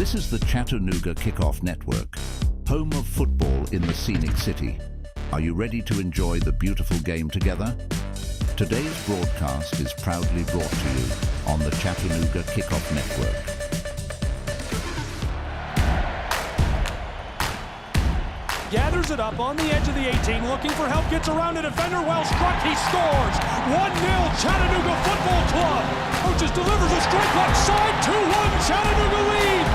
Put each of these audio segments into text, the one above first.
This is the Chattanooga Kickoff Network, home of football in the scenic city. Are you ready to enjoy the beautiful game together? Today's broadcast is proudly brought to you on the Chattanooga Kickoff Network. Gathers it up on the edge of the 18, looking for help, gets around a defender, well struck, he scores! 1-0 Chattanooga Football Club! Coaches delivers a strike left side, 2-1 Chattanooga lead!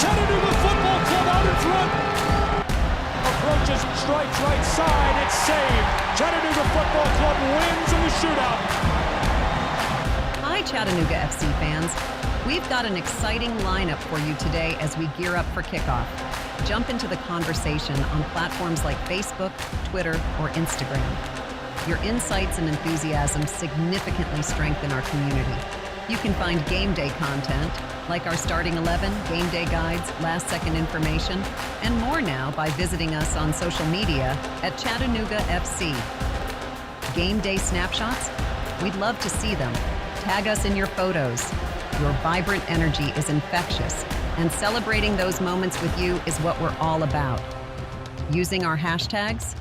Chattanooga Football Club out in front! Approaches, strikes right side, it's saved! Chattanooga Football Club wins in the shootout! Hi Chattanooga FC fans! We've got an exciting lineup for you today as we gear up for kickoff. Jump into the conversation on platforms like Facebook, Twitter, or Instagram. Your insights and enthusiasm significantly strengthen our community. You can find game day content, like our starting 11, game day guides, last-second information, and more now by visiting us on social media at Chattanooga FC. Game day snapshots? We'd love to see them. Tag us in your photos. Your vibrant energy is infectious, and celebrating those moments with you is what we're all about. Using our hashtags?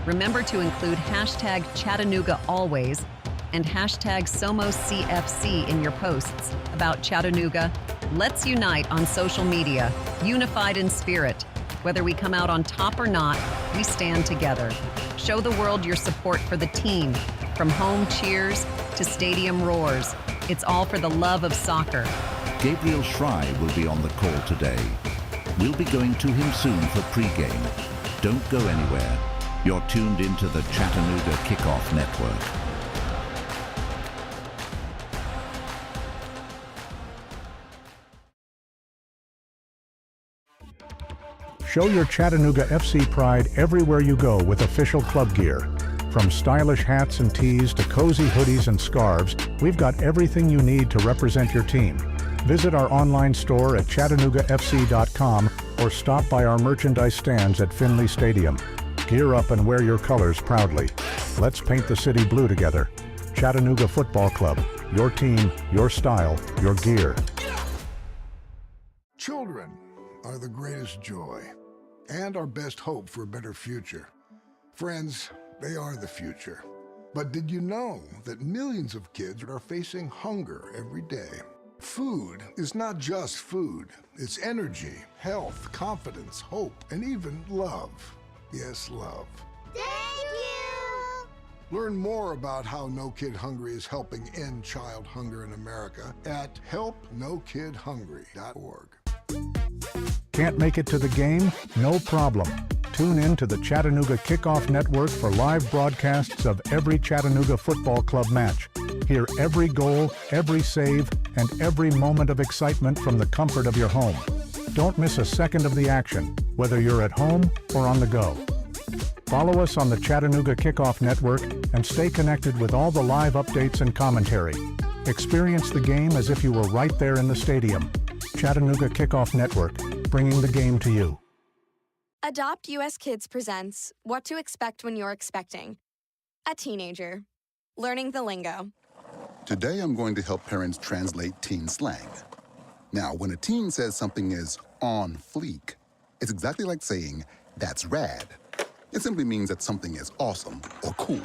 Remember to include hashtag Chattanooga always and hashtag SomosCFC in your posts about Chattanooga. Let's unite on social media, unified in spirit. Whether we come out on top or not, we stand together. Show the world your support for the team, from home cheers to stadium roars. It's all for the love of soccer. Gabriel Schrei will be on the call today. We'll be going to him soon for pre-game. Don't go anywhere. You're tuned into the Chattanooga Kickoff Network. Show your Chattanooga FC pride everywhere you go with official club gear. From stylish hats and tees to cozy hoodies and scarves, we've got everything you need to represent your team. Visit our online store at ChattanoogaFC.com or stop by our merchandise stands at Finley Stadium. Gear up and wear your colors proudly. Let's paint the city blue together. Chattanooga Football Club, your team, your style, your gear. Children are the greatest joy and our best hope for a better future. Friends, they are the future. But did you know that millions of kids are facing hunger every day? Food is not just food. It's energy, health, confidence, hope, and even love. Yes, love. Thank you! Learn more about how No Kid Hungry is helping end child hunger in America at helpnokidhungry.org. Can't make it to the game? No problem. Tune in to the Chattanooga Kickoff Network for live broadcasts of every Chattanooga Football Club match. Hear every goal, every save, and every moment of excitement from the comfort of your home. Don't miss a second of the action, whether you're at home or on the go. Follow us on the Chattanooga Kickoff Network and stay connected with all the live updates and commentary. Experience the game as if you were right there in the stadium. Chattanooga Kickoff Network, bringing the game to you. Adopt US Kids presents What to Expect When You're Expecting. A teenager. Learning the lingo. Today I'm going to help parents translate teen slang. Now, when a teen says something is on fleek, it's exactly like saying, that's rad. It simply means that something is awesome or cool.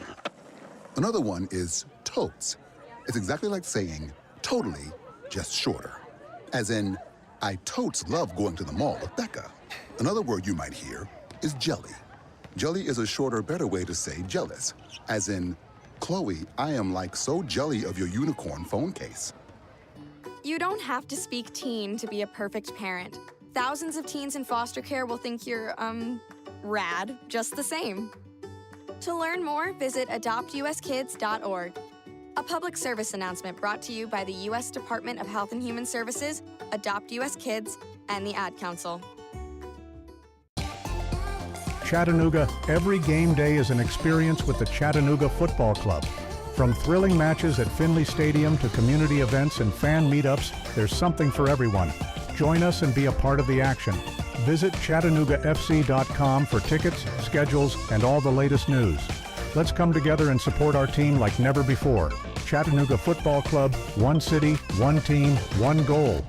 Another one is totes. It's exactly like saying, totally, just shorter. As in, I totes love going to the mall with Becca. Another word you might hear is jelly. Jelly is a shorter, better way to say jealous. As in, Chloe, I am like so jelly of your unicorn phone case. You don't have to speak teen to be a perfect parent. Thousands of teens in foster care will think you're, rad just the same. To learn more, visit adoptuskids.org. A public service announcement brought to you by the U.S. Department of Health and Human Services, Adopt U.S. Kids, and the Ad Council. Chattanooga, every game day is an experience with the Chattanooga Football Club. From thrilling matches at Finley Stadium to community events and fan meetups, there's something for everyone. Join us and be a part of the action. Visit ChattanoogaFC.com for tickets, schedules, and all the latest news. Let's come together and support our team like never before. Chattanooga Football Club, one city, one team, one goal.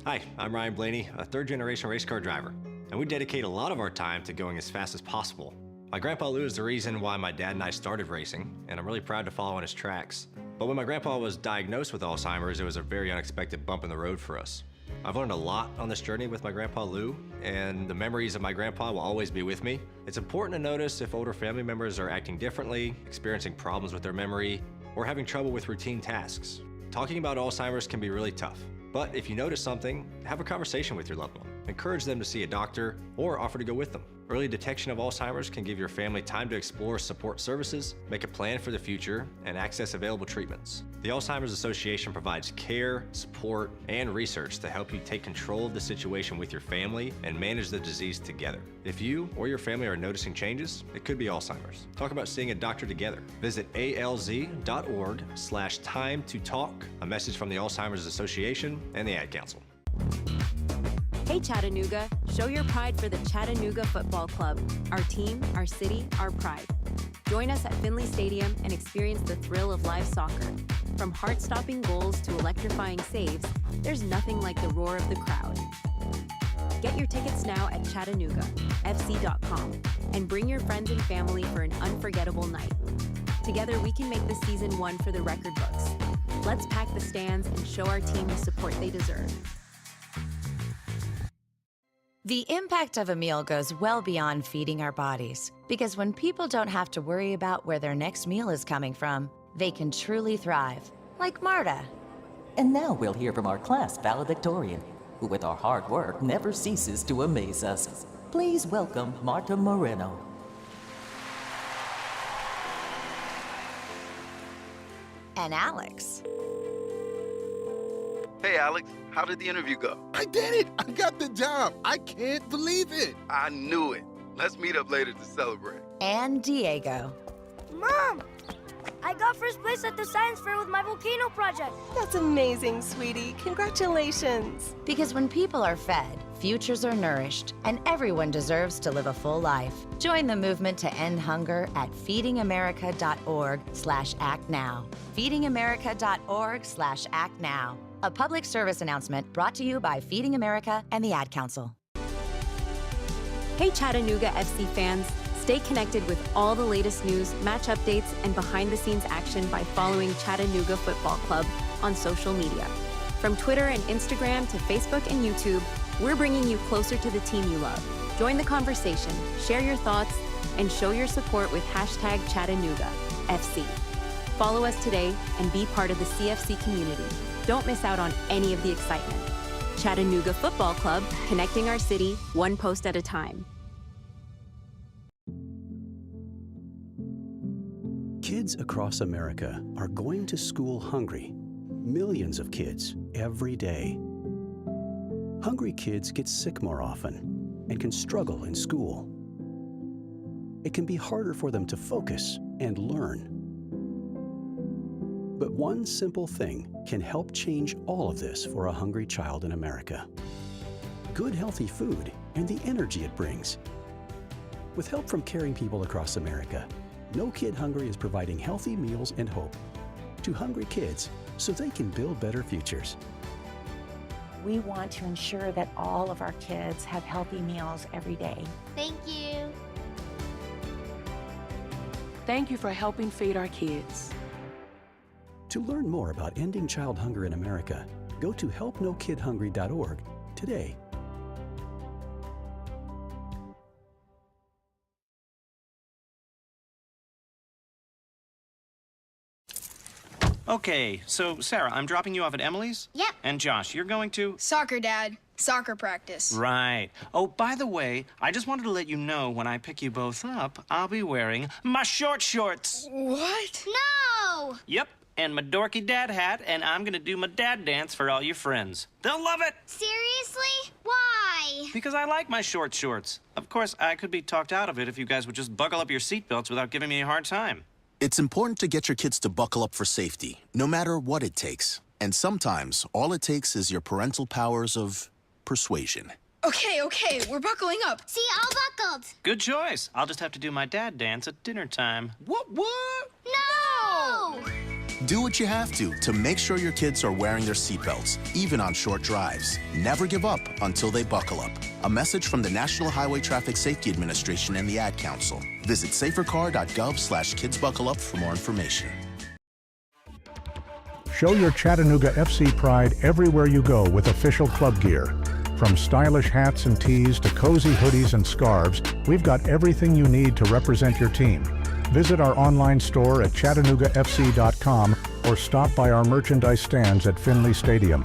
Hi, I'm Ryan Blaney, a third-generation race car driver, and we dedicate a lot of our time to going as fast as possible. My grandpa Lou is the reason why my dad and I started racing, and I'm really proud to follow in his tracks. But when my grandpa was diagnosed with Alzheimer's, it was a very unexpected bump in the road for us. I've learned a lot on this journey with my grandpa Lou, and the memories of my grandpa will always be with me. It's important to notice if older family members are acting differently, experiencing problems with their memory, or having trouble with routine tasks. Talking about Alzheimer's can be really tough. But if you notice something, have a conversation with your loved one. Encourage them to see a doctor or offer to go with them. Early detection of Alzheimer's can give your family time to explore support services, make a plan for the future, and access available treatments. The Alzheimer's Association provides care, support, and research to help you take control of the situation with your family and manage the disease together. If you or your family are noticing changes, it could be Alzheimer's. Talk about seeing a doctor together. Visit alz.org/time to talk. A message from the Alzheimer's Association and the Ad Council. Hey Chattanooga, show your pride for the Chattanooga Football Club. Our team, our city, our pride. Join us at Finley Stadium and experience the thrill of live soccer. From heart-stopping goals to electrifying saves, there's nothing like the roar of the crowd. Get your tickets now at ChattanoogaFC.com and bring your friends and family for an unforgettable night. Together we can make this season one for the record books. Let's pack the stands and show our team the support they deserve. The impact of a meal goes well beyond feeding our bodies, because when people don't have to worry about where their next meal is coming from, they can truly thrive, like Marta. And now we'll hear from our class valedictorian, who with our hard work never ceases to amaze us. Please welcome Marta Moreno. And Alex. Hey, Alex, how did the interview go? I did it! I got the job! I can't believe it! I knew it. Let's meet up later to celebrate. And Diego. Mom! I got first place at the science fair with my volcano project. That's amazing, sweetie. Congratulations. Because when people are fed, futures are nourished, and everyone deserves to live a full life. Join the movement to end hunger at feedingamerica.org/actnow. feedingamerica.org/actnow. A public service announcement brought to you by Feeding America and the Ad Council. Hey Chattanooga FC fans, stay connected with all the latest news, match updates, and behind-the-scenes action by following Chattanooga Football Club on social media. From Twitter and Instagram to Facebook and YouTube, we're bringing you closer to the team you love. Join the conversation, share your thoughts, and show your support with #ChattanoogaFC. Follow us today and be part of the CFC community. Don't miss out on any of the excitement. Chattanooga Football Club, connecting our city one post at a time. Kids across America are going to school hungry. Millions of kids every day. Hungry kids get sick more often and can struggle in school. It can be harder for them to focus and learn. But one simple thing can help change all of this for a hungry child in America. Good, healthy food and the energy it brings. With help from caring people across America, No Kid Hungry is providing healthy meals and hope to hungry kids so they can build better futures. We want to ensure that all of our kids have healthy meals every day. Thank you. Thank you for helping feed our kids. To learn more about ending child hunger in America, go to helpnokidhungry.org today. Okay, so Sarah, I'm dropping you off at Emily's? Yep. And Josh, you're going to? Soccer, Dad. Soccer practice. Right. Oh, by the way, I just wanted to let you know when I pick you both up, I'll be wearing my short shorts. What? No! Yep, and my dorky dad hat, and I'm gonna do my dad dance for all your friends. They'll love it! Seriously? Why? Because I like my short shorts. Of course, I could be talked out of it if you guys would just buckle up your seatbelts without giving me a hard time. It's important to get your kids to buckle up for safety, no matter what it takes. And sometimes, all it takes is your parental powers of persuasion. Okay, we're buckling up. See, all buckled. Good choice. I'll just have to do my dad dance at dinner time. What? No! Do what you have to make sure your kids are wearing their seatbelts, even on short drives. Never give up until they buckle up. A message from the National Highway Traffic Safety Administration and the Ad Council. Visit safercar.gov/kidsbuckleup for more information. Show your Chattanooga FC pride everywhere you go with official club gear. From stylish hats and tees to cozy hoodies and scarves, we've got everything you need to represent your team. Visit our online store at ChattanoogaFC.com or stop by our merchandise stands at Finley Stadium.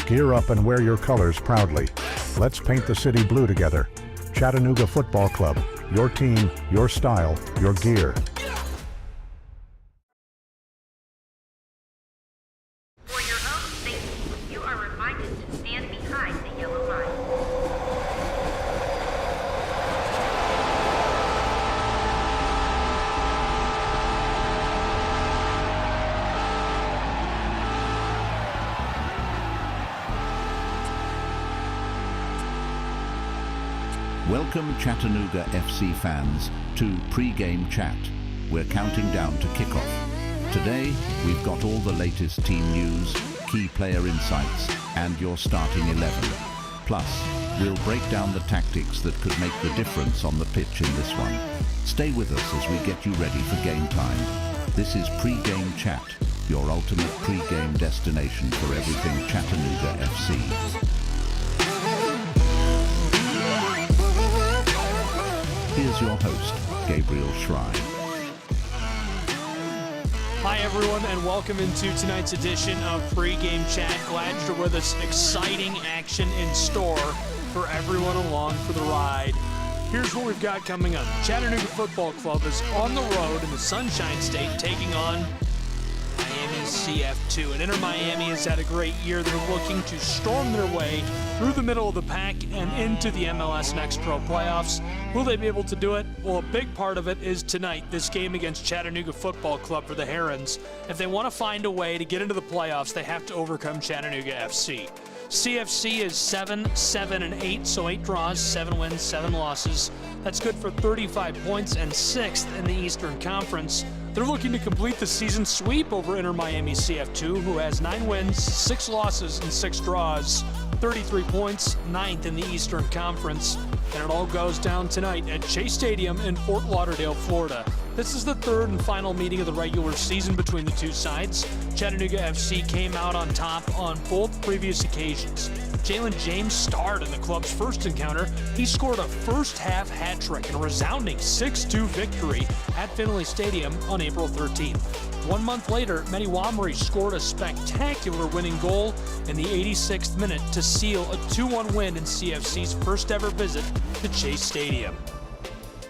Gear up and wear your colors proudly. Let's paint the city blue together. Chattanooga Football Club. Your team, your style, your gear. For your own safety, you are reminded to stand behind the yellow line. Welcome Chattanooga FC fans to Pre-Game Chat. We're counting down to kickoff. Today, we've got all the latest team news, key player insights, and your starting 11. Plus, we'll break down the tactics that could make the difference on the pitch in this one. Stay with us as we get you ready for game time. This is Pre-Game Chat, your ultimate pre-game destination for everything Chattanooga FC. Here's your host, Gabriel Schrein. Hi everyone, and welcome into tonight's edition of Pre-Game Chat. Glad you're with us. Exciting action in store for everyone along for the ride. Here's what we've got coming up. Chattanooga Football Club is on the road in the Sunshine State taking on Miami's CF2. And Inter Miami has had a great year. They're looking to storm their way through the middle of the pack and into the MLS Next Pro playoffs. Will they be able to do it? Well, a big part of it is tonight, this game against Chattanooga Football Club for the Herons. If they want to find a way to get into the playoffs, they have to overcome Chattanooga FC. CFC is 7-7-8, so 8 draws, 7 wins, 7 losses. That's good for 35 points and 6th in the Eastern Conference. They're looking to complete the season sweep over Inter Miami CF2, who has 9 wins, 6 losses, and 6 draws. 33 points, 9th in the Eastern Conference. And it all goes down tonight at Chase Stadium in Fort Lauderdale, Florida. This is the third and final meeting of the regular season between the two sides. Chattanooga FC came out on top on both previous occasions. Jalen James starred in the club's first encounter. He scored a first-half hat trick in a resounding 6-2 victory at Finley Stadium on April 13th. 1 month later, Mehdi Wamri scored a spectacular winning goal in the 86th minute to seal a 2-1 win in CFC's first-ever visit to Chase Stadium.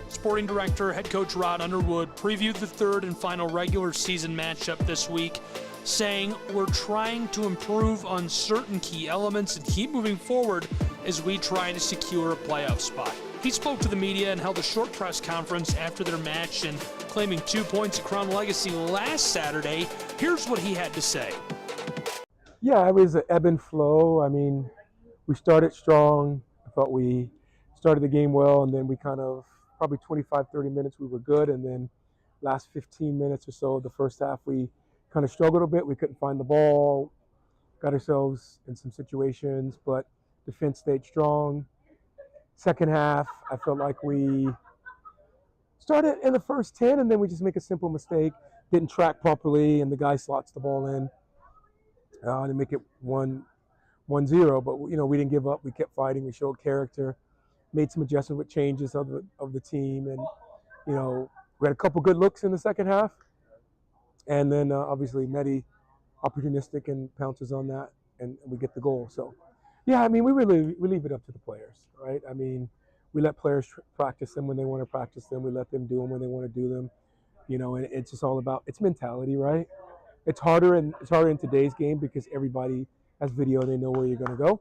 Sporting Director, head coach Rod Underwood previewed the third and final regular season matchup this week, saying, "We're trying to improve on certain key elements and keep moving forward as we try to secure a playoff spot." He spoke to the media and held a short press conference after their match and claiming 2 points at Crown Legacy last Saturday. Here's what he had to say. Yeah, it was an ebb and flow. I mean, we started strong. I thought we started the game well, and then we kind of, probably 25, 30 minutes, we were good. And then last 15 minutes or so of the first half, we kind of struggled a bit. We couldn't find the ball, got ourselves in some situations, but defense stayed strong. Second half, I felt like we started in the first 10, and then we just make a simple mistake, didn't track properly, and the guy slots the ball in to make it 1-0. But we didn't give up. We kept fighting. We showed character, made some adjustments with changes of the team, and we had a couple good looks in the second half. And then obviously Mehdi opportunistic and pounces on that, and we get the goal. So, yeah, I mean, we leave it up to the players, right? I mean, we let players practice them when they want to practice them. We let them do them when they want to do them. And it's just all about, it's mentality, right? It's harder in today's game because everybody has video. They know where you're going to go.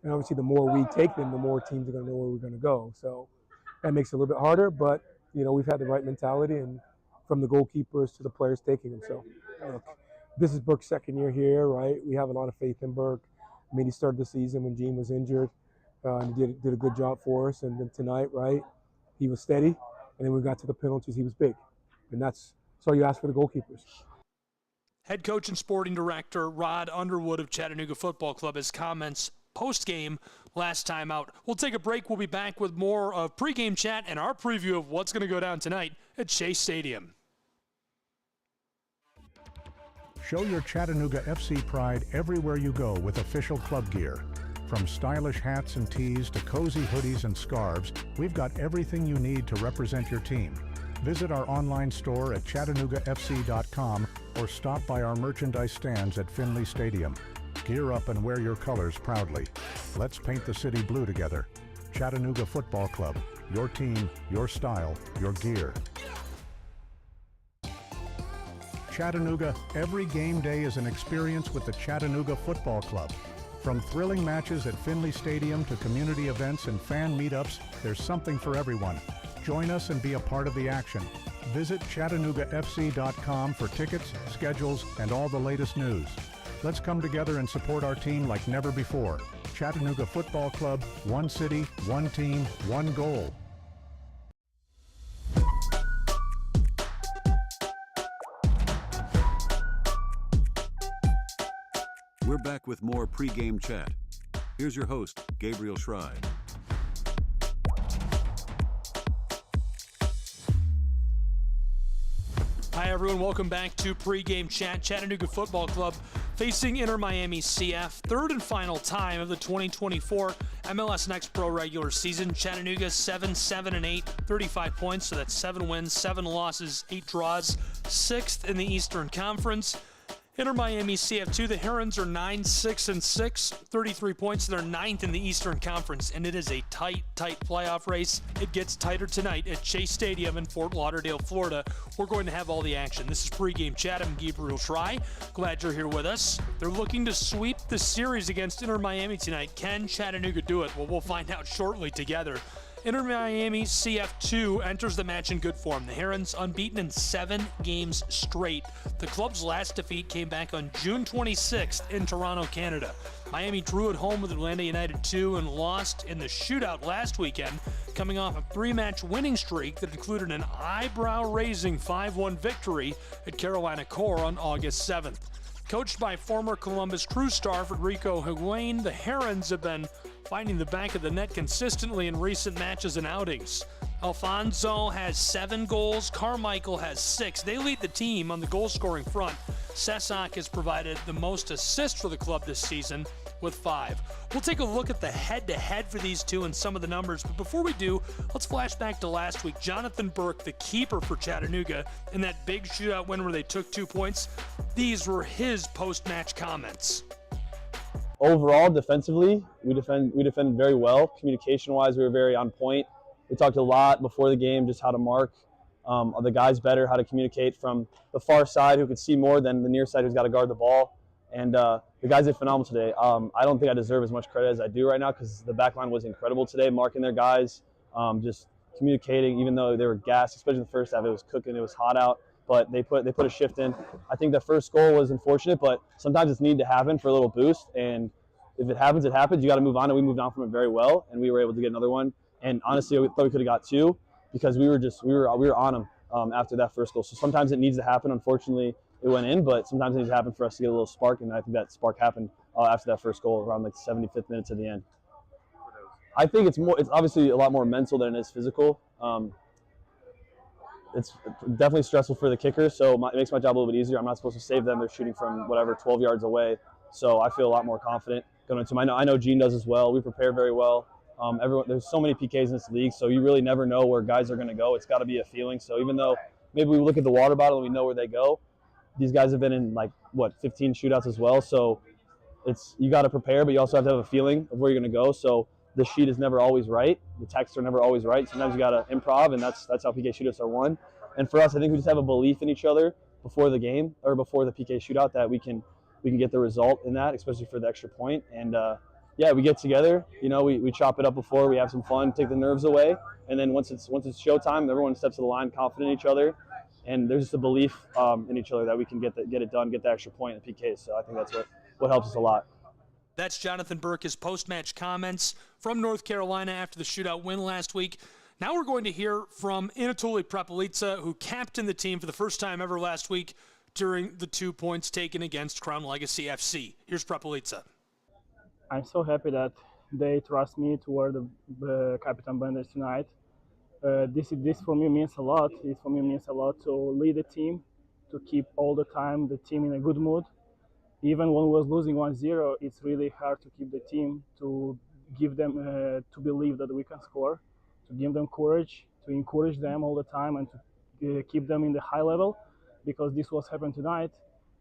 And obviously the more we take them, the more teams are going to know where we're going to go. So that makes it a little bit harder, but, we've had the right mentality, and from the goalkeepers to the players taking them. So, look, this is Burke's second year here, right? We have a lot of faith in Burke. I mean, he started the season when Gene was injured, and he did a good job for us. And then tonight, right, he was steady. And then we got to the penalties, he was big. And that's all you ask for the goalkeepers. Head coach and sporting director Rod Underwood of Chattanooga Football Club, his comments post-game last time out. We'll take a break. We'll be back with more of pregame chat and our preview of what's going to go down tonight at Chase Stadium. Show your Chattanooga FC pride everywhere you go with official club gear. From stylish hats and tees to cozy hoodies and scarves, we've got everything you need to represent your team. Visit our online store at ChattanoogaFC.com or stop by our merchandise stands at Finley Stadium. Gear up and wear your colors proudly. Let's paint the city blue together. Chattanooga Football Club. Your team, your style, your gear. Chattanooga, every game day is an experience with the Chattanooga Football Club. From thrilling matches at Finley Stadium to community events and fan meetups, there's something for everyone. Join us and be a part of the action. Visit ChattanoogaFC.com for tickets, schedules, and all the latest news. Let's come together and support our team like never before. Chattanooga Football Club, one city, one team, one goal. We're back with more pregame chat. Here's your host, Gabriel Schride. Hi, everyone. Welcome back to pregame chat. Chattanooga Football Club facing Inter Miami CF. Third and final time of the 2024 MLS Next Pro regular season. Chattanooga 7-7-8, 35 points. So that's 7 wins, 7 losses, 8 draws. 6th in the Eastern Conference. Inter Miami CF2, the Herons are 9-6-6, 33 points. They're 9th in the Eastern Conference, and it is a tight playoff race. It gets tighter tonight at Chase Stadium in Fort Lauderdale, Florida. We're going to have all the action. This is pregame chat. I'm Gabriel Schride. Glad you're here with us. They're looking to sweep the series against Inter Miami tonight. Can Chattanooga do it? Well, we'll find out shortly together. Inter Miami CF2 enters the match in good form. The Herons unbeaten in 7 games straight. The club's last defeat came back on June 26th in Toronto, Canada. Miami drew at home with Atlanta United 2 and lost in the shootout last weekend, coming off a 3-match winning streak that included an eyebrow-raising 5-1 victory at Carolina Core on August 7th. Coached by former Columbus Crew star Federico Higuain, the Herons have been finding the back of the net consistently in recent matches and outings. Alfonso has 7 goals, Carmichael has 6. They lead the team on the goal-scoring front. Sesak has provided the most assists for the club this season with 5. We'll take a look at the head-to-head for these two and some of the numbers, but before we do, let's flash back to last week. Jonathan Burke, the keeper for Chattanooga, in that big shootout win where they took 2 points, these were his post-match comments. Overall, defensively, we defended very well. Communication-wise, we were very on point. We talked a lot before the game, just how to mark the guys better, how to communicate from the far side who could see more than the near side who's got to guard the ball. And the guys did phenomenal today. I don't think I deserve as much credit as I do right now because the back line was incredible today, marking their guys, just communicating, even though they were gassed, especially in the first half. It was cooking, it was hot out, but they put a shift in. I think the first goal was unfortunate, but sometimes it's needed to happen for a little boost. And if it happens, it happens. You got to move on, and we moved on from it very well, and we were able to get another one. And honestly, we thought we could have got 2 because we were on them after that first goal. So sometimes it needs to happen. Unfortunately, it went in, but sometimes it needs to happen for us to get a little spark, and I think that spark happened after that first goal around like 75th minute to the end. I think it's obviously a lot more mental than it is physical. It's definitely stressful for the kicker, so it makes my job a little bit easier. I'm not supposed to save them. They're shooting from 12 yards away, so I feel a lot more confident going into I know Gene does as well. We prepare very well. There's so many PKs in this league, so you really never know where guys are going to go. It's got to be a feeling. So even though maybe we look at the water bottle and we know where they go, these guys have been in 15 shootouts as well. So you got to prepare, but you also have to have a feeling of where you're going to go. So the sheet is never always right. The texts are never always right. Sometimes you got to improv, and that's how PK shootouts are won. And for us, I think we just have a belief in each other before the game or before the PK shootout that we can get the result in that, especially for the extra point. And we get together. We chop it up before. We have some fun, take the nerves away, and then once it's showtime, everyone steps to the line, confident in each other, and there's just a belief in each other that we can get it done, get the extra point in the PK. So I think that's what helps us a lot. That's Jonathan Burke, his post-match comments from North Carolina after the shootout win last week. Now we're going to hear from Anatoly Prepelica, who captained the team for the first time ever last week during the 2 points taken against Crown Legacy FC. Here's Prapelica. I'm so happy that they trust me to wear the Captain Banners tonight. This for me means a lot. It for me means a lot to lead the team, to keep all the time the team in a good mood. Even when we was losing 1-0, it's really hard to keep the team, to give them to believe that we can score, to give them courage, to encourage them all the time, and to keep them in the high level, because this was happened tonight.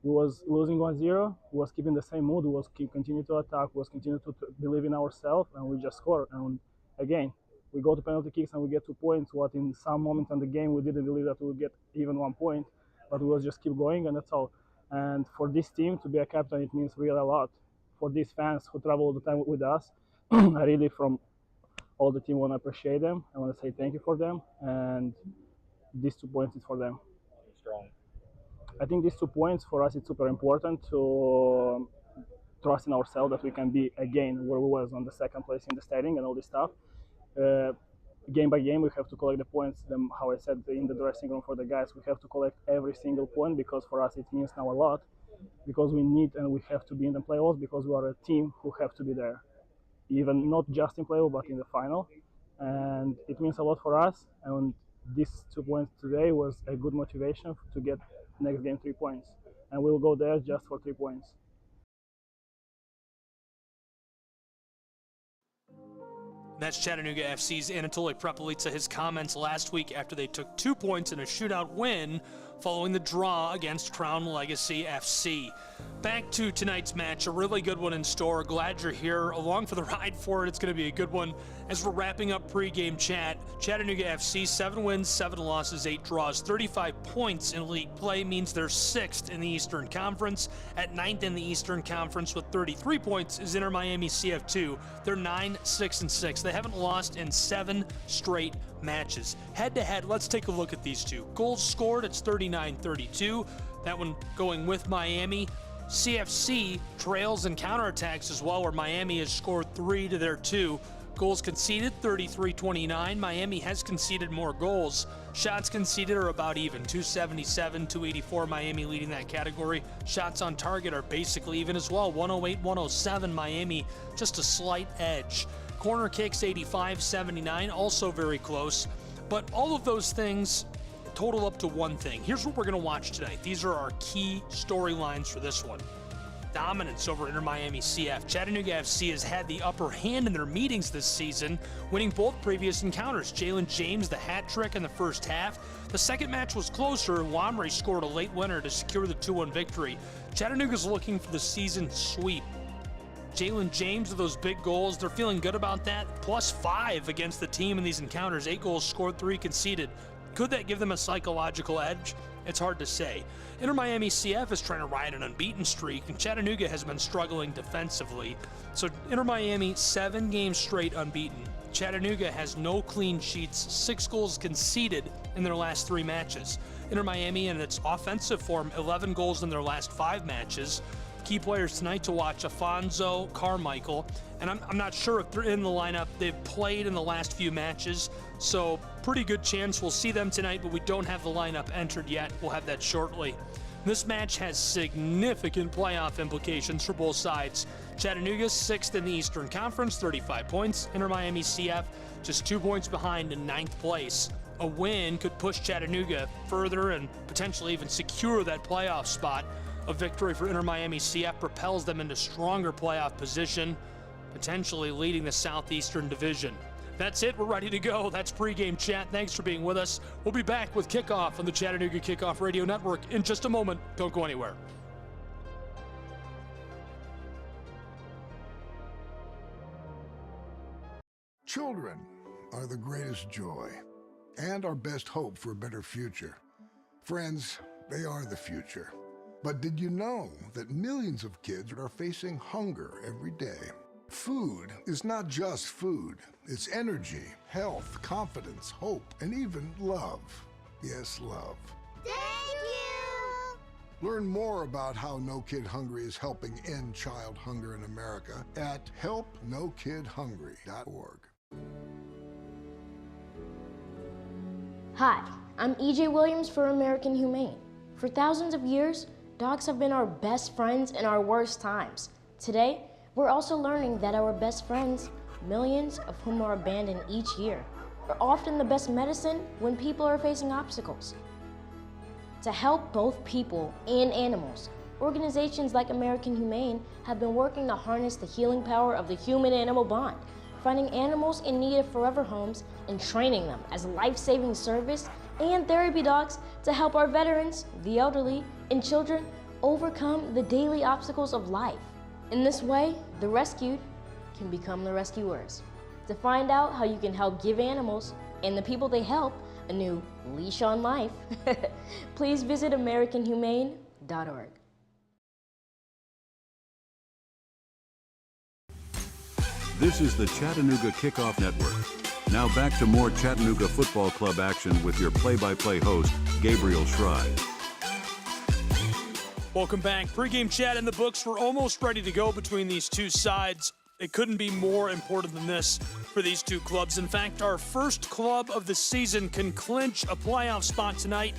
We was losing 1-0, we was keeping the same mood, we was continue to attack, we was continue to believe in ourselves, and we just score. And again, we go to penalty kicks and we get 2 points. What in some moment in the game we didn't believe that we would get even 1 point, but we was just keep going, and that's all. And for this team to be a captain, it means really a lot. For these fans who travel all the time with us, I really, from all the team, want to appreciate them. I want to say thank you for them, and these 2 points is for them. Strong. I think these 2 points for us, it's super important to trust in ourselves that we can be again where we was on the second place in the standing and all this stuff. Game by game, we have to collect the points. How I said in the dressing room for the guys, we have to collect every single point, because for us it means now a lot, because we need and we have to be in the playoffs, because we are a team who have to be there, even not just in playoff but in the final, and it means a lot for us. And these 2 points today was a good motivation to get next game 3 points, and we'll go there just for 3 points. That's Chattanooga FC's Anatoly Prapelica. His comments last week after they took 2 points in a shootout win following the draw against Crown Legacy FC. Back to tonight's match, a really good one in store. Glad you're here along for the ride for it. It's going to be a good one as we're wrapping up pregame chat. Chattanooga FC, 7 wins, 7 losses, 8 draws. 35 points in league play means they're 6th in the Eastern Conference. At 9th in the Eastern Conference with 33 points is Inter Miami CF2. They're 9, 6, and 6. They haven't lost in 7 straight matches. Head-to-head, let's take a look at these two. Goals scored, it's 39-32. That one going with Miami. CFC trails and counterattacks as well, where Miami has scored 3 to their 2. Goals conceded, 33-29. Miami has conceded more goals. Shots conceded are about even, 277, 284. Miami leading that category. Shots on target are basically even as well, 108, 107. Miami just a slight edge. Corner kicks, 85-79, also very close. But all of those things total up to one thing. Here's what we're going to watch tonight. These are our key storylines for this one. Dominance over Inter Miami CF. Chattanooga FC has had the upper hand in their meetings this season, winning both previous encounters. Jalen James, the hat trick in the first half. The second match was closer. Wamry scored a late winner to secure the 2-1 victory. Chattanooga's looking for the season sweep. Jalen James with those big goals, they're feeling good about that. +5 against the team in these encounters. 8 goals scored, 3 conceded. Could that give them a psychological edge? It's hard to say. Inter Miami CF is trying to ride an unbeaten streak, and Chattanooga has been struggling defensively. So Inter Miami, 7 games straight unbeaten. Chattanooga has no clean sheets, 6 goals conceded in their last 3 matches. Inter Miami in its offensive form, 11 goals in their last 5 matches. Key players tonight to watch: Afonso, Carmichael, and I'm not sure if they're in the lineup. They've played in the last few matches, so pretty good chance we'll see them tonight, but we don't have the lineup entered yet. We'll have that shortly. This match has significant playoff implications for both sides. Chattanooga's 6th in the Eastern Conference, 35 points. Inter Miami CF just 2 points behind in 9th place. A win could push Chattanooga further and potentially even secure that playoff spot. A victory for Inter Miami CF propels them into stronger playoff position, potentially leading the Southeastern Division. That's it. We're ready to go. That's pregame chat. Thanks for being with us. We'll be back with kickoff on the Chattanooga Kickoff Radio Network in just a moment. Don't go anywhere. Children are the greatest joy and our best hope for a better future. Friends, they are the future. But did you know that millions of kids are facing hunger every day? Food is not just food. It's energy, health, confidence, hope, and even love. Yes, love. Thank you! Learn more about how No Kid Hungry is helping end child hunger in America at helpnokidhungry.org. Hi, I'm EJ Williams for American Humane. For thousands of years, dogs have been our best friends in our worst times. Today, we're also learning that our best friends, millions of whom are abandoned each year, are often the best medicine when people are facing obstacles. To help both people and animals, organizations like American Humane have been working to harness the healing power of the human-animal bond, finding animals in need of forever homes and training them as life-saving service and therapy dogs to help our veterans, the elderly, and children overcome the daily obstacles of life. In this way, the rescued can become the rescuers. To find out how you can help give animals and the people they help a new leash on life, please visit AmericanHumane.org. This is the Chattanooga Kickoff Network. Now back to more Chattanooga Football Club action with your play-by-play host, Gabriel Schrei. Welcome back. Pre-game chat in the books. We're almost ready to go between these two sides. It couldn't be more important than this for these two clubs. In fact, our first club of the season can clinch a playoff spot tonight.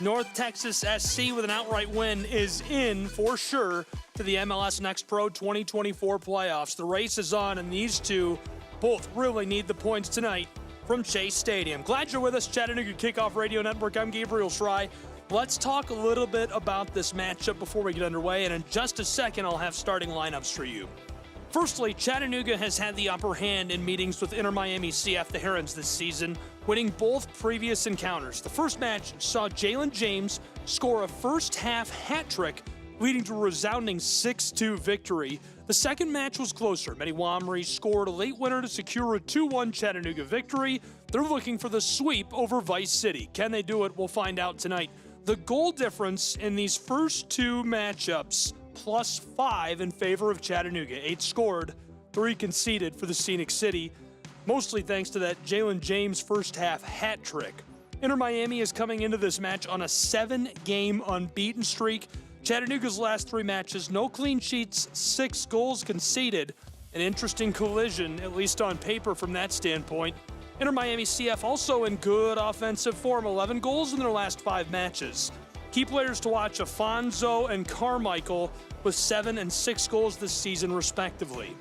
North Texas SC with an outright win is in for sure to the MLS Next Pro 2024 playoffs. The race is on, and these two both really need the points tonight from Chase Stadium. Glad you're with us, Chattanooga Kickoff Radio Network. I'm Gabriel Schrei. Let's talk a little bit about this matchup before we get underway, and in just a second, I'll have starting lineups for you. Firstly, Chattanooga has had the upper hand in meetings with Inter Miami CF, the Herons, this season, winning both previous encounters. The first match saw Jalen James score a first-half hat trick, leading to a resounding 6-2 victory. The second match was closer. Mehdi Wamri scored a late winner to secure a 2-1 Chattanooga victory. They're looking for the sweep over Vice City. Can they do it? We'll find out tonight. The goal difference in these first two matchups, +5 in favor of Chattanooga. 8 scored, 3 conceded for the Scenic City, mostly thanks to that Jalen James first-half hat trick. Inter Miami is coming into this match on a 7-game unbeaten streak. Chattanooga's last 3 matches, no clean sheets, 6 goals conceded. An interesting collision, at least on paper from that standpoint. Inter Miami CF also in good offensive form, 11 goals in their last 5 matches. Key players to watch, Afonso and Carmichael, with 7 and 6 goals this season, respectively.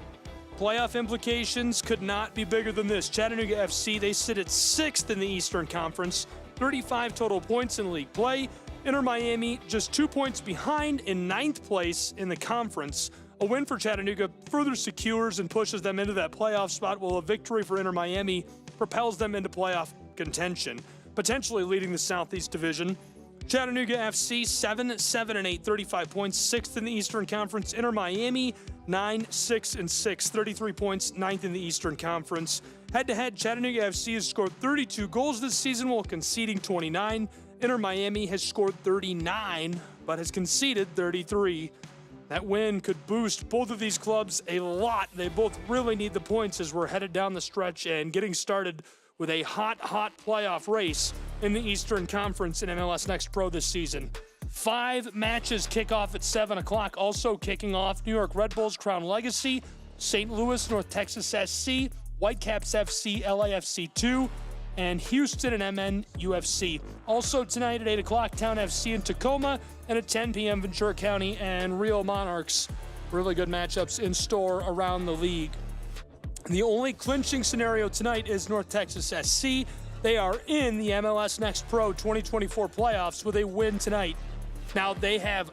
Playoff implications could not be bigger than this. Chattanooga FC, they sit at 6th in the Eastern Conference, 35 total points in league play. Inter Miami just 2 points behind in 9th place in the conference. A win for Chattanooga further secures and pushes them into that playoff spot, while a victory for Inter Miami propels them into playoff contention, potentially leading the Southeast Division. Chattanooga FC 7-7-8, 35 points, 6th in the Eastern Conference. Inter Miami 9-6-6, 33 points, 9th in the Eastern Conference. Head-to-head, Chattanooga FC has scored 32 goals this season while conceding 29. Inter Miami has scored 39, but has conceded 33. That win could boost both of these clubs a lot. They both really need the points as we're headed down the stretch and getting started with a hot playoff race in the Eastern Conference in MLS Next Pro this season. 5 matches kick off at 7 o'clock. Also kicking off, New York Red Bulls Crown Legacy, St. Louis North Texas SC, Whitecaps FC, LAFC 2, and Houston and MN UFC. Also tonight at 8 o'clock, Town FC in Tacoma, and at 10 p.m. Ventura County and Rio Monarchs. Really good matchups in store around the league. The only clinching scenario tonight is North Texas SC. They are in the MLS Next Pro 2024 playoffs with a win tonight. Now, they have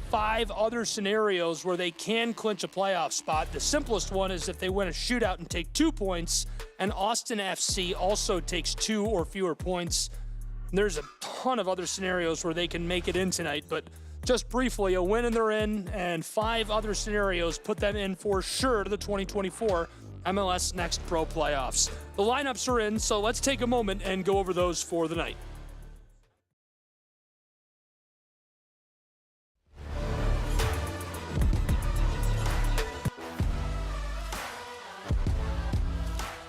5 other scenarios where they can clinch a playoff spot. The simplest one is if they win a shootout and take 2 points, and Austin FC also takes 2 or fewer points. There's a ton of other scenarios where they can make it in tonight, but just briefly, a win and they're in, and 5 other scenarios put them in for sure to the 2024 MLS Next Pro playoffs. The lineups are in, so let's take a moment and go over those for the night.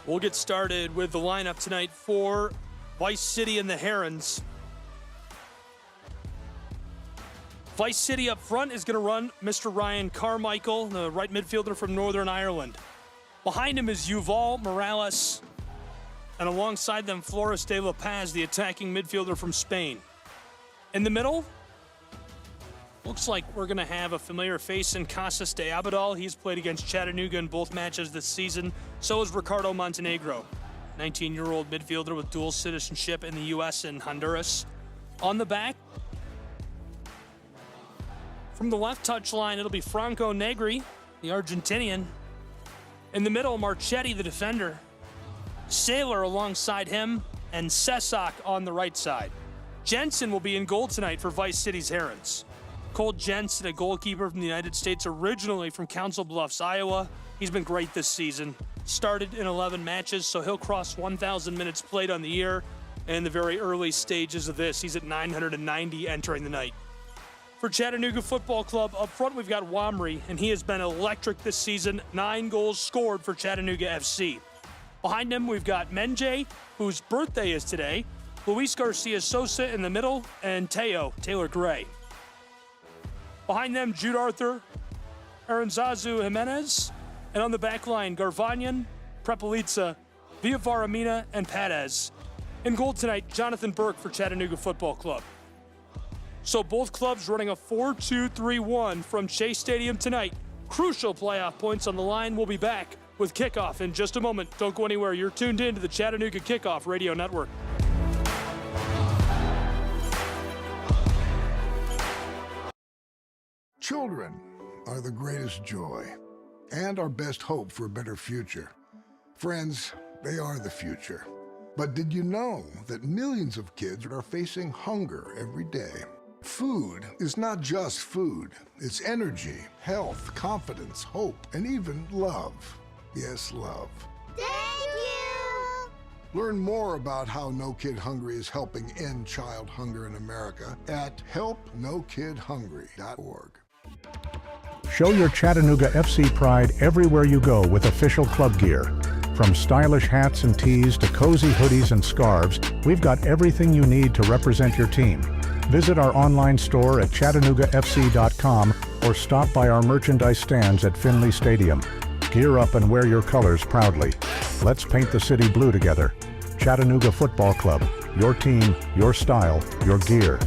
We'll get started with the lineup tonight for Vice City and the Herons. Vice City up front is going to run Mr. Ryan Carmichael, the right midfielder from Northern Ireland. Behind him is Yuval Morales, and alongside them, Flores de La Paz, the attacking midfielder from Spain. In the middle, Looks like we're going to have a familiar face in Casas de Abadal. He's played against Chattanooga in both matches this season. So is Ricardo Montenegro, 19-year-old midfielder with dual citizenship in the U.S. and Honduras. On the back, from the left touchline, it'll be Franco Negri, the Argentinian. In the middle, Marchetti, the defender. Saylor alongside him, and Sesak on the right side. Jensen will be in goal tonight for Vice City's Herons. Cole Jensen, a goalkeeper from the United States, originally from Council Bluffs, Iowa. He's been great this season. Started in 11 matches, so he'll cross 1,000 minutes played on the year. And in the very early stages of this, he's at 990 entering the night. For Chattanooga Football Club, up front we've got Wamry, and he has been electric this season. 9 goals scored for Chattanooga FC. Behind him, we've got Menje, whose birthday is today, Luis Garcia Sosa in the middle, and Taylor Gray. Behind them, Jude Arthur, Aranzazu Jimenez, and on the back line, Garvanyan, Prepelica, Villavaramina, and Padez. In goal tonight, Jonathan Burke for Chattanooga Football Club. So both clubs running a 4-2-3-1 from Chase Stadium tonight. Crucial playoff points on the line. We'll be back with kickoff in just a moment. Don't go anywhere. You're tuned in to the Chattanooga Kickoff Radio Network. Children are the greatest joy and our best hope for a better future. Friends, they are the future. But did you know that millions of kids are facing hunger every day? Food is not just food. It's energy, health, confidence, hope, and even love. Yes, love. Thank you! Learn more about how No Kid Hungry is helping end child hunger in America at helpnokidhungry.org. Show your Chattanooga FC pride everywhere you go with official club gear. From stylish hats and tees to cozy hoodies and scarves, we've got everything you need to represent your team. Visit our online store at ChattanoogaFC.com or stop by our merchandise stands at Finley Stadium. Gear up and wear your colors proudly. Let's paint the city blue together. Chattanooga Football Club. Your team, your style, your gear.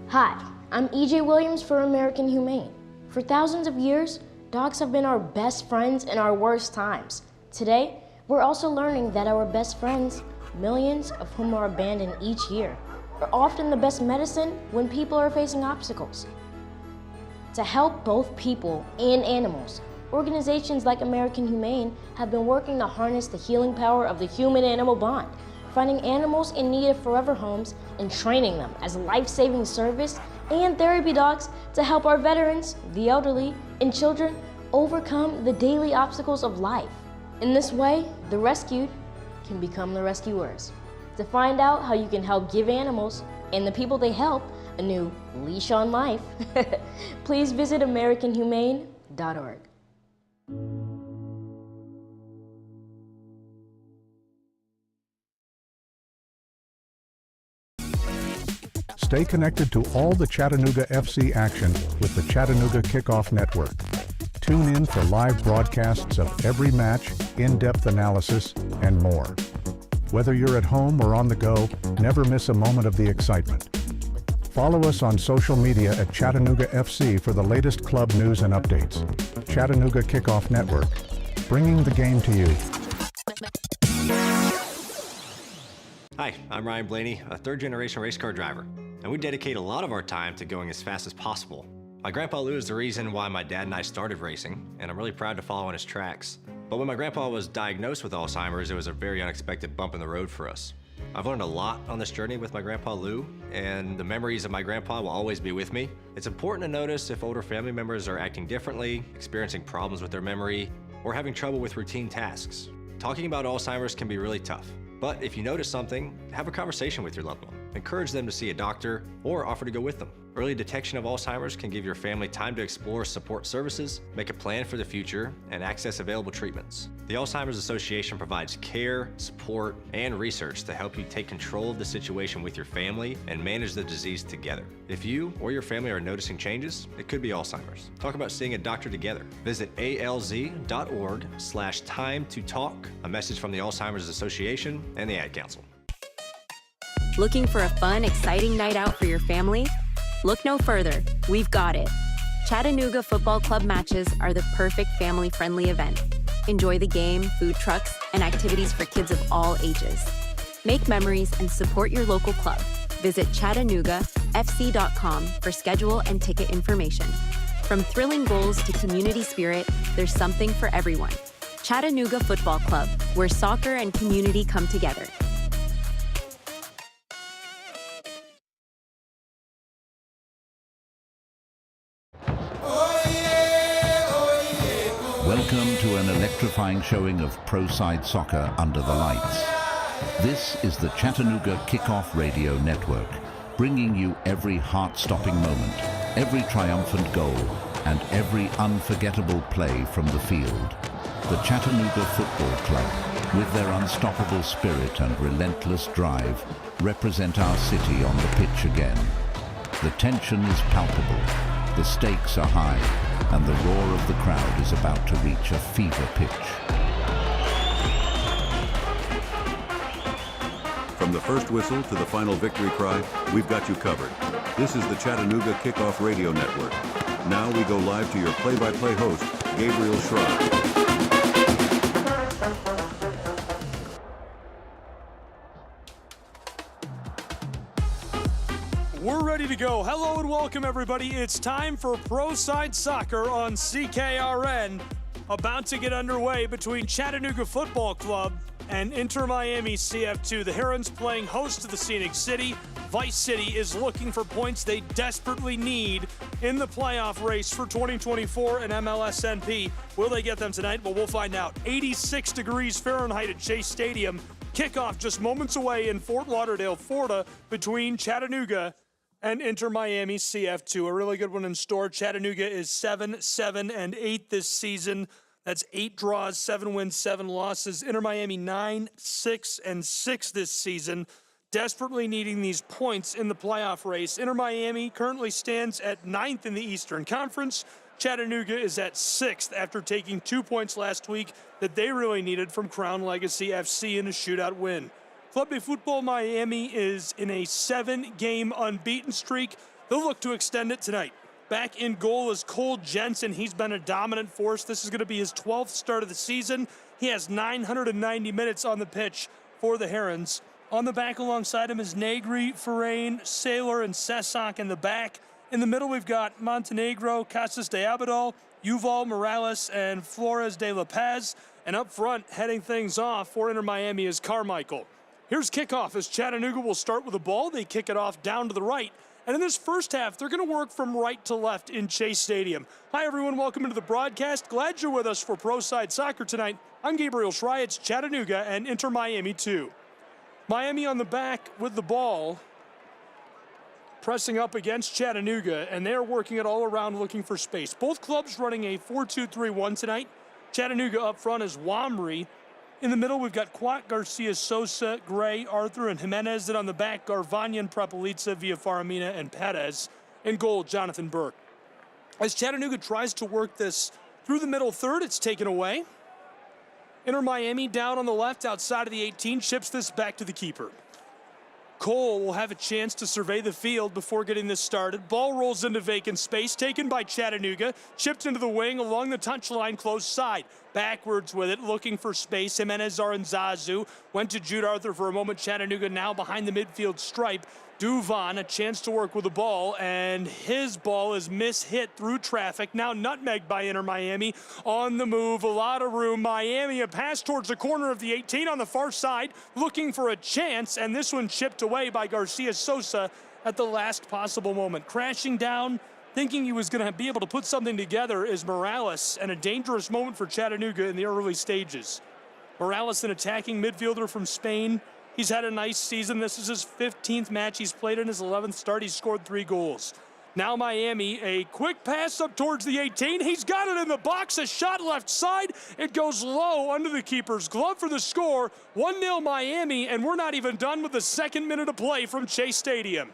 Hi, I'm EJ Williams for American Humane. For thousands of years, dogs have been our best friends in our worst times. Today, we're also learning that our best friends, millions of whom are abandoned each year, are often the best medicine when people are facing obstacles. To help both people and animals, organizations like American Humane have been working to harness the healing power of the human-animal bond, finding animals in need of forever homes and training them as life-saving service and therapy dogs to help our veterans, the elderly, and children overcome the daily obstacles of life. In this way, the rescued can become the rescuers. To find out how you can help give animals and the people they help a new leash on life, please visit AmericanHumane.org. Stay connected to all the Chattanooga FC action with the Chattanooga Kickoff Network. Tune in for live broadcasts of every match, in-depth analysis, and more. Whether you're at home or on the go, never miss a moment of the excitement. Follow us on social media at Chattanooga FC for the latest club news and updates. Chattanooga Kickoff Network, bringing the game to you. Hi, I'm Ryan Blaney, a third-generation race car driver, and we dedicate a lot of our time to going as fast as possible. My grandpa Lou is the reason why my dad and I started racing, and I'm really proud to follow in his tracks. But when my grandpa was diagnosed with Alzheimer's, it was a very unexpected bump in the road for us. I've learned a lot on this journey with my grandpa Lou, and the memories of my grandpa will always be with me. It's important to notice if older family members are acting differently, experiencing problems with their memory, or having trouble with routine tasks. Talking about Alzheimer's can be really tough. But if you notice something, have a conversation with your loved one. Encourage them to see a doctor or offer to go with them. Early detection of Alzheimer's can give your family time to explore support services, make a plan for the future, and access available treatments. The Alzheimer's Association provides care, support, and research to help you take control of the situation with your family and manage the disease together. If you or your family are noticing changes, it could be Alzheimer's. Talk about seeing a doctor together. Visit alz.org/time to talk. A message from the Alzheimer's Association and the Ad Council. Looking for a fun, exciting night out for your family? Look no further. We've got it. Chattanooga Football Club matches are the perfect family-friendly event. Enjoy the game, food trucks, and activities for kids of all ages. Make memories and support your local club. Visit ChattanoogaFC.com for schedule and ticket information. From thrilling goals to community spirit, there's something for everyone. Chattanooga Football Club, where soccer and community come together. Welcome to an electrifying showing of pro-side soccer under the lights. This is the Chattanooga Kickoff Radio Network, bringing you every heart-stopping moment, every triumphant goal, and every unforgettable play from the field. The Chattanooga Football Club, with their unstoppable spirit and relentless drive, represent our city on the pitch again. The tension is palpable, the stakes are high, and the roar of the crowd is about to reach a fever pitch. From the first whistle to the final victory cry, we've got you covered. This is the Chattanooga Kickoff Radio Network. Now we go live to your play-by-play host, Gabriel Schreier. We're ready to go. Hello and welcome, everybody. It's time for Pro Side Soccer on CKRN. About to get underway between Chattanooga Football Club and Inter Miami CF2. The Herons playing host to the Scenic City. Vice City is looking for points they desperately need in the playoff race for 2024 and MLSNP. Will they get them tonight? Well, we'll find out. 86 degrees Fahrenheit at Chase Stadium. Kickoff just moments away in Fort Lauderdale, Florida, between Chattanooga and Inter Miami CF2. A really good one in store. Chattanooga is 7-7-8 this season. That's 8 draws, 7 wins, 7 losses. Inter Miami 9-6-6 this season. Desperately needing these points in the playoff race. Inter Miami currently stands at 9th in the Eastern Conference. Chattanooga is at 6th after taking 2 points last week that they really needed from Crown Legacy FC in a shootout win. Club de Football Miami is in a 7-game unbeaten streak. They'll look to extend it tonight. Back in goal is Cole Jensen. He's been a dominant force. This is going to be his 12th start of the season. He has 990 minutes on the pitch for the Herons. On the back alongside him is Negri, Ferrain, Saylor, and Sesak in the back. In the middle, we've got Montenegro, Casas de Abadal, Yuval Morales, and Flores de La Paz. And up front, heading things off for Inter Miami is Carmichael. Here's kickoff as Chattanooga will start with the ball. They kick it off down to the right. And in this first half, they're going to work from right to left in Chase Stadium. Hi, everyone. Welcome into the broadcast. Glad you're with us for Pro Side Soccer tonight. I'm Gabriel Schreier. It's Chattanooga and Inter Miami 2. Miami on the back with the ball, pressing up against Chattanooga, and they're working it all around looking for space. Both clubs running a 4-2-3-1 tonight. Chattanooga up front is Wamri. In the middle, we've got Quat, Garcia, Sosa, Gray, Arthur, and Jimenez. Then on the back, Garvanyan, Prapelica, Villafaramina, and Perez. In goal, Jonathan Burke. As Chattanooga tries to work this through the middle third, it's taken away. Inter Miami down on the left outside of the 18, chips this back to the keeper. Cole will have a chance to survey the field before getting this started. Ball rolls into vacant space, taken by Chattanooga, chipped into the wing along the touchline close side. Backwards with it, looking for space. Jimenez Aranzazu went to Jude Arthur for a moment. Chattanooga now behind the midfield stripe. Duvan, a chance to work with the ball, and his ball is mishit through traffic. Now nutmegged by Inter Miami. On the move, a lot of room. Miami, a pass towards the corner of the 18 on the far side, looking for a chance, and this one chipped away by Garcia Sosa at the last possible moment. Crashing down, thinking he was going to be able to put something together, is Morales, and a dangerous moment for Chattanooga in the early stages. Morales, an attacking midfielder from Spain. He's had a nice season. This is his 15th match he's played in his 11th start. He's scored 3 goals. Now Miami, a quick pass up towards the 18. He's got it in the box, a shot left side. It goes low under the keeper's glove for the score. 1-0 Miami, and we're not even done with the second minute of play from Chase Stadium.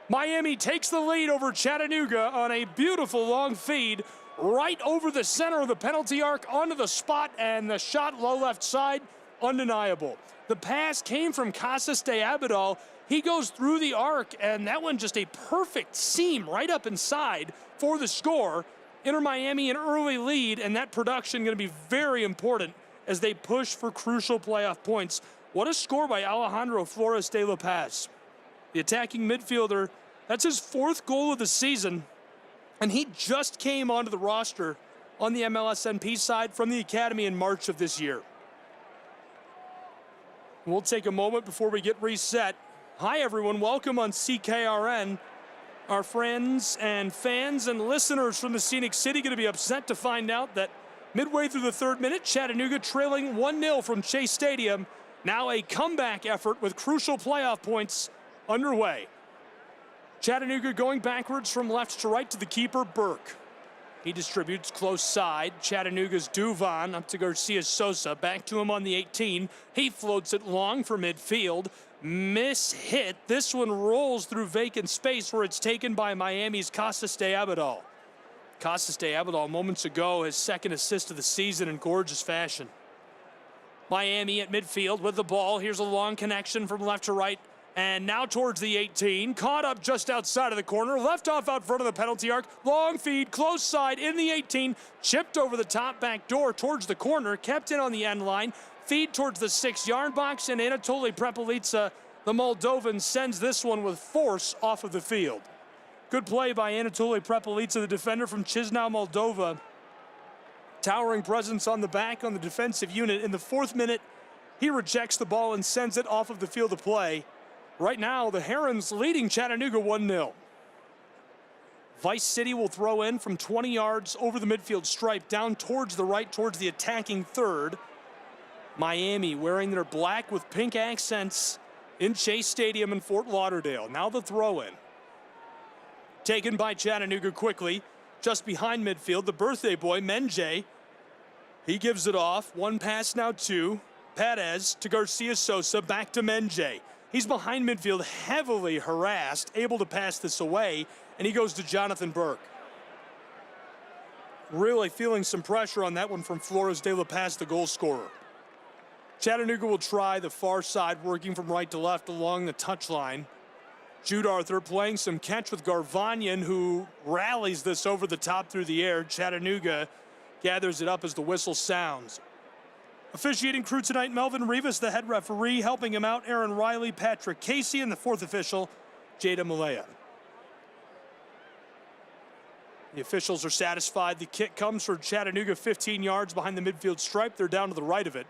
Miami takes the lead over Chattanooga on a beautiful long feed right over the center of the penalty arc onto the spot, and the shot low left side, undeniable. The pass came from Casas de Abadal. He goes through the arc, and that one just a perfect seam right up inside for the score. Inter Miami an early lead, and that production going to be very important as they push for crucial playoff points. What a score by Alejandro Flores de La Paz. The attacking midfielder, that's his 4th goal of the season, and he just came onto the roster on the MLSNP side from the academy in March of this year. We'll take a moment before we get reset. Hi, everyone. Welcome on CKRN. Our friends and fans and listeners from the Scenic City going to be upset to find out that midway through the 3rd minute, Chattanooga trailing 1-0 from Chase Stadium. Now a comeback effort with crucial playoff points underway. Chattanooga going backwards from left to right to the keeper, Burke. He distributes close side. Chattanooga's Duvan up to Garcia Sosa. Back to him on the 18. He floats it long for midfield. Miss hit. This one rolls through vacant space where it's taken by Miami's Casas de Abadal. Casas de Abadal moments ago his 2nd assist of the season in gorgeous fashion. Miami at midfield with the ball. Here's a long connection from left to right. And now towards the 18, caught up just outside of the corner, left off out front of the penalty arc, long feed, close side in the 18, chipped over the top back door towards the corner, kept in on the end line, feed towards the 6-yard box, and Anatoly Prepelica, the Moldovan, sends this one with force off of the field. Good play by Anatoly Prepelica, the defender from Chisinau, Moldova. Towering presence on the back on the defensive unit. In the 4th minute, he rejects the ball and sends it off of the field of play. Right now, the Herons leading Chattanooga 1-0. Vice City will throw in from 20 yards over the midfield stripe, down towards the right, towards the attacking 3rd. Miami wearing their black with pink accents in Chase Stadium in Fort Lauderdale. Now the throw-in. Taken by Chattanooga quickly, just behind midfield, the birthday boy, Menje. He gives it off. 1 pass now, 2. Perez to Garcia Sosa, back to Menje. He's behind midfield, heavily harassed, able to pass this away, and he goes to Jonathan Burke. Really feeling some pressure on that one from Flores de La Paz, the goal scorer. Chattanooga will try the far side, working from right to left along the touchline. Jude Arthur playing some catch with Garvanyan, who rallies this over the top through the air. Chattanooga gathers it up as the whistle sounds. Officiating crew tonight, Melvin Rivas, the head referee. Helping him out, Aaron Riley, Patrick Casey, and the 4th official, Jada Malaya. The officials are satisfied. The kick comes for Chattanooga 15 yards behind the midfield stripe. They're down to the right of it.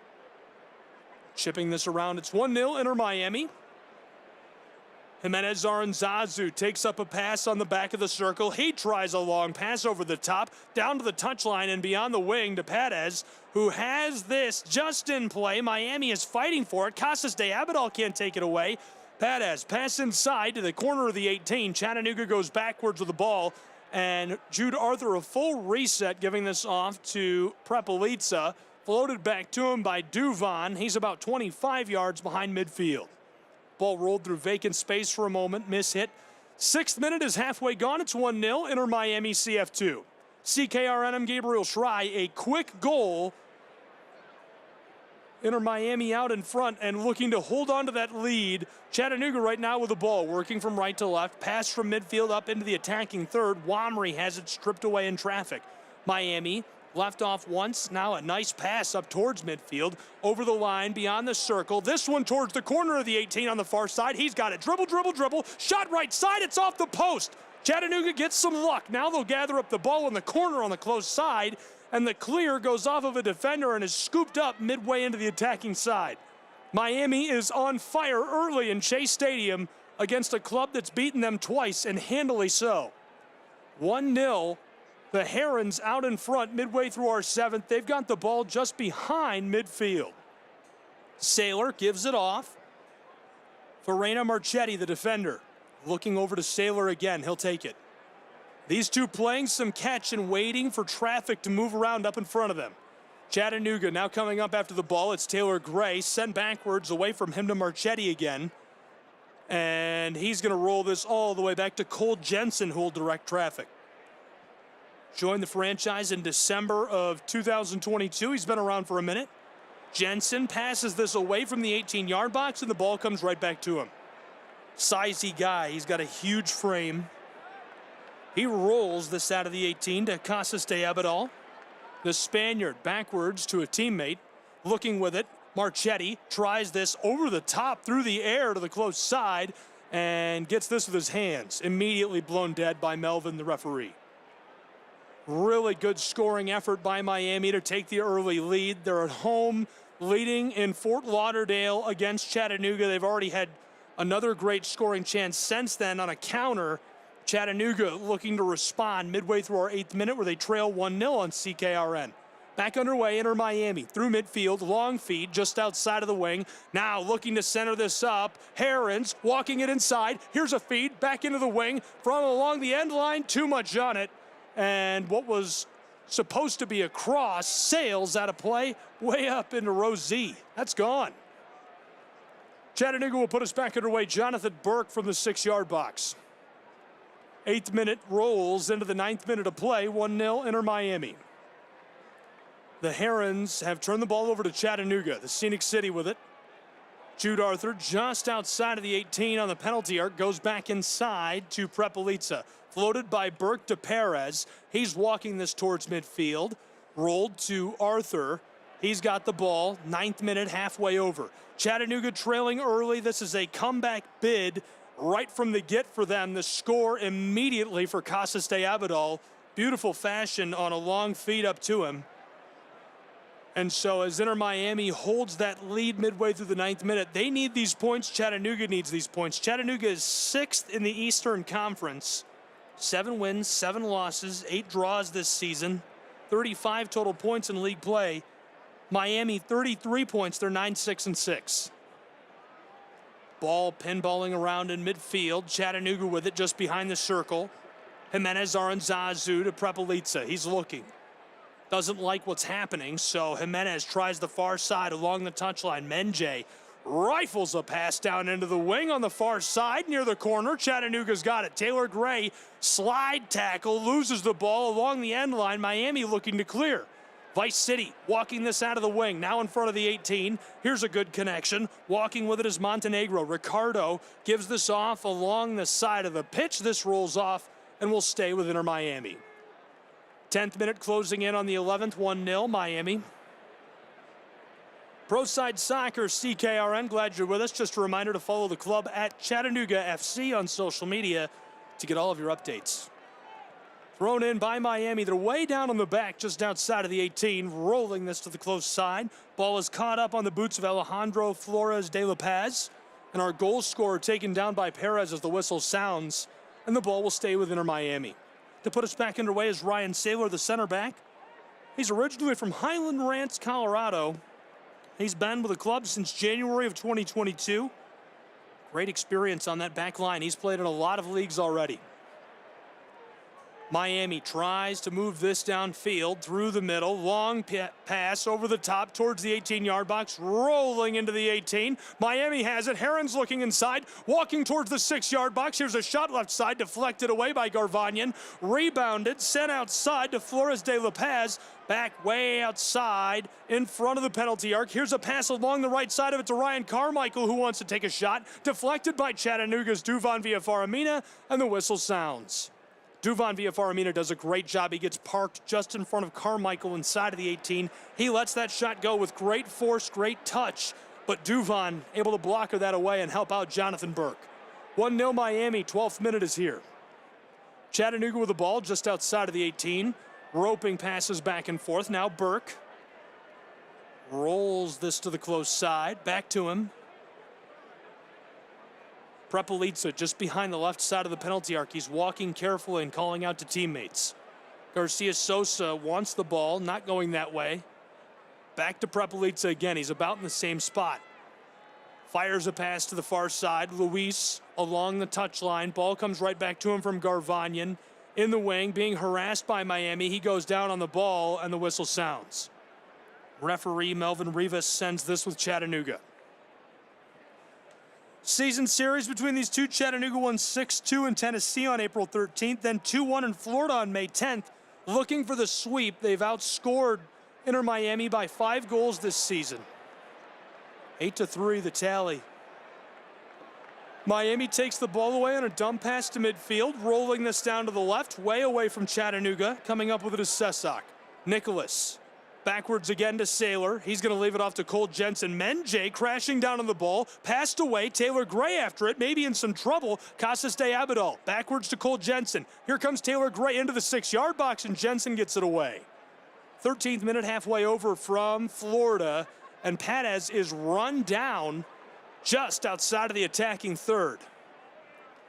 Chipping this around, it's 1-0 Inter Miami. Jimenez Aranzazu takes up a pass on the back of the circle. He tries a long pass over the top, down to the touchline and beyond the wing to Perez, who has this just in play. Miami is fighting for it. Casas de Abadal can't take it away. Perez pass inside to the corner of the 18. Chattanooga goes backwards with the ball, and Jude Arthur a full reset, giving this off to Prepelica. Floated back to him by Duvan. He's about 25 yards behind midfield. Ball rolled through vacant space for a moment, miss hit. 6th minute is halfway gone. It's 1-0, Inter Miami CF2. CKRN, I'm Gabriel Schrei. A quick goal. Inter Miami out in front and looking to hold on to that lead. Chattanooga right now with the ball, working from right to left. Pass from midfield up into the attacking 3rd. Wamry has it stripped away in traffic. Miami left off once, now a nice pass up towards midfield, over the line, beyond the circle. This one towards the corner of the 18 on the far side. He's got it. Dribble, dribble, dribble. Shot right side. It's off the post. Chattanooga gets some luck. Now they'll gather up the ball in the corner on the close side, and the clear goes off of a defender and is scooped up midway into the attacking side. Miami is on fire early in Chase Stadium against a club that's beaten them twice, and handily so. 1-0. The Herons out in front midway through our 7th. They've got the ball just behind midfield. Saylor gives it off. Verena Marchetti, the defender, looking over to Saylor again. He'll take it. These two playing some catch and waiting for traffic to move around up in front of them. Chattanooga now coming up after the ball. It's Taylor Gray, sent backwards away from him to Marchetti again. And he's going to roll this all the way back to Cole Jensen, who will direct traffic. Joined the franchise in December of 2022. He's been around for a minute. Jensen passes this away from the 18-yard box, and the ball comes right back to him. Sizey guy. He's got a huge frame. He rolls this out of the 18 to Casas de Abadal. The Spaniard backwards to a teammate. Looking with it. Marchetti tries this over the top through the air to the close side and gets this with his hands. Immediately blown dead by Melvin, the referee. Really good scoring effort by Miami to take the early lead. They're at home leading in Fort Lauderdale against Chattanooga. They've already had another great scoring chance since then on a counter. Chattanooga looking to respond midway through our 8th minute where they trail 1-0 on CKRN. Back underway, enter Miami. Through midfield, long feed just outside of the wing. Now looking to center this up. Herons walking it inside. Here's a feed back into the wing from along the end line. Too much on it. And what was supposed to be a cross sails out of play way up into row Z. That's gone. Chattanooga will put us back underway. Jonathan Burke from the 6-yard box. 8th minute rolls into the 9th minute of play. 1-0 enter Miami. The Herons have turned the ball over to Chattanooga, the Scenic City with it. Jude Arthur just outside of the 18 on the penalty arc, goes back inside to Prepelica. Floated by Burke to Perez. He's walking this towards midfield. Rolled to Arthur. He's got the ball, 9th minute, halfway over. Chattanooga trailing early. This is a comeback bid right from the get for them. The score immediately for Casas de Abadal. Beautiful fashion on a long feed up to him. And so as Inter Miami holds that lead midway through the 9th minute, they need these points. Chattanooga needs these points. Chattanooga is 6th in the Eastern Conference. 7 wins, 7 losses, 8 draws this season. 35 total points in league play. Miami 33 points. They're 9-6-6. Ball pinballing around in midfield. Chattanooga with it just behind the circle. Jimenez Aranzazu to Prepelica. He's looking. Doesn't like what's happening, so Jimenez tries the far side along the touchline. Menje rifles a pass down into the wing on the far side near the corner. Chattanooga's got it. Taylor Gray, slide tackle, loses the ball along the end line. Miami looking to clear. Vice City walking this out of the wing, now in front of the 18. Here's a good connection. Walking with it is Montenegro. Ricardo gives this off along the side of the pitch. This rolls off and will stay with Inter Miami. 10th minute closing in on the 11th, 1-0 Miami. Pro Side Soccer, CKRN, glad you're with us. Just a reminder to follow the club at Chattanooga FC on social media to get all of your updates. Thrown in by Miami. They're way down on the back, just outside of the 18, rolling this to the close side. Ball is caught up on the boots of Alejandro Flores de La Paz. And our goal scorer taken down by Perez as the whistle sounds. And the ball will stay with Inter Miami. To put us back underway is Ryan Saylor, the center back. He's originally from Highland Ranch, Colorado. He's been with the club since January of 2022. Great experience on that back line. He's played in a lot of leagues already. Miami tries to move this downfield through the middle. Long pass over the top towards the 18-yard box, rolling into the 18. Miami has it. Herons looking inside, walking towards the 6-yard box. Here's a shot left side, deflected away by Garvanyan. Rebounded, sent outside to Flores de La Paz. Back way outside in front of the penalty arc. Here's a pass along the right side of it to Ryan Carmichael, who wants to take a shot. Deflected by Chattanooga's Duvan Villafaramina, and the whistle sounds. Duvan Villafaramina does a great job. He gets parked just in front of Carmichael inside of the 18. He lets that shot go with great force, great touch, but Duvan able to block that away and help out Jonathan Burke. 1-0 Miami, 12th minute is here. Chattanooga with the ball just outside of the 18. Roping passes back and forth. Now Burke rolls this to the close side. Back to him. Prepelica just behind the left side of the penalty arc. He's walking carefully and calling out to teammates. Garcia Sosa wants the ball, not going that way. Back to Prepelica again. He's about in the same spot. Fires a pass to the far side. Luis along the touchline. Ball comes right back to him from Garvanyan. In the wing, being harassed by Miami. He goes down on the ball, and the whistle sounds. Referee Melvin Rivas sends this with Chattanooga. Season series between these two. Chattanooga won 6-2 in Tennessee on April 13th, then 2-1 in Florida on May 10th. Looking for the sweep. They've outscored Inter Miami by 5 goals this season. 8-3 the tally. Miami takes the ball away on a dump pass to midfield, rolling this down to the left, way away from Chattanooga. Coming up with it is Sesak. Nicholas. Backwards again to Saylor. He's going to leave it off to Cole Jensen. Menjay crashing down on the ball. Passed away. Taylor Gray after it. Maybe in some trouble. Casas de Abadal. Backwards to Cole Jensen. Here comes Taylor Gray into the 6-yard box, and Jensen gets it away. 13th minute, halfway over from Florida. And Patez is run down just outside of the attacking third.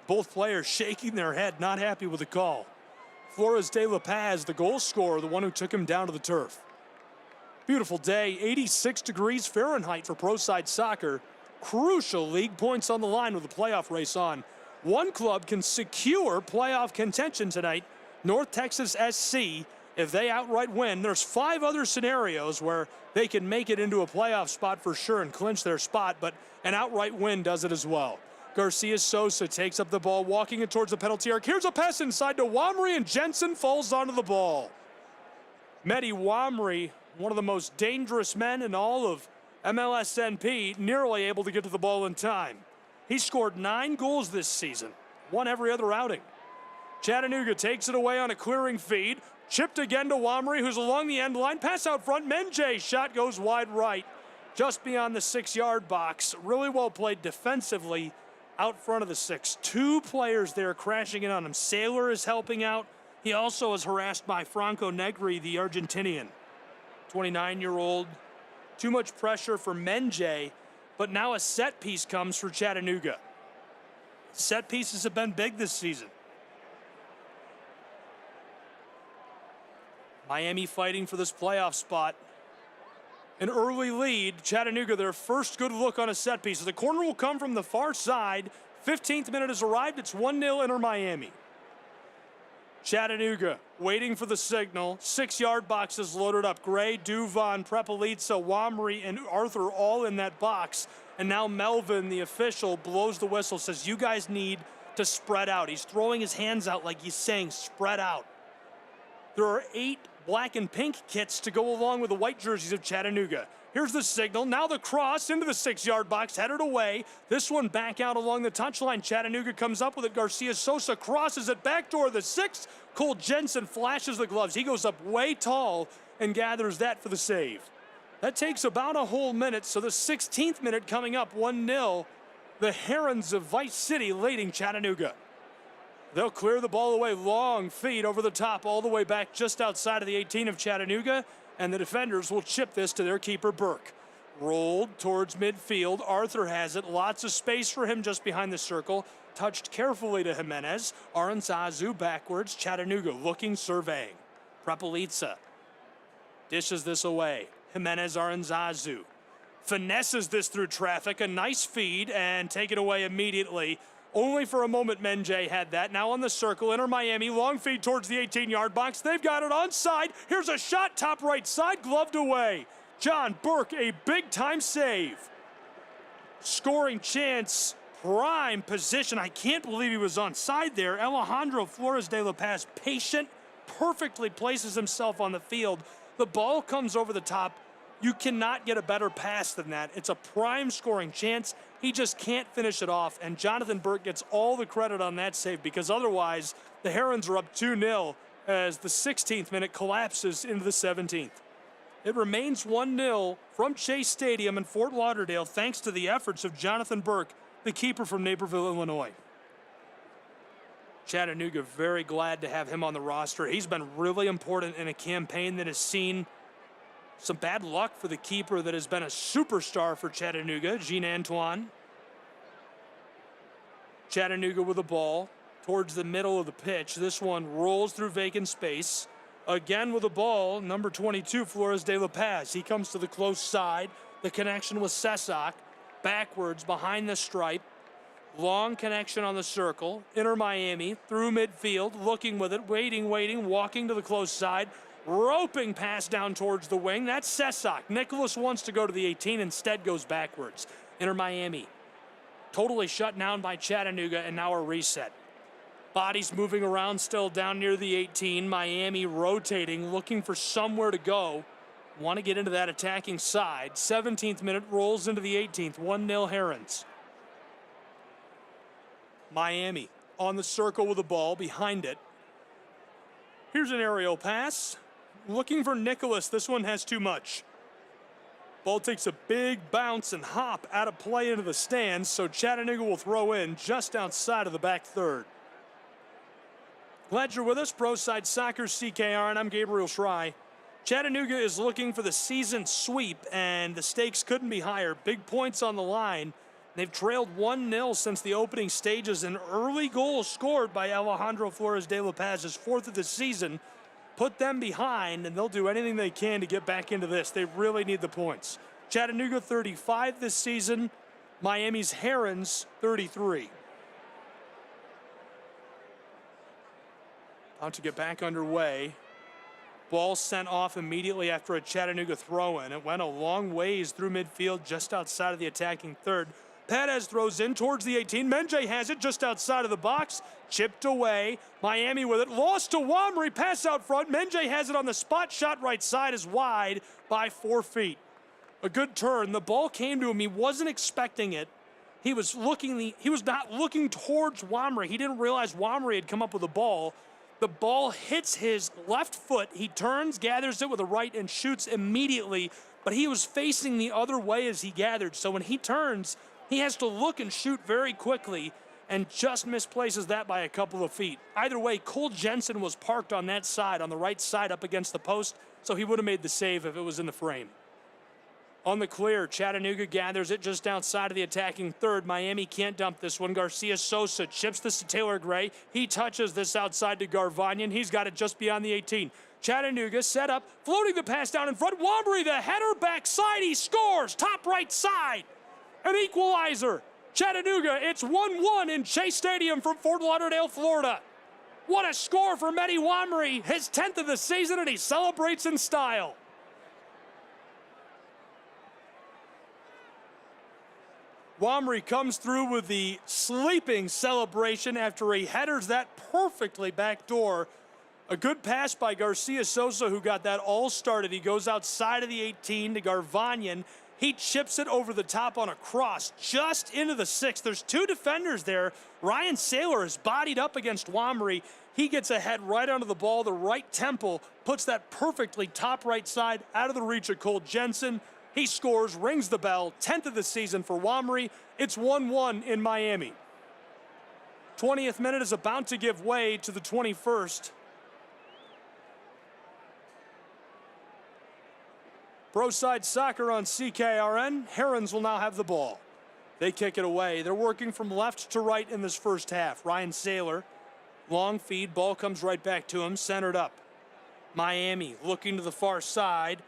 Both players shaking their head, not happy with the call. Flores de La Paz, the goal scorer, the one who took him down to the turf. Beautiful day, 86 degrees Fahrenheit for pro side soccer. Crucial league points on the line with the playoff race on. One club can secure playoff contention tonight, North Texas SC. If they outright win, there's 5 other scenarios where they can make it into a playoff spot for sure and clinch their spot, but an outright win does it as well. Garcia Sosa takes up the ball, walking it towards the penalty arc. Here's a pass inside to Wamry, and Jensen falls onto the ball. Mehdi Wamry, one of the most dangerous men in all of MLSNP, nearly able to get to the ball in time. He scored 9 goals this season, won every other outing. Chattanooga takes it away on a clearing feed. Chipped again to Wamry, who's along the end line. Pass out front. Menjay shot goes wide right, just beyond the 6-yard box. Really well played defensively out front of the 6. 2 players there crashing in on him. Saylor is helping out. He also is harassed by Franco Negri, the Argentinian. 29-year-old. Too much pressure for Menjay, but now a set piece comes for Chattanooga. Set pieces have been big this season. Miami fighting for this playoff spot. An early lead. Chattanooga, their first good look on a set piece. The corner will come from the far side. 15th minute has arrived. It's 1-0 Inter Miami. Chattanooga waiting for the signal. 6-yard box is loaded up. Gray, Duvon, Prepelica, Wamry, and Arthur all in that box. And now Melvin, the official, blows the whistle, says you guys need to spread out. He's throwing his hands out like he's saying spread out. There are 8 black and pink kits to go along with the white jerseys of Chattanooga. Here's the signal. Now the cross into the 6-yard box, headed away. This one back out along the touchline. Chattanooga comes up with it. Garcia Sosa crosses it back toward the 6. Cole Jensen flashes the gloves. He goes up way tall and gathers that for the save. That takes about a whole minute, so the 16th minute coming up, 1-0. The Herons of Vice City leading Chattanooga. They'll clear the ball away, long feed over the top, all the way back just outside of the 18 of Chattanooga, and the defenders will chip this to their keeper, Burke. Rolled towards midfield. Arthur has it. Lots of space for him just behind the circle. Touched carefully to Jimenez. Aranzazu backwards. Chattanooga looking, surveying. Prepelica dishes this away. Jimenez, Aranzazu finesses this through traffic. A nice feed, and take it away immediately. Only for a moment Menjay had that. Now on the circle, Inter Miami, long feed towards the 18-yard box. They've got it onside. Here's a shot, top right side, gloved away. John Burke, a big-time save. Scoring chance, prime position. I can't believe he was onside there. Alejandro Flores de La Paz, patient, perfectly places himself on the field. The ball comes over the top. You cannot get a better pass than that. It's a prime scoring chance. He just can't finish it off, and Jonathan Burke gets all the credit on that save because otherwise the Herons are up 2-0 as the 16th minute collapses into the 17th. It remains 1-0 from Chase Stadium in Fort Lauderdale thanks to the efforts of Jonathan Burke, the keeper from Naperville, Illinois. Chattanooga very glad to have him on the roster. He's been really important in a campaign that has seen some bad luck for the keeper that has been a superstar for Chattanooga, Jean-Antoine. Chattanooga with the ball towards the middle of the pitch. This one rolls through vacant space. Again with the ball, number 22, Flores de La Paz. He comes to the close side. The connection with Sesak. Backwards behind the stripe. Long connection on the circle. Inter Miami through midfield, looking with it, waiting, walking to the close side. Roping pass down towards the wing. That's Sesak. Nicholas wants to go to the 18, instead goes backwards. Inter Miami totally shut down by Chattanooga, and now a reset. Bodies moving around still down near the 18. Miami rotating, looking for somewhere to go. Want to get into that attacking side. 17th minute rolls into the 18th. 1-0 Herons. Miami on the circle with the ball behind it. Here's an aerial pass. Looking for Nicholas. This one has too much. Ball takes a big bounce and hop out of play into the stands, so Chattanooga will throw in just outside of the back third. Glad you're with us. Pro Side Soccer CKR, and I'm Gabriel Schry. Chattanooga is looking for the season sweep, and the stakes couldn't be higher. Big points on the line. They've trailed 1-0 since the opening stages. An early goal scored by Alejandro Flores de La Paz, his 4th of the season. Put them behind, and they'll do anything they can to get back into this. They really need the points. Chattanooga 35 this season. Miami's Herons 33. About to get back underway. Ball sent off immediately after a Chattanooga throw-in. It went a long ways through midfield just outside of the attacking third. Perez throws in towards the 18. Menjay has it just outside of the box. Chipped away. Miami with it. Lost to Wamry. Pass out front. Menjay has it on the spot. Shot right side is wide by 4 feet. A good turn. The ball came to him. He wasn't expecting it. He was not looking towards Wamry. He didn't realize Wamry had come up with the ball. The ball hits his left foot. He turns, gathers it with a right, and shoots immediately. But he was facing the other way as he gathered. So when he turns, he has to look and shoot very quickly and just misplaces that by a couple of feet. Either way, Cole Jensen was parked on that side, on the right side up against the post, so he would have made the save if it was in the frame. On the clear, Chattanooga gathers it just outside of the attacking third. Miami can't dump this one. Garcia Sosa chips this to Taylor Gray. He touches this outside to Garvanyan. He's got it just beyond the 18. Chattanooga set up, floating the pass down in front. Wamry, the header backside. He scores, top right side. An equalizer. Chattanooga, it's 1-1 in Chase Stadium from Fort Lauderdale, Florida. What a score for Mehdi Wamry, his 10th of the season, and he celebrates in style. Wamry comes through with the sleeping celebration after he headers that perfectly backdoor. A good pass by Garcia Sosa, who got that all started. He goes outside of the 18 to Garvanyan. He chips it over the top on a cross, just into the 6. There's 2 defenders there. Ryan Saylor is bodied up against Wamry. He gets a head right onto the ball. The right temple puts that perfectly top right side out of the reach of Cole Jensen. He scores, rings the bell, 10th of the season for Wamry. It's 1-1 in Miami. 20th minute is about to give way to the 21st. Pro Side Soccer on CKRN. Herons will now have the ball. They kick it away. They're working from left to right in this first half. Ryan Saylor, long feed, ball comes right back to him, centered up. Miami looking to the far side.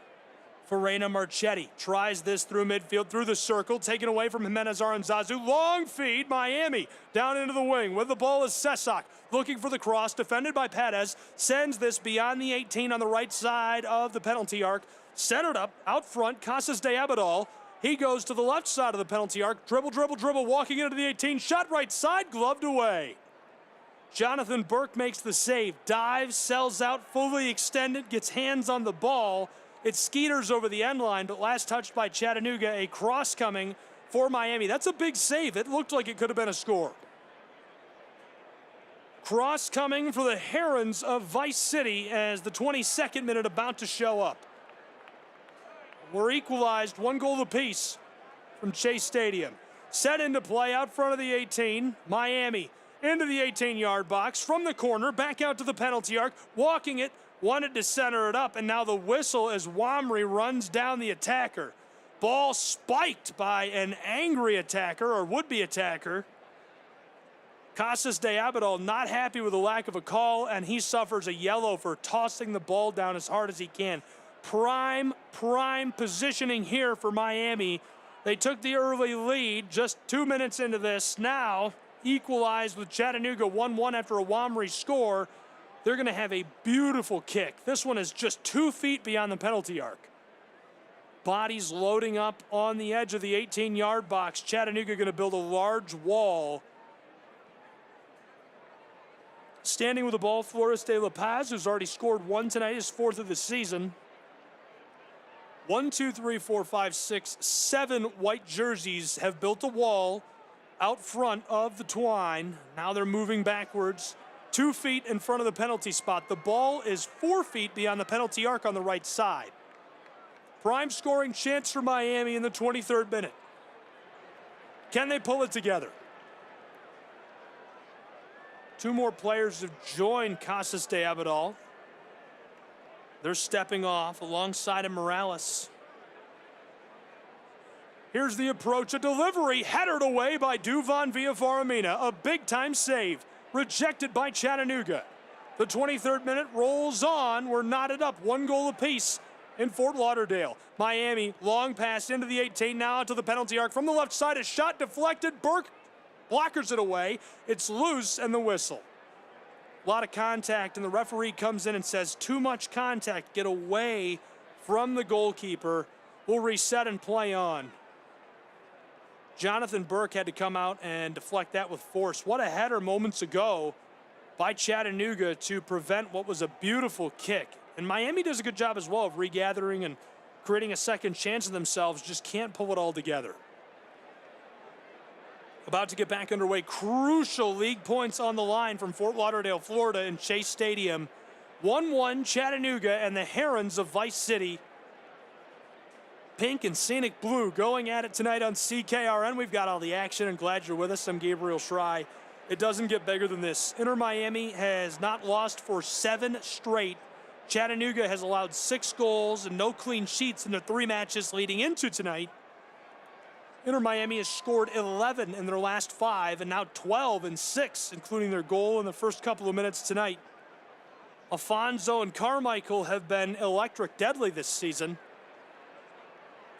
Farena Marchetti tries this through midfield, through the circle, taken away from Jimenez Aranzazu. Long feed, Miami down into the wing. With the ball is Sesak, looking for the cross, defended by Perez, sends this beyond the 18 on the right side of the penalty arc. Centered up, out front, Casas de Abadal. He goes to the left side of the penalty arc. Dribble, dribble, dribble, walking into the 18. Shot right side, gloved away. Jonathan Burke makes the save. Dives, sells out, fully extended, gets hands on the ball. It skeeters over the end line, but last touched by Chattanooga. A cross coming for Miami. That's a big save. It looked like it could have been a score. Cross coming for the Herons of Vice City as the 22nd minute about to show up. We're equalized, 1 goal apiece from Chase Stadium. Set into play out front of the 18. Miami into the 18-yard box from the corner, back out to the penalty arc, walking it, wanted to center it up, and now the whistle as Wamry runs down the attacker. Ball spiked by an angry attacker, or would-be attacker. Casas de Abadal not happy with the lack of a call, and he suffers a yellow for tossing the ball down as hard as he can. Prime positioning here for Miami. They took the early lead just 2 minutes into this. Now equalized with Chattanooga 1-1 after a Wamry score. They're going to have a beautiful kick. This one is just 2 feet beyond the penalty arc. Bodies loading up on the edge of the 18-yard box. Chattanooga going to build a large wall. Standing with the ball, Flores de La Paz, who's already scored 1 tonight, his 4th of the season. 1, 2, 3, 4, 5, 6, 7 white jerseys have built a wall out front of the twine. Now they're moving backwards, 2 feet in front of the penalty spot. The ball is 4 feet beyond the penalty arc on the right side. Prime scoring chance for Miami in the 23rd minute. Can they pull it together? 2 more players have joined Casas de Abadal. They're stepping off alongside of Morales. Here's the approach, a delivery, headed away by Duvan Villafaramina. A big-time save, rejected by Chattanooga. The 23rd minute rolls on. We're knotted up, 1 goal apiece in Fort Lauderdale. Miami, long pass into the 18, now to the penalty arc. From the left side, a shot deflected. Burke blockers it away. It's loose, and the whistle. A lot of contact, and the referee comes in and says, too much contact. Get away from the goalkeeper. We'll reset and play on. Jonathan Burke had to come out and deflect that with force. What a header moments ago by Chattanooga to prevent what was a beautiful kick. And Miami does a good job as well of regathering and creating a second chance of themselves, just can't pull it all together. About to get back underway. Crucial league points on the line from Fort Lauderdale, Florida in Chase Stadium. 1-1 Chattanooga and the Herons of Vice City. Pink and scenic blue going at it tonight on CKRN. We've got all the action and glad you're with us. I'm Gabriel Schrei. It doesn't get bigger than this. Inter Miami has not lost for 7 straight. Chattanooga has allowed 6 goals and no clean sheets in the 3 matches leading into tonight. Inter Miami has scored 11 in their last 5 and now 12 in 6, including their goal in the first couple of minutes tonight. Alfonso and Carmichael have been electric, deadly this season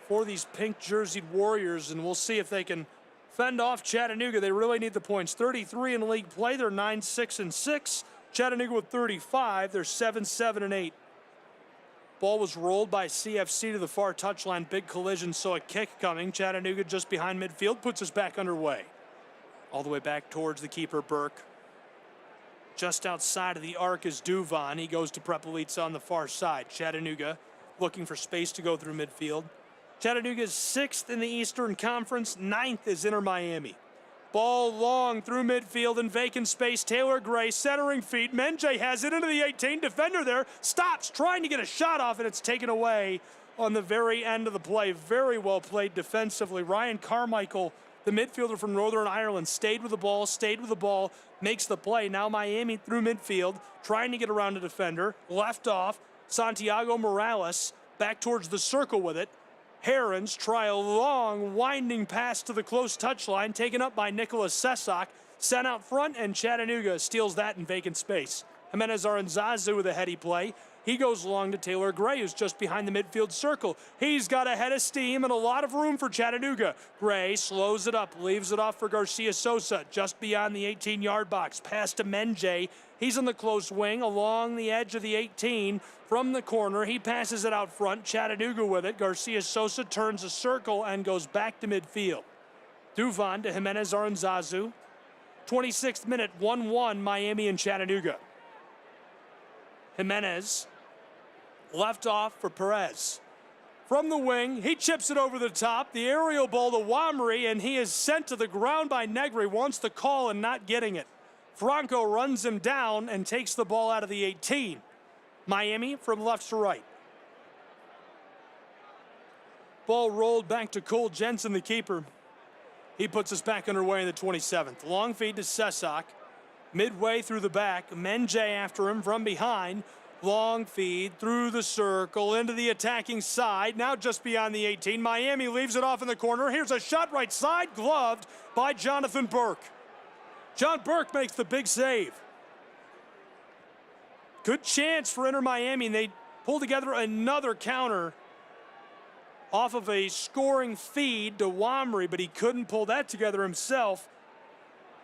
for these pink jerseyed Warriors, and we'll see if they can fend off Chattanooga. They really need the points. 33 in league play. They're 9-6-6. Chattanooga with 35. They're 7-7-8. Ball was rolled by CFC to the far touchline. Big collision, so a kick coming. Chattanooga just behind midfield puts us back underway. All the way back towards the keeper, Burke. Just outside of the arc is Duvan. He goes to Prepelica on the far side. Chattanooga looking for space to go through midfield. Chattanooga is 6th in the Eastern Conference. 9th is Inter Miami. Ball long through midfield in vacant space. Taylor Gray centering feet. Menje has it into the 18. Defender there stops trying to get a shot off, and it's taken away on the very end of the play. Very well played defensively. Ryan Carmichael, the midfielder from Northern Ireland, stayed with the ball, makes the play. Now Miami through midfield, trying to get around a defender. Left off. Santiago Morales back towards the circle with it. Herons try a long, winding pass to the close touchline, taken up by Nicholas Sesak, sent out front, and Chattanooga steals that in vacant space. Jimenez Aranzazu with a heady play. He goes long to Taylor Gray, who's just behind the midfield circle. He's got a head of steam and a lot of room for Chattanooga. Gray slows it up, leaves it off for Garcia Sosa, just beyond the 18-yard box. Pass to Menje. He's on the close wing along the edge of the 18 from the corner. He passes it out front. Chattanooga with it. Garcia Sosa turns a circle and goes back to midfield. Duvan to Jimenez Aranzazu. 26th minute, 1-1 Miami and Chattanooga. Jimenez left off for Perez. From the wing, he chips it over the top. The aerial ball to Wamri, and he is sent to the ground by Negri. Wants the call and not getting it. Franco runs him down and takes the ball out of the 18. Miami from left to right. Ball rolled back to Cole Jensen, the keeper. He puts us back underway in the 27th. Long feed to Sesak. Midway through the back, Menje after him from behind. Long feed through the circle into the attacking side. Now just beyond the 18. Miami leaves it off in the corner. Here's a shot right side, gloved by Jonathan Burke. John Burke makes the big save. Good chance for Inter Miami, and they pull together another counter off of a scoring feed to Wamri, but he couldn't pull that together himself.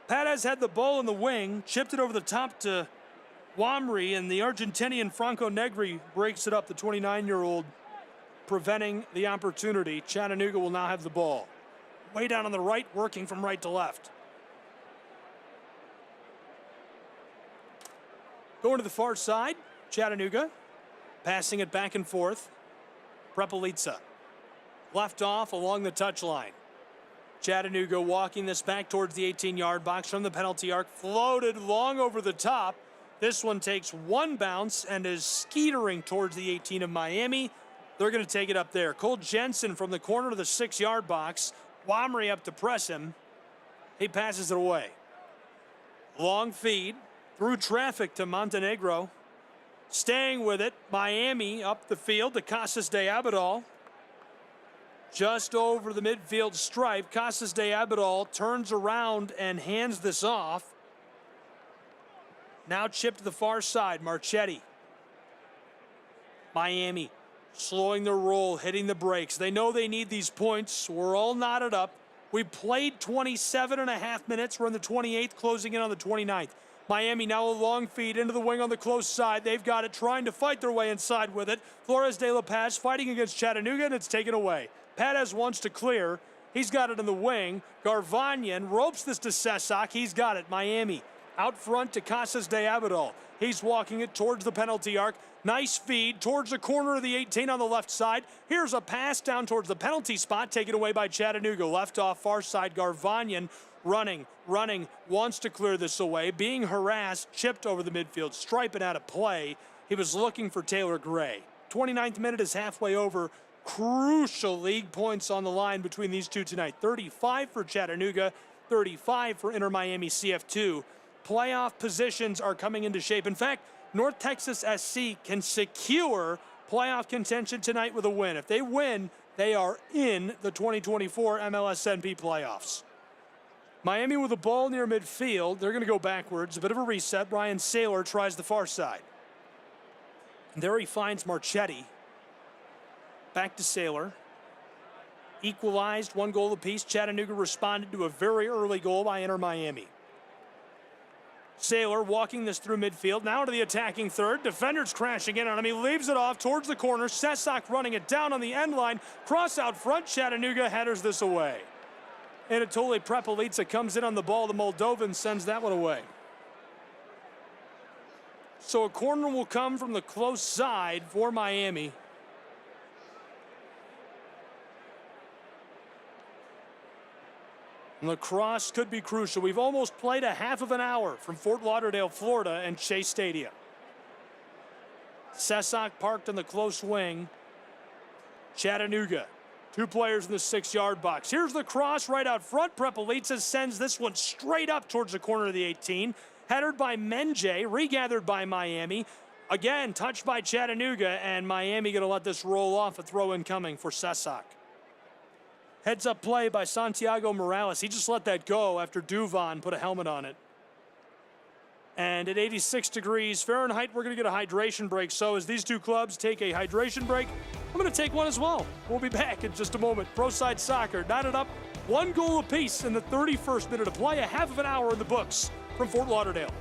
Perez had the ball in the wing, chipped it over the top to Wamri, and the Argentinian Franco Negri breaks it up, the 29-year-old, preventing the opportunity. Chattanooga will now have the ball. Way down on the right, working from right to left. Going to the far side, Chattanooga, passing it back and forth. Prepelica, left off along the touchline. Chattanooga walking this back towards the 18-yard box from the penalty arc. Floated long over the top. This one takes one bounce and is skeetering towards the 18 of Miami. They're going to take it up there. Cole Jensen from the corner of the 6-yard box. Wamry up to press him. He passes it away. Long feed through traffic to Montenegro. Staying with it, Miami up the field to Casas de Abadal. Just over the midfield stripe, Casas de Abadal turns around and hands this off. Now chipped to the far side, Marchetti. Miami slowing their roll, hitting the brakes. They know they need these points. We're all knotted up. We played 27.5 minutes. We're in the 28th, closing in on the 29th. Miami now a long feed into the wing on the close side. They've got it, trying to fight their way inside with it. Flores de la Paz fighting against Chattanooga, and it's taken away. Pérez wants to clear. He's got it in the wing. Garvanyan ropes this to Sesak. He's got it. Miami out front to Casas de Abadal. He's walking it towards the penalty arc. Nice feed towards the corner of the 18 on the left side. Here's a pass down towards the penalty spot, taken away by Chattanooga. Left off far side, Garvanyan running, wants to clear this away. Being harassed, chipped over the midfield, striping out of play. He was looking for Taylor Gray. 29th minute is halfway over. Crucial league points on the line between these two tonight. 35 for Chattanooga, 35 for Inter Miami CF2. Playoff positions are coming into shape. In fact, North Texas SC can secure playoff contention tonight with a win. If they win, they are in the 2024 MLSNP playoffs. Miami with the ball near midfield. They're going to go backwards. A bit of a reset. Ryan Saylor tries the far side. There he finds Marchetti. Back to Saylor. Equalized, 1 goal apiece. Chattanooga responded to a very early goal by Inter Miami. Saylor walking this through midfield. Now to the attacking third. Defenders crashing in on him. He leaves it off towards the corner. Sesak running it down on the end line. Cross out front. Chattanooga headers this away. Anatoly Prepelica comes in on the ball. The Moldovan sends that one away. So a corner will come from the close side for Miami. And the cross could be crucial. We've almost played a half of an hour from Fort Lauderdale, Florida, and Chase Stadium. Sesak parked in the close wing. Chattanooga, 2 players in the 6-yard box. Here's the cross right out front. Prepelica sends this one straight up towards the corner of the 18. Headed by Menje, regathered by Miami. Again, touched by Chattanooga, and Miami going to let this roll off. A throw in coming for Sesak. Heads up play by Santiago Morales. He just let that go after Duvan put a helmet on it. And at 86 degrees Fahrenheit, we're going to get a hydration break. So as these two clubs take a hydration break, I'm going to take one as well. We'll be back in just a moment. Pro Side Soccer knotted up, 1 goal apiece in the 31st minute of play. A half of an hour in the books from Fort Lauderdale.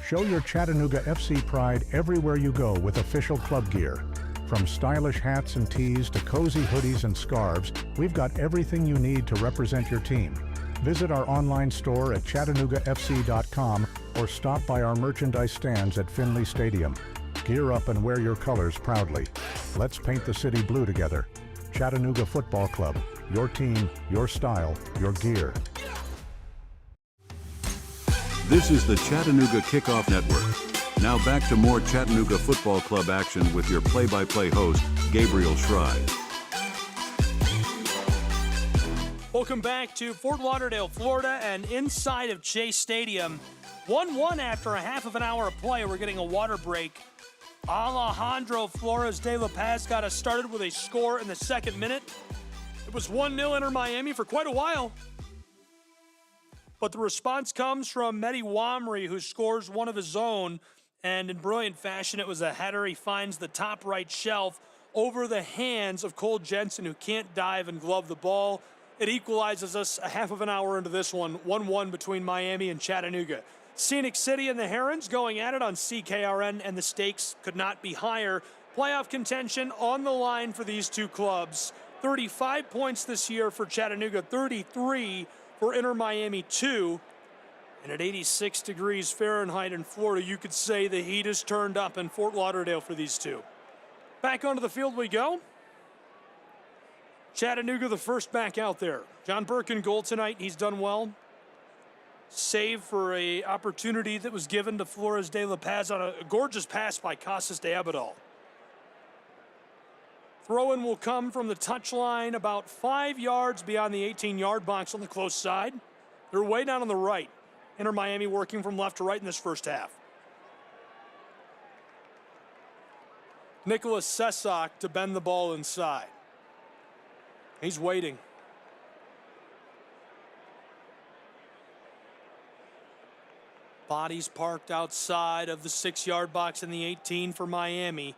Show your Chattanooga FC pride everywhere you go with official club gear. From stylish hats and tees to cozy hoodies and scarves, we've got everything you need to represent your team. Visit our online store at ChattanoogaFC.com or stop by our merchandise stands at Finley Stadium. Gear up and wear your colors proudly. Let's paint the city blue together. Chattanooga Football Club. Your team, your style, your gear. This is the Chattanooga Kickoff Network. Now back to more Chattanooga Football Club action with your play-by-play host, Gabriel Schrei. Welcome back to Fort Lauderdale, Florida, and inside of Chase Stadium. 1-1 after a half of an hour of play. We're getting a water break. Alejandro Flores de la Paz got us started with a score in the 2nd minute. It was 1-0 Inter Miami for quite a while. But the response comes from Mehdi Wamry, who scores one of his own. And in brilliant fashion, it was a header. He finds the top right shelf over the hands of Cole Jensen, who can't dive and glove the ball. It equalizes us a half of an hour into this one, 1-1 between Miami and Chattanooga. Scenic City and the Herons going at it on CKRN, and the stakes could not be higher. Playoff contention on the line for these two clubs. 35 points this year for Chattanooga, 33 for Inter Miami 2. And at 86 degrees Fahrenheit in Florida, you could say the heat is turned up in Fort Lauderdale for these two. Back onto the field we go. Chattanooga, the first back out there. John Burke in goal tonight. He's done well. Save for a opportunity that was given to Flores de La Paz on a gorgeous pass by Casas de Abadal. Throw-in will come from the touchline about 5 yards beyond the 18-yard box on the close side. They're way down on the right. Inter Miami working from left to right in this first half. Nicholas Sesak to bend the ball inside. He's waiting. Bodies parked outside of the 6-yard box in the 18 for Miami.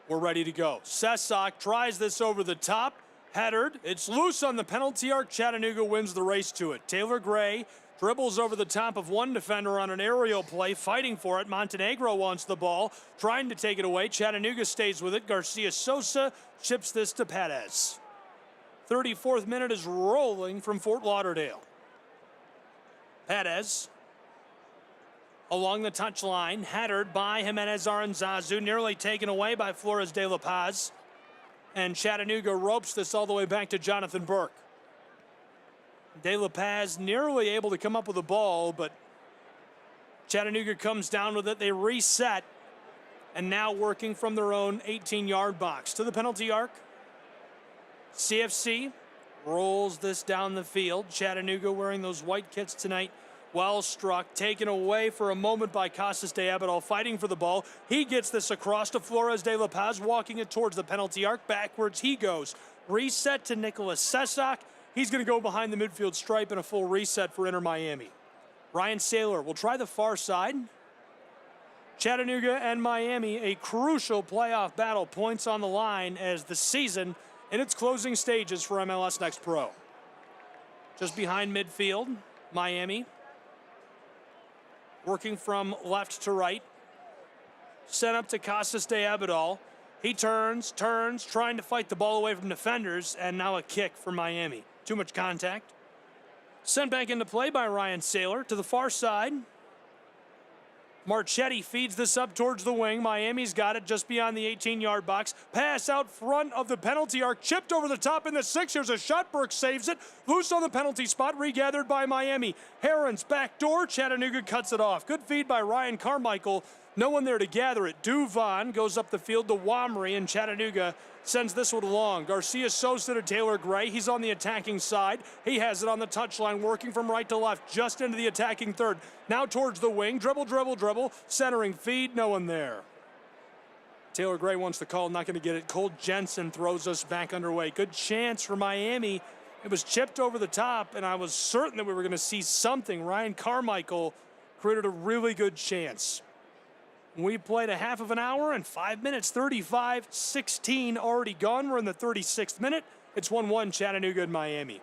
We're ready to go. Sesak tries this over the top. Headered. It's loose on the penalty arc. Chattanooga wins the race to it. Taylor Gray dribbles over the top of one defender on an aerial play, fighting for it. Montenegro wants the ball, trying to take it away. Chattanooga stays with it. Garcia Sosa chips this to Perez. 34th minute is rolling from Fort Lauderdale. Perez along the touchline, headed by Jimenez Aranzazu, nearly taken away by Flores de La Paz. And Chattanooga ropes this all the way back to Jonathan Burke. De La Paz nearly able to come up with the ball, but Chattanooga comes down with it. They reset, and now working from their own 18-yard box to the penalty arc. CFC rolls this down the field. Chattanooga wearing those white kits tonight. Well struck, taken away for a moment by Casas de Abadal, fighting for the ball. He gets this across to Flores de La Paz, walking it towards the penalty arc. Backwards he goes. Reset to Nicholas Sesak. He's going to go behind the midfield stripe in a full reset for Inter Miami. Ryan Saylor will try the far side. Chattanooga and Miami, a crucial playoff battle, points on the line as the season in its closing stages for MLS Next Pro. Just behind midfield, Miami, working from left to right. Sent up to Casas de Abadal. He turns, trying to fight the ball away from defenders, and now a kick for Miami. Too much contact. Sent back into play by Ryan Saylor to the far side. Marchetti feeds this up towards the wing. Miami's got it just beyond the 18-yard box. Pass out front of the penalty arc. Chipped over the top in the 6. Here's a shot. Burke saves it. Loose on the penalty spot. Regathered by Miami. Herons backdoor. Chattanooga cuts it off. Good feed by Ryan Carmichael. No one there to gather it. Duvon goes up the field to Wamry, and Chattanooga sends this one along. Garcia Sosa to Taylor Gray. He's on the attacking side. He has it on the touchline, working from right to left, just into the attacking third. Now towards the wing. Dribble. Centering feed. No one there. Taylor Gray wants the call. Not going to get it. Cole Jensen throws us back underway. Good chance for Miami. It was chipped over the top, and I was certain that we were going to see something. Ryan Carmichael created a really good chance. We played a half of an hour and 5 minutes, 35-16 already gone. We're in the 36th minute. It's 1-1 Chattanooga and Miami.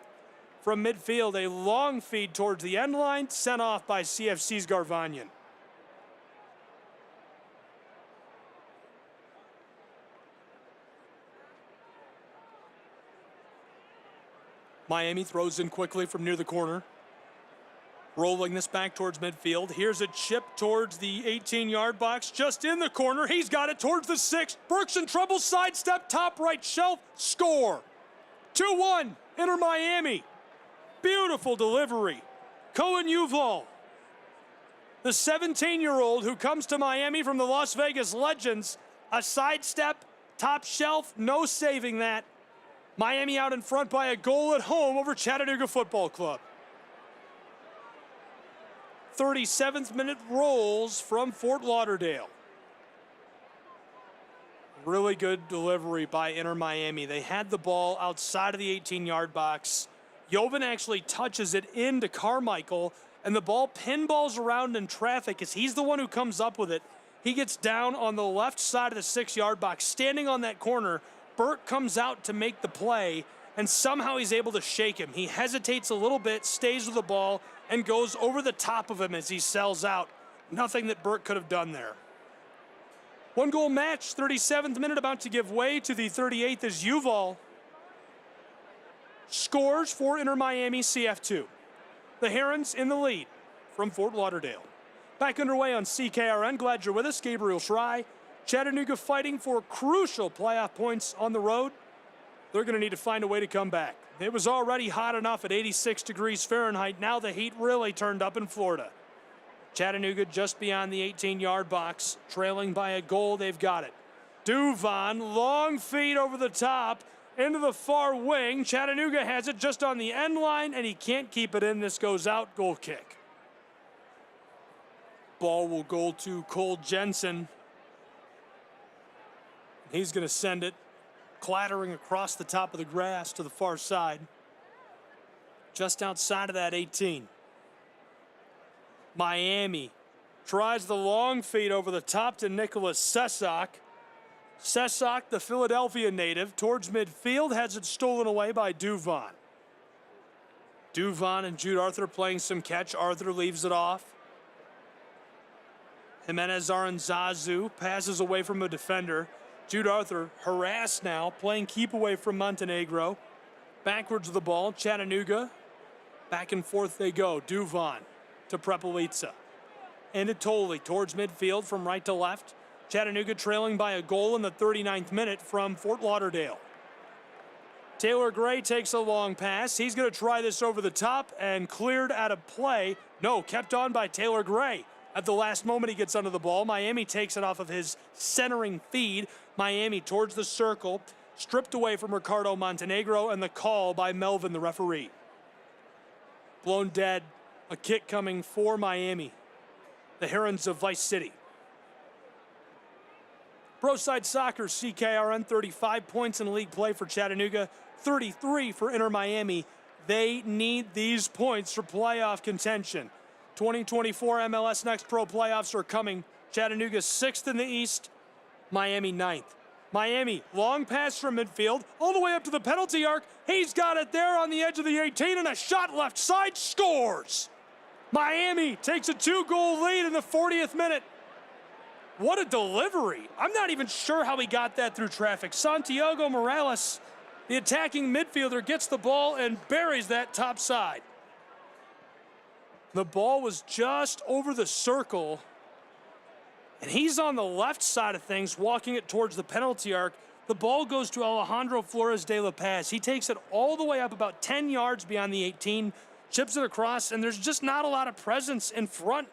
From midfield, a long feed towards the end line, sent off by CFC's Garvanyan. Miami throws in quickly from near the corner. Rolling this back towards midfield. Here's a chip towards the 18-yard box, just in the corner. He's got it towards the 6. Burke's in trouble, sidestep, top right shelf, score. 2-1, Inter Miami. Beautiful delivery. Cohen Uval, the 17-year-old who comes to Miami from the Las Vegas Legends, a sidestep, top shelf, no saving that. Miami out in front by a goal at home over Chattanooga Football Club. 37th minute rolls from Fort Lauderdale. Really good delivery by Inter Miami. They had the ball outside of the 18-yard box. Jovan actually touches it into Carmichael, and the ball pinballs around in traffic as he's the one who comes up with it. He gets down on the left side of the 6-yard box, standing on that corner. Burke comes out to make the play, and somehow he's able to shake him. He hesitates a little bit, stays with the ball, and goes over the top of him as he sells out. Nothing that Burke could have done there. 1-goal match, 37th minute, about to give way to the 38th as Uval scores for Inter Miami CF2. The Herons in the lead. from Fort Lauderdale. Back underway on CKRN. Glad you're with us. Gabriel Schrei. Chattanooga fighting for crucial playoff points on the road. They're going to need to find a way to come back. It was already hot enough at 86 degrees Fahrenheit. Now the heat really turned up in Florida. Chattanooga just beyond the 18-yard box, trailing by a goal. They've got it. Duvon, long feed over the top, into the far wing. Chattanooga has it just on the end line, and he can't keep it in. This goes out. Goal kick. Ball will go to Cole Jensen. He's going to send it clattering across the top of the grass to the far side, just outside of that 18. Miami tries the long feed over the top to Nicholas Sesak. Sesak, the Philadelphia native, towards midfield, has it stolen away by Duvon. Duvon and Jude Arthur playing some catch. Arthur leaves it off. Jimenez Aranzazu passes away from a defender. Jude Arthur harassed now, playing keep away from Montenegro. Backwards of the ball, Chattanooga. Back and forth they go. Duvon to Prepolitsa. And Toley towards midfield from right to left. Chattanooga trailing by a goal in the 39th minute from Fort Lauderdale. Taylor Gray takes a long pass. He's going to try this over the top and cleared out of play. No, kept on by Taylor Gray. At the last moment, he gets under the ball. Miami takes it off of his centering feed. Miami towards the circle, stripped away from Ricardo Montenegro, and the call by Melvin, the referee. Blown dead. A kick coming for Miami. The Herons of Vice City. Pro Side Soccer, CKRN, 35 points in league play for Chattanooga, 33 for Inter Miami. They need these points for playoff contention. 2024 MLS Next Pro playoffs are coming. Chattanooga 6th in the East, Miami 9th. Miami, long pass from midfield, all the way up to the penalty arc. He's got it there on the edge of the 18, and a shot left side, scores! Miami takes a 2-goal lead in the 40th minute. What a delivery. I'm not even sure how he got that through traffic. Santiago Morales, the attacking midfielder, gets the ball and buries that top side. The ball was just over the circle, and he's on the left side of things, walking it towards the penalty arc. The ball goes to Alejandro Flores de la Paz. He takes it all the way up about 10 yards beyond the 18, chips it across, and there's just not a lot of presence in front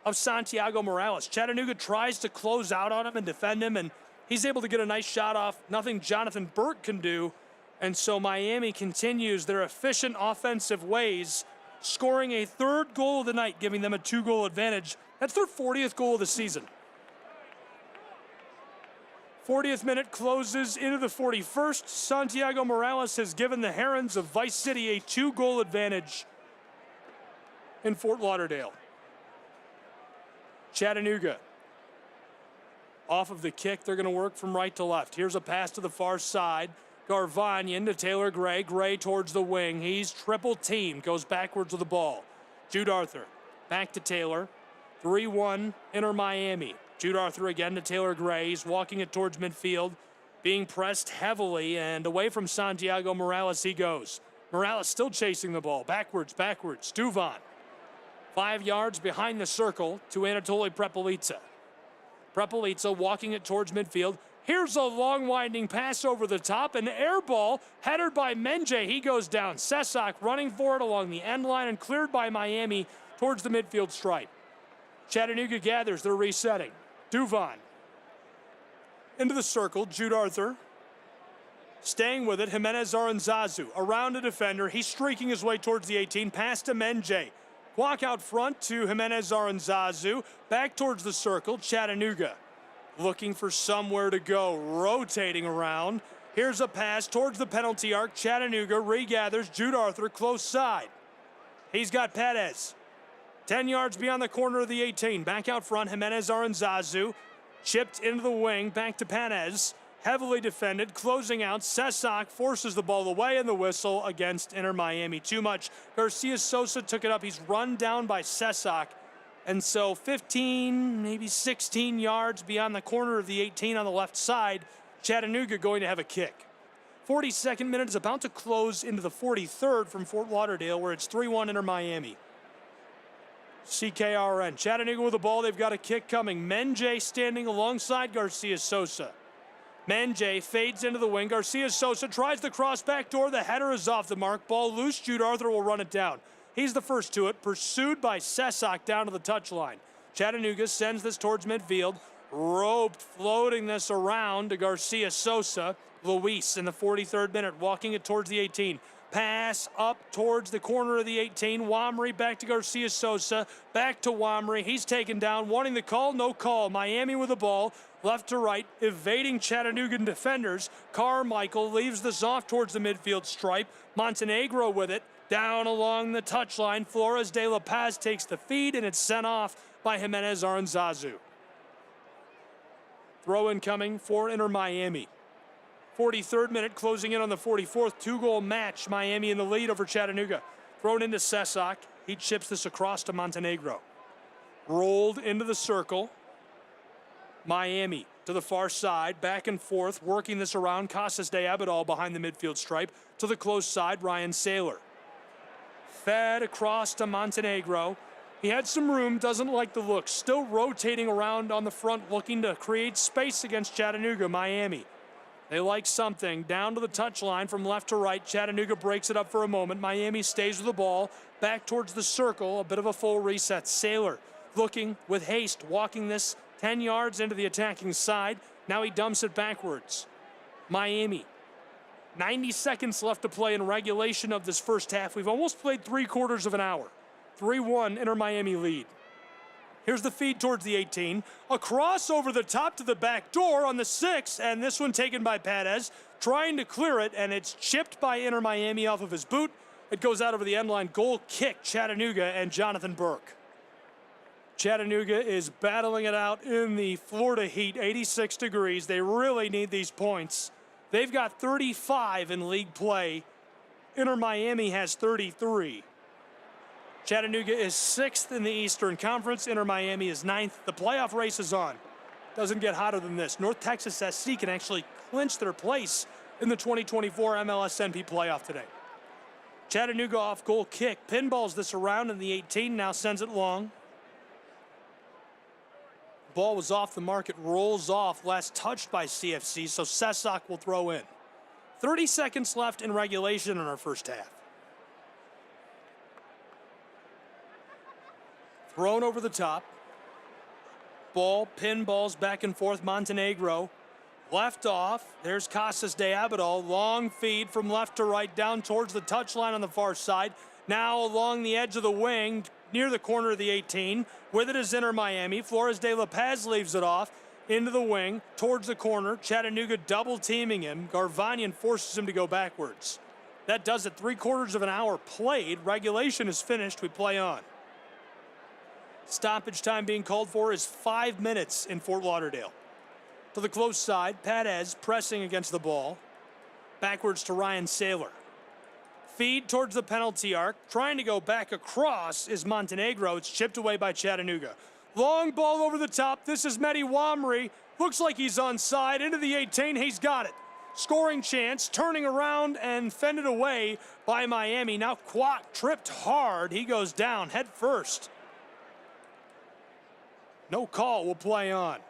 of Santiago Morales. Chattanooga tries to close out on him and defend him, and he's able to get a nice shot off. Nothing Jonathan Burt can do, and so Miami continues their efficient offensive ways, scoring a third goal of the night, giving them a 2-goal advantage. That's their 40th goal of the season. 40th minute closes into the 41st. Santiago Morales has given the Herons of Vice City a 2-goal advantage in Fort Lauderdale. Chattanooga, off of the kick, they're going to work from right to left. Here's a pass to the far side. Garvanyan to Taylor Gray. Gray towards the wing. He's triple teamed. Goes backwards with the ball. Jude Arthur back to Taylor. 3-1 Inter Miami. Jude Arthur again to Taylor Gray. He's walking it towards midfield. Being pressed heavily, and away from Santiago Morales he goes. Morales still chasing the ball. Backwards. Duvon. 5 yards behind the circle to Anatoly Prepolitsa. Prepolitsa walking it towards midfield. Here's a long winding pass over the top, an air ball headed by Menje. He goes down. Sesak running for it along the end line and cleared by Miami towards the midfield stripe. Chattanooga gathers. They're resetting. Duvon into the circle. Jude Arthur staying with it. Jimenez Aranzazu around a defender. He's streaking his way towards the 18. Pass to Menje. Walk out front to Jimenez Aranzazu. Back towards the circle. Chattanooga looking for somewhere to go, rotating around. Here's a pass towards the penalty arc. Chattanooga regathers. Jude Arthur close side. He's got Perez. 10 yards beyond the corner of the 18. Back out front, Jimenez Aranzazu. Chipped into the wing, back to Perez. Heavily defended, closing out. Sesak forces the ball away, and the whistle against Inter Miami. Too much. Garcia Sosa took it up. He's run down by Sesak. And so 15, maybe 16 yards beyond the corner of the 18 on the left side, Chattanooga going to have a kick. 42nd minute is about to close into the 43rd from Fort Lauderdale, where it's 3-1 Inter Miami. CKRN. Chattanooga with the ball. They've got a kick coming. Menjay standing alongside Garcia Sosa. Menjay fades into the wing. Garcia Sosa tries the cross back door. The header is off the mark. Ball loose. Jude Arthur will run it down. He's the first to it, pursued by Sesak down to the touchline. Chattanooga sends this towards midfield. Roped, floating this around to Garcia Sosa. Luis in the 43rd minute, walking it towards the 18. Pass up towards the corner of the 18. Wamry back to Garcia Sosa. Back to Wamry. He's taken down, wanting the call. No call. Miami with the ball. Left to right, evading Chattanooga defenders. Carmichael leaves this off towards the midfield stripe. Montenegro with it. Down along the touchline. Flores de La Paz takes the feed, and it's sent off by Jimenez Aranzazu. Throw in coming for Inter Miami. 43rd minute, closing in on the 44th. 2-goal match. Miami in the lead over Chattanooga. Thrown into Sesak. He chips this across to Montenegro. Rolled into the circle. Miami to the far side, back and forth, working this around. Casas de Abadal behind the midfield stripe. To the close side, Ryan Saylor. Fed across to Montenegro. He had some room, doesn't like the look. Still rotating around on the front, looking to create space against Chattanooga. Miami. They like something. Down to the touchline from left to right. Chattanooga breaks it up for a moment. Miami stays with the ball. Back towards the circle. A bit of a full reset. Saylor looking with haste, walking this 10 yards into the attacking side. Now he dumps it backwards. Miami. 90 seconds left to play in regulation of this first half. We've almost played 3/4 of an hour. 3-1 Inter Miami lead. Here's the feed towards the 18. A cross over the top to the back door on the 6, and this one taken by Perez, trying to clear it, and it's chipped by Inter Miami off of his boot. It goes out over the end line. Goal kick, Chattanooga and Jonathan Burke. Chattanooga is battling it out in the Florida heat, 86 degrees. They really need these points. They've got 35 in league play. Inter Miami has 33. Chattanooga is 6th in the Eastern Conference. Inter Miami is 9th. The playoff race is on. Doesn't get hotter than this. North Texas SC can actually clinch their place in the 2024 MLSNP playoff today. Chattanooga off goal kick. Pinballs this around in the 18. Now sends it long. Ball was off the mark. It rolls off. Last touched by CFC, so Sesak will throw in. 30 seconds left in regulation in our first half. Thrown over the top. Ball, pinballs back and forth. Montenegro left off. There's Casas de Abadal. Long feed from left to right down towards the touchline on the far side. Now along the edge of the wing near the corner of the 18. With it is Inter Miami. Flores de La Paz leaves it off into the wing towards the corner. Chattanooga double teaming him. Garvanian forces him to go backwards. That does it. 3/4 of an hour played. Regulation is finished. We play on. Stoppage time being called for is 5 minutes in Fort Lauderdale. To the close side, Perez pressing against the ball. Backwards to Ryan Saylor. Feed towards the penalty arc. Trying to go back across is Montenegro. It's chipped away by Chattanooga. Long ball over the top. This is Mehdi Wamry. Looks like he's onside. Into the 18. He's got it. Scoring chance. Turning around and fended away by Miami. Now Kwok tripped hard. He goes down head first. No call, will play on.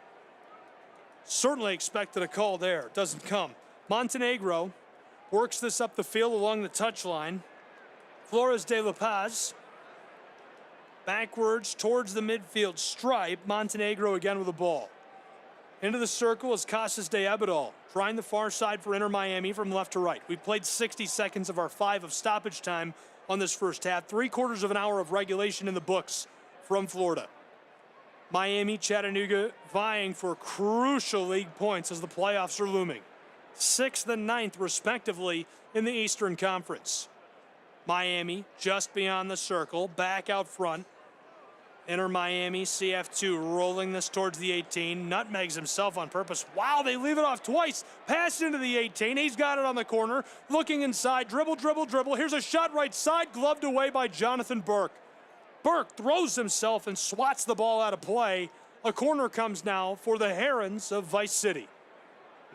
Certainly expected a call there. Doesn't come. Montenegro works this up the field along the touchline. Flores de La Paz. Backwards towards the midfield stripe. Montenegro again with the ball. Into the circle is Casas de Abadal. Trying the far side for Inter Miami from left to right. We've played 60 seconds of our 5 of stoppage time on this first half. 3/4 of an hour of regulation in the books from Florida. Miami, Chattanooga vying for crucial league points as the playoffs are looming. 6th and 9th, respectively, in the Eastern Conference. Miami just beyond the circle, back out front. Inter Miami, CF2 rolling this towards the 18. Nutmegs himself on purpose. Wow, they leave it off twice. Pass into the 18. He's got it on the corner. Looking inside. Dribble, dribble, dribble. Here's a shot right side. Gloved away by Jonathan Burke. Burke throws himself and swats the ball out of play. A corner comes now for the Herons of Vice City.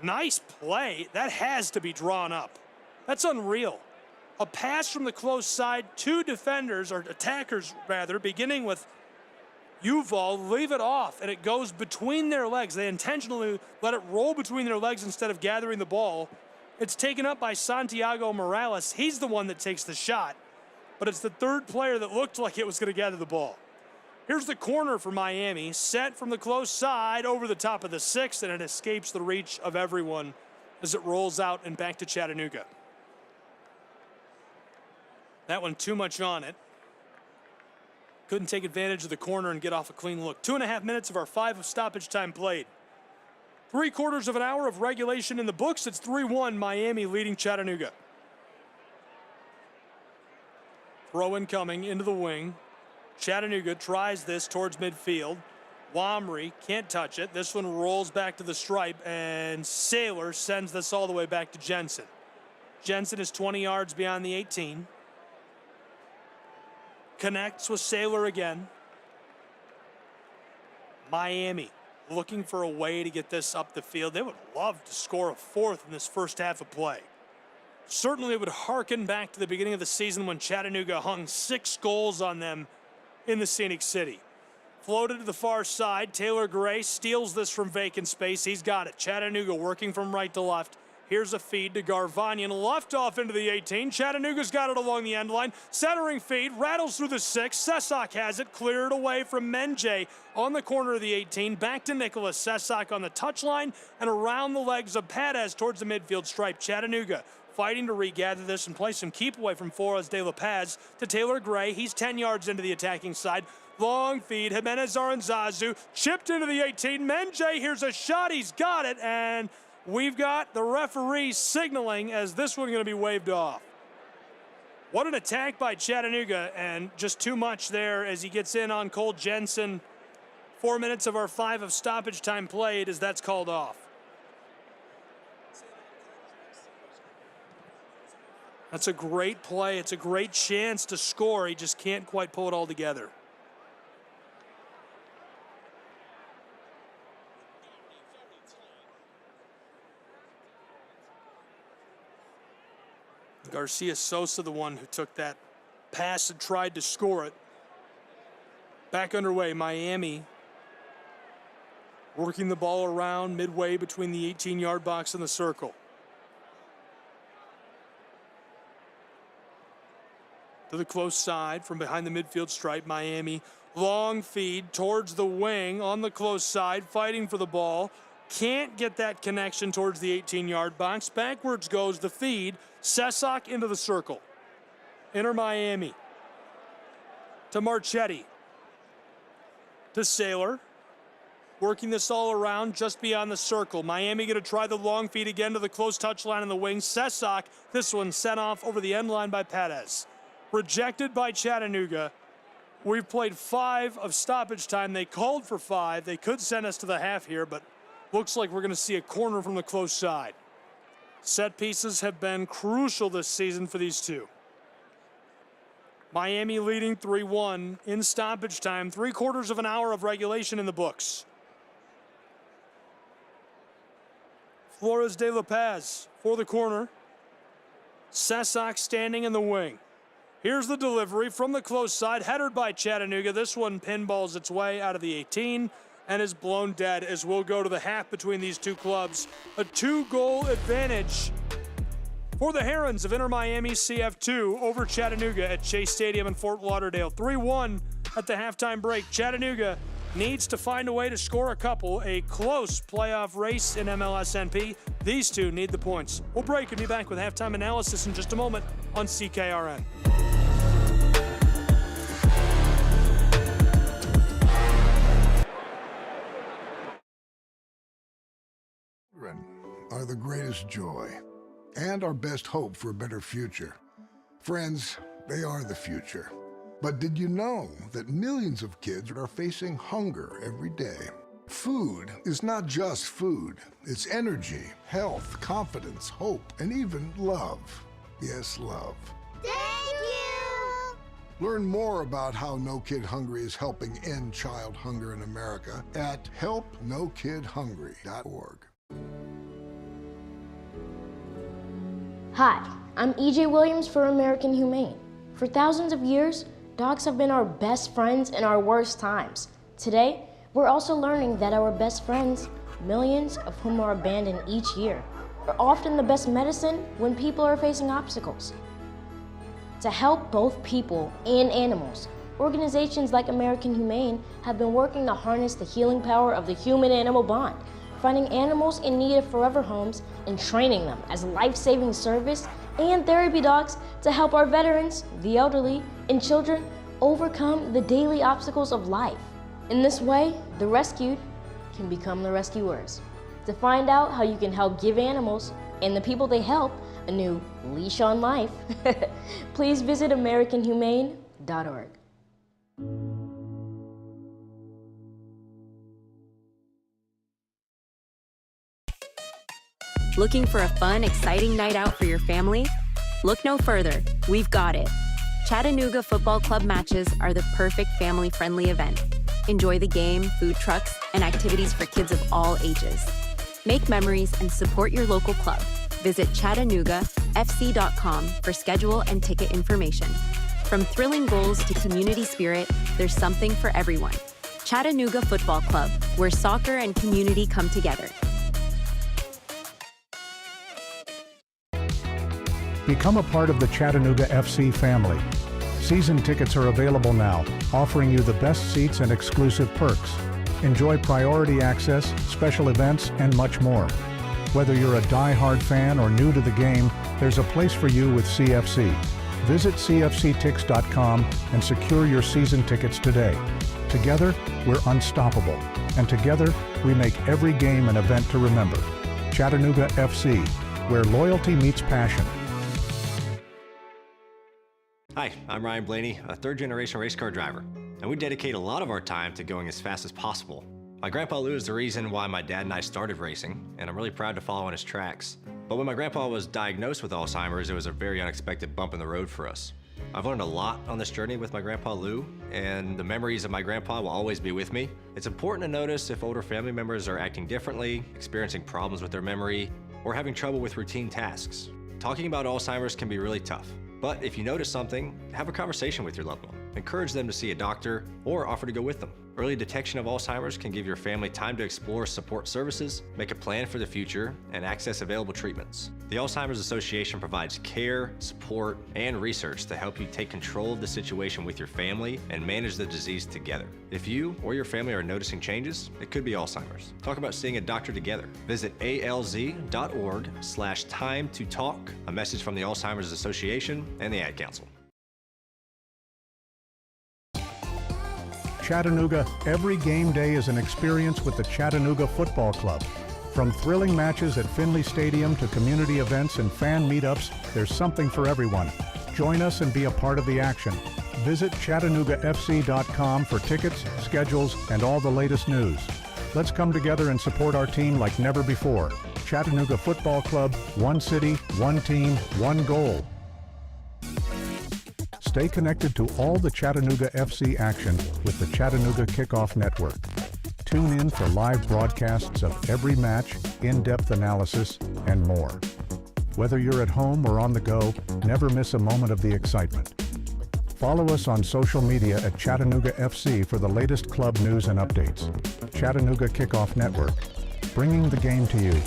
Nice play. That has to be drawn up. That's unreal. A pass from the close side, 2 defenders, or attackers rather, beginning with Uval leave it off, and it goes between their legs. They intentionally let it roll between their legs instead of gathering the ball. It's taken up by Santiago Morales. He's the one that takes the shot, but it's the third player that looked like it was going to gather the ball. Here's the corner for Miami, set from the close side over the top of the 6, and it escapes the reach of everyone as it rolls out and back to Chattanooga. That one too much on it. Couldn't take advantage of the corner and get off a clean look. 2.5 minutes of our 5 of stoppage time played. 3/4 of an hour of regulation in the books. It's 3-1, Miami leading Chattanooga. Throw incoming into the wing. Chattanooga tries this towards midfield. Wamry can't touch it. This one rolls back to the stripe, and Saylor sends this all the way back to Jensen. Jensen is 20 yards beyond the 18. Connects with Saylor again. Miami looking for a way to get this up the field. They would love to score a 4th in this first half of play. Certainly it would harken back to the beginning of the season when Chattanooga hung 6 goals on them in the Scenic City. Floated to the far side. Taylor Gray steals this from vacant space. He's got it. Chattanooga working from right to left. Here's a feed to Garvanian, left off into the 18. Chattanooga's got it along the end line. Centering feed, rattles through the 6. Sesak has it, cleared away from Menjay on the corner of the 18. Back to Nicholas Sesak on the touchline and around the legs of Padez towards the midfield stripe. Chattanooga fighting to regather this and play some keep away from Flores de La Paz to Taylor Gray. He's 10 yards into the attacking side. Long feed, Jimenez Aranzazu, chipped into the 18. Menjay, here's a shot, he's got it, and we've got the referee signaling as this one going to be waved off. What an attack by Chattanooga, and just too much there as he gets in on Cole Jensen. 4 minutes of our 5 of stoppage time played as that's called off. That's a great play. It's a great chance to score. He just can't quite pull it all together. Garcia Sosa, the one who took that pass and tried to score it. Back underway, Miami working the ball around midway between the 18-yard box and the circle. To the close side from behind the midfield stripe, Miami. Long feed towards the wing on the close side, fighting for the ball. Can't get that connection towards the 18-yard box. Backwards goes the feed. Sesak into the circle. Inter Miami. To Marchetti. To Saylor. Working this all around just beyond the circle. Miami going to try the long feed again to the close touchline in the wing. Sesak, this one sent off over the end line by Padez. Rejected by Chattanooga. We've played 5 of stoppage time. They called for 5. They could send us to the half here, but looks like we're going to see a corner from the close side. Set pieces have been crucial this season for these two. Miami leading 3-1 in stoppage time. 3/4 of an hour of regulation in the books. Flores de La Paz for the corner. Sesak standing in the wing. Here's the delivery from the close side, headed by Chattanooga. This one pinballs its way out of the 18 and is blown dead as we'll go to the half between these two clubs. A 2-goal advantage for the Herons of Inter Miami CF2 over Chattanooga at Chase Stadium in Fort Lauderdale. 3-1 at the halftime break. Chattanooga needs to find a way to score a couple. A close playoff race in MLSNP. These two need the points. We'll break and be back with halftime analysis in just a moment on CKRN. Children are the greatest joy and our best hope for a better future. Friends, they are the future. But did you know that millions of kids are facing hunger every day? Food is not just food. It's energy, health, confidence, hope, and even love. Yes, love. Thank you! Learn more about how No Kid Hungry is helping end child hunger in America at helpnokidhungry.org. Hi, I'm EJ Williams for American Humane. For thousands of years, dogs have been our best friends in our worst times. Today, we're also learning that our best friends, millions of whom are abandoned each year, are often the best medicine when people are facing obstacles. To help both people and animals, organizations like American Humane have been working to harness the healing power of the human-animal bond, finding animals in need of forever homes and training them as life-saving service and therapy dogs to help our veterans, the elderly, and children overcome the daily obstacles of life. In this way, the rescued can become the rescuers. To find out how you can help give animals and the people they help a new leash on life, please visit AmericanHumane.org. Looking for a fun, exciting night out for your family? Look no further. We've got it. Chattanooga Football Club matches are the perfect family-friendly event. Enjoy the game, food trucks, and activities for kids of all ages. Make memories and support your local club. Visit ChattanoogaFC.com for schedule and ticket information. From thrilling goals to community spirit, there's something for everyone. Chattanooga Football Club, where soccer and community come together. Become a part of the Chattanooga FC family. Season tickets are available now, offering you the best seats and exclusive perks. Enjoy priority access, special events, and much more. Whether you're a die-hard fan or new to the game, there's a place for you with CFC. Visit cfctix.com and secure your season tickets today. Together, we're unstoppable, and together, we make every game an event to remember. Chattanooga FC, where loyalty meets passion. Hi, I'm Ryan Blaney, a third-generation race car driver, and we dedicate a lot of our time to going as fast as possible. My grandpa Lou is the reason why my dad and I started racing, and I'm really proud to follow in his tracks. But when my grandpa was diagnosed with Alzheimer's, it was a very unexpected bump in the road for us. I've learned a lot on this journey with my grandpa Lou, and the memories of my grandpa will always be with me. It's important to notice if older family members are acting differently, experiencing problems with their memory, or having trouble with routine tasks. Talking about Alzheimer's can be really tough. But if you notice something, have a conversation with your loved one. Encourage them to see a doctor or offer to go with them. Early detection of Alzheimer's can give your family time to explore support services, make a plan for the future, and access available treatments. The Alzheimer's Association provides care, support, and research to help you take control of the situation with your family and manage the disease together. If you or your family are noticing changes, it could be Alzheimer's. Talk about seeing a doctor together. Visit alz.org/time-to-talk, a message from the Alzheimer's Association and the Ad Council. Chattanooga, every game day is an experience with the Chattanooga Football Club. From thrilling matches at Finley Stadium to community events and fan meetups, there's something for everyone. Join us and be a part of the action. Visit ChattanoogaFC.com for tickets, schedules, and all the latest news. Let's come together and support our team like never before. Chattanooga Football Club, one city, one team, one goal. Stay connected to all the Chattanooga FC action with the Chattanooga Kickoff Network. Tune in for live broadcasts of every match, in-depth analysis, and more. Whether you're at home or on the go, never miss a moment of the excitement. Follow us on social media at Chattanooga FC for the latest club news and updates. Chattanooga Kickoff Network, bringing the game to you.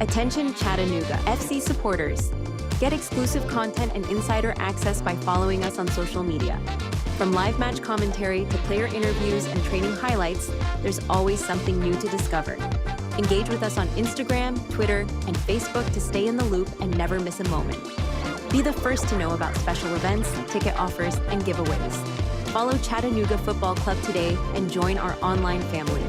Attention Chattanooga FC supporters. Get exclusive content and insider access by following us on social media. From live match commentary to player interviews and training highlights, there's always something new to discover. Engage with us on Instagram, Twitter, and Facebook to stay in the loop and never miss a moment. Be the first to know about special events, ticket offers, and giveaways. Follow Chattanooga Football Club today and join our online family.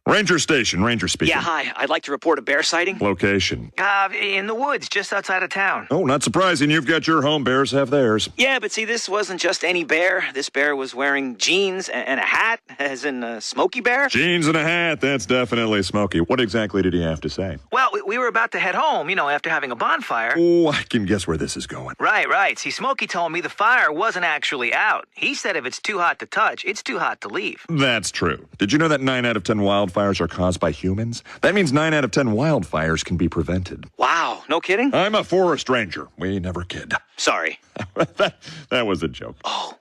Ranger Station, Ranger speaking. Yeah, hi. I'd like to report a bear sighting. Location? In the woods, just outside of town. Oh, not surprising. You've got your home. Bears have theirs. Yeah, but see, this wasn't just any bear. This bear was wearing jeans and a hat, as in a Smokey Bear. Jeans and a hat. That's definitely Smokey. What exactly did he have to say? Well, we were about to head home, after having a bonfire. Oh, I can guess where this is going. Right. See, Smokey told me the fire wasn't actually out. He said if it's too hot to touch, it's too hot to leave. That's true. Did you know that 9 out of 10 wildfires wildfires are caused by humans? That means 9 out of 10 wildfires can be prevented. Wow, no kidding? I'm a forest ranger. We never kid. Sorry. that was a joke. Oh.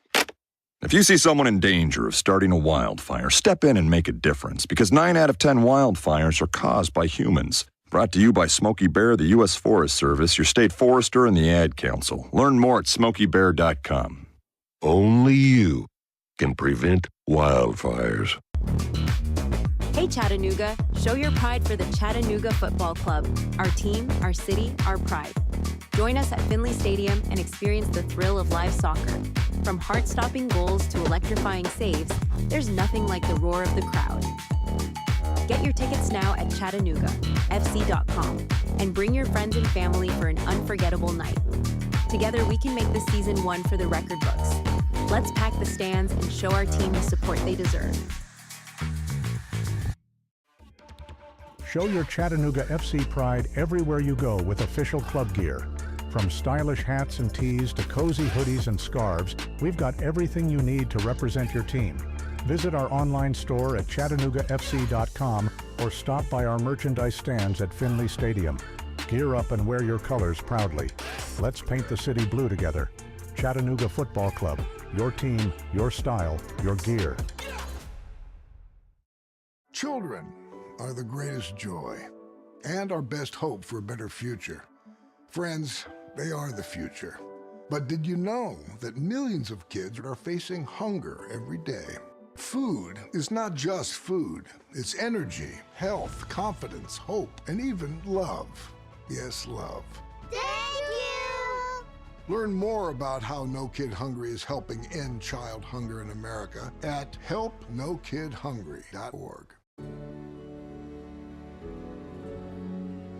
If you see someone in danger of starting a wildfire, step in and make a difference, because 9 out of 10 wildfires are caused by humans. Brought to you by Smokey Bear, the U.S. Forest Service, your state forester, and the Ad Council. Learn more at smokeybear.com. Only you can prevent wildfires. Hey Chattanooga, show your pride for the Chattanooga Football Club. Our team, our city, our pride. Join us at Finley Stadium and experience the thrill of live soccer. From heart-stopping goals to electrifying saves, there's nothing like the roar of the crowd. Get your tickets now at ChattanoogaFC.com and bring your friends and family for an unforgettable night. Together we can make this season one for the record books. Let's pack the stands and show our team the support they deserve. Show your Chattanooga FC pride everywhere you go with official club gear. From stylish hats and tees to cozy hoodies and scarves, we've got everything you need to represent your team. Visit our online store at ChattanoogaFC.com or stop by our merchandise stands at Finley Stadium. Gear up and wear your colors proudly. Let's paint the city blue together. Chattanooga Football Club. Your team, your style, your gear. Children are the greatest joy and our best hope for a better future. Friends, they are the future. But did you know that millions of kids are facing hunger every day? Food is not just food. It's energy, health, confidence, hope, and even love. Yes, love. Thank you! Learn more about how No Kid Hungry is helping end child hunger in America at helpnokidhungry.org.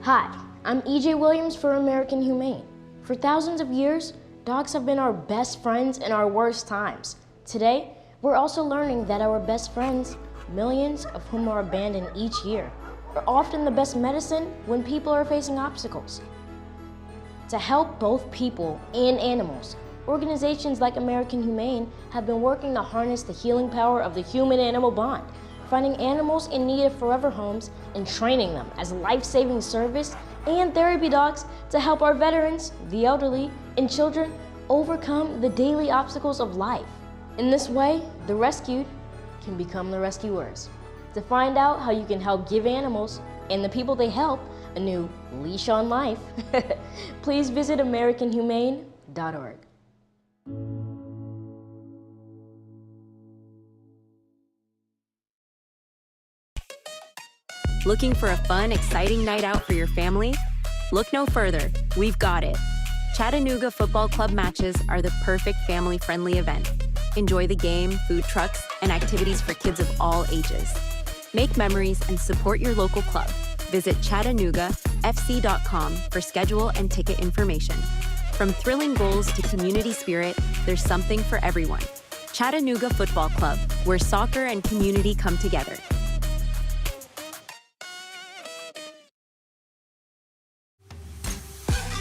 Hi, I'm EJ Williams for American Humane. For thousands of years, dogs have been our best friends in our worst times. Today, we're also learning that our best friends, millions of whom are abandoned each year, are often the best medicine when people are facing obstacles. To help both people and animals, organizations like American Humane have been working to harness the healing power of the human-animal bond, finding animals in need of forever homes and training them as life-saving service and therapy dogs to help our veterans, the elderly, and children overcome the daily obstacles of life. In this way, the rescued can become the rescuers. To find out how you can help give animals and the people they help a new leash on life, please visit AmericanHumane.org. Looking for a fun, exciting night out for your family? Look no further. We've got it. Chattanooga Football Club matches are the perfect family-friendly event. Enjoy the game, food trucks, and activities for kids of all ages. Make memories and support your local club. Visit ChattanoogaFC.com for schedule and ticket information. From thrilling goals to community spirit, there's something for everyone. Chattanooga Football Club, where soccer and community come together.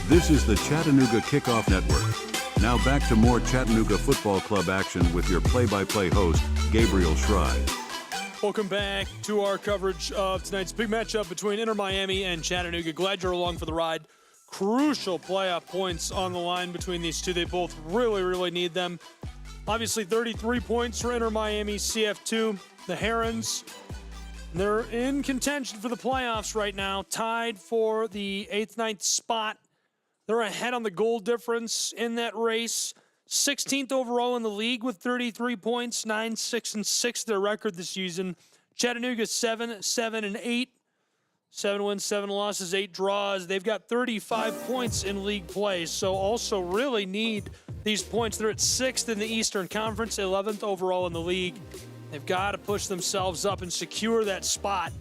This is the Chattanooga Kickoff Network. Now back to more Chattanooga Football Club action with your play-by-play host, Gabriel Schride. Welcome back to our coverage of tonight's big matchup between Inter Miami and Chattanooga. Glad you're along for the ride. Crucial playoff points on the line between these two. They both really, really need them. Obviously, 33 points for Inter Miami, CF2. The Herons, they're in contention for the playoffs right now, tied for the 8th, 9th spot. They're ahead on the goal difference in that race. 16th overall in the league with 33 points, 9-6-6 their record this season. Chattanooga 7-7-8. 7 wins, 7 losses, 8 draws. They've got 35 points in league play, so also really need these points. They're at 6th in the Eastern Conference, 11th overall in the league. They've got to push themselves up and secure that spot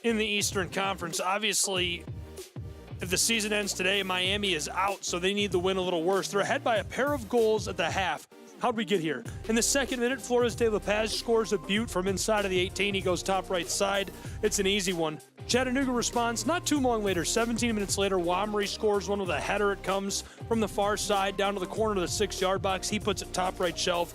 in the Eastern Conference. Obviously, if the season ends today, Miami is out, so they need the win a little worse. They're ahead by a pair of goals at the half. How'd we get here? In the second minute, Flores de La Paz scores a beaut from inside of the 18. He goes top right side. It's an easy one. Chattanooga responds not too long later. 17 minutes later, Wamry scores one with a header. It comes from the far side down to the corner of the 6-yard box. He puts it top right shelf.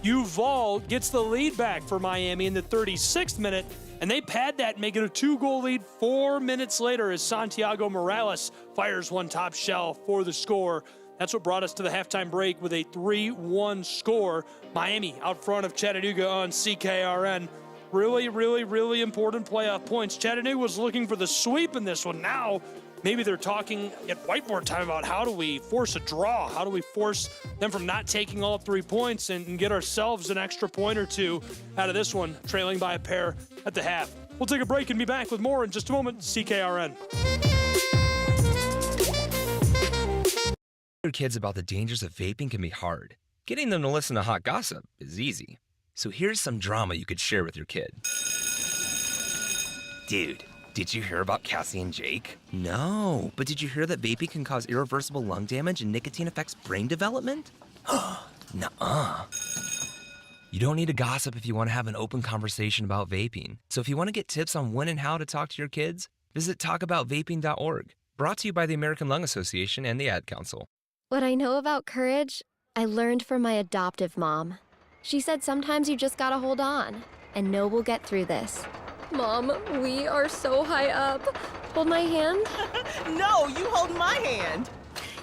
Uval gets the lead back for Miami in the 36th minute. And they pad that, make it a 2-goal lead 4 minutes later as Santiago Morales fires one top shelf for the score. That's what brought us to the halftime break with a 3-1 score. Miami out front of Chattanooga on CKRN. Really, really, really important playoff points. Chattanooga was looking for the sweep in this one. Now, maybe they're talking at whiteboard time about how do we force a draw? How do we force them from not taking all 3 points and get ourselves an extra point or two out of this one, trailing by a pair at the half. We'll take a break and be back with more in just a moment. CKRN. Your kids about the dangers of vaping can be hard. Getting them to listen to hot gossip is easy. So here's some drama you could share with your kid. Dude, did you hear about Cassie and Jake? No, but did you hear that vaping can cause irreversible lung damage and nicotine affects brain development? Nuh-uh. You don't need to gossip if you want to have an open conversation about vaping. So if you want to get tips on when and how to talk to your kids, visit talkaboutvaping.org. Brought to you by the American Lung Association and the Ad Council. What I know about courage, I learned from my adoptive mom. She said sometimes you just gotta hold on and know we'll get through this. Mom, we are so high up. Hold my hand. No, you hold my hand.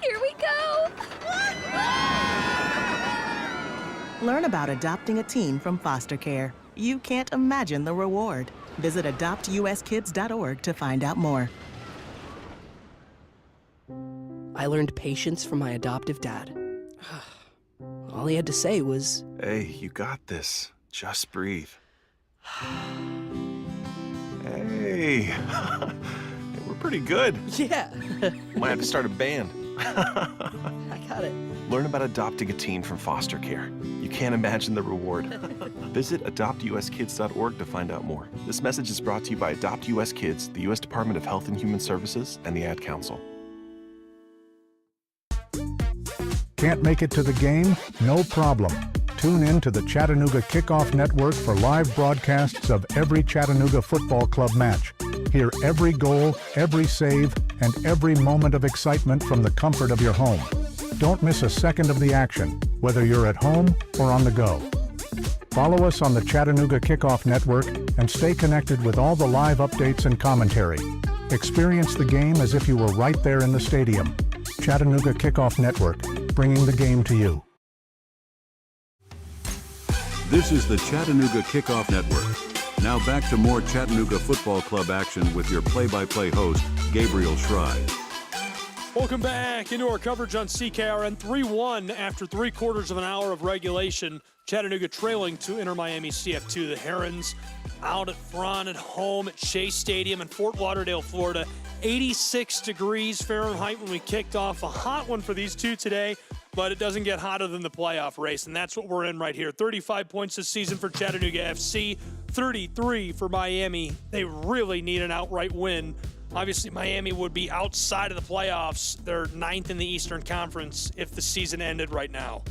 Here we go. Learn about adopting a teen from foster care. You can't imagine the reward. Visit adoptuskids.org to find out more. I learned patience from my adoptive dad. All he had to say was, "Hey, you got this. Just breathe." Hey, we're pretty good. Yeah. Might have to start a band. I got it. Learn about adopting a teen from foster care. You can't imagine the reward. Visit adoptuskids.org to find out more. This message is brought to you by Adopt US Kids, the U.S. Department of Health and Human Services, and the Ad Council. Can't make it to the game? No problem. Tune in to the Chattanooga Kickoff Network for live broadcasts of every Chattanooga football club match. Hear every goal, every save, and every moment of excitement from the comfort of your home. Don't miss a second of the action, whether you're at home or on the go. Follow us on the Chattanooga Kickoff Network and stay connected with all the live updates and commentary. Experience the game as if you were right there in the stadium. Chattanooga Kickoff Network, bringing the game to you. This is the Chattanooga Kickoff Network. Now back to more Chattanooga Football Club action with your play-by-play host, Gabriel Schrei. Welcome back into our coverage on CKRN. 3-1 after 3/4 of an hour of regulation. Chattanooga trailing to Inter Miami CF2. The Herons out at front at home at Chase Stadium in Fort Lauderdale, Florida. 86 degrees Fahrenheit when we kicked off. A hot one for these two today, but it doesn't get hotter than the playoff race, and that's what we're in right here. 35 points this season for Chattanooga FC, 33 for Miami. They really need an outright win. Obviously, Miami would be outside of the playoffs. They're 9th in the Eastern Conference if the season ended right now.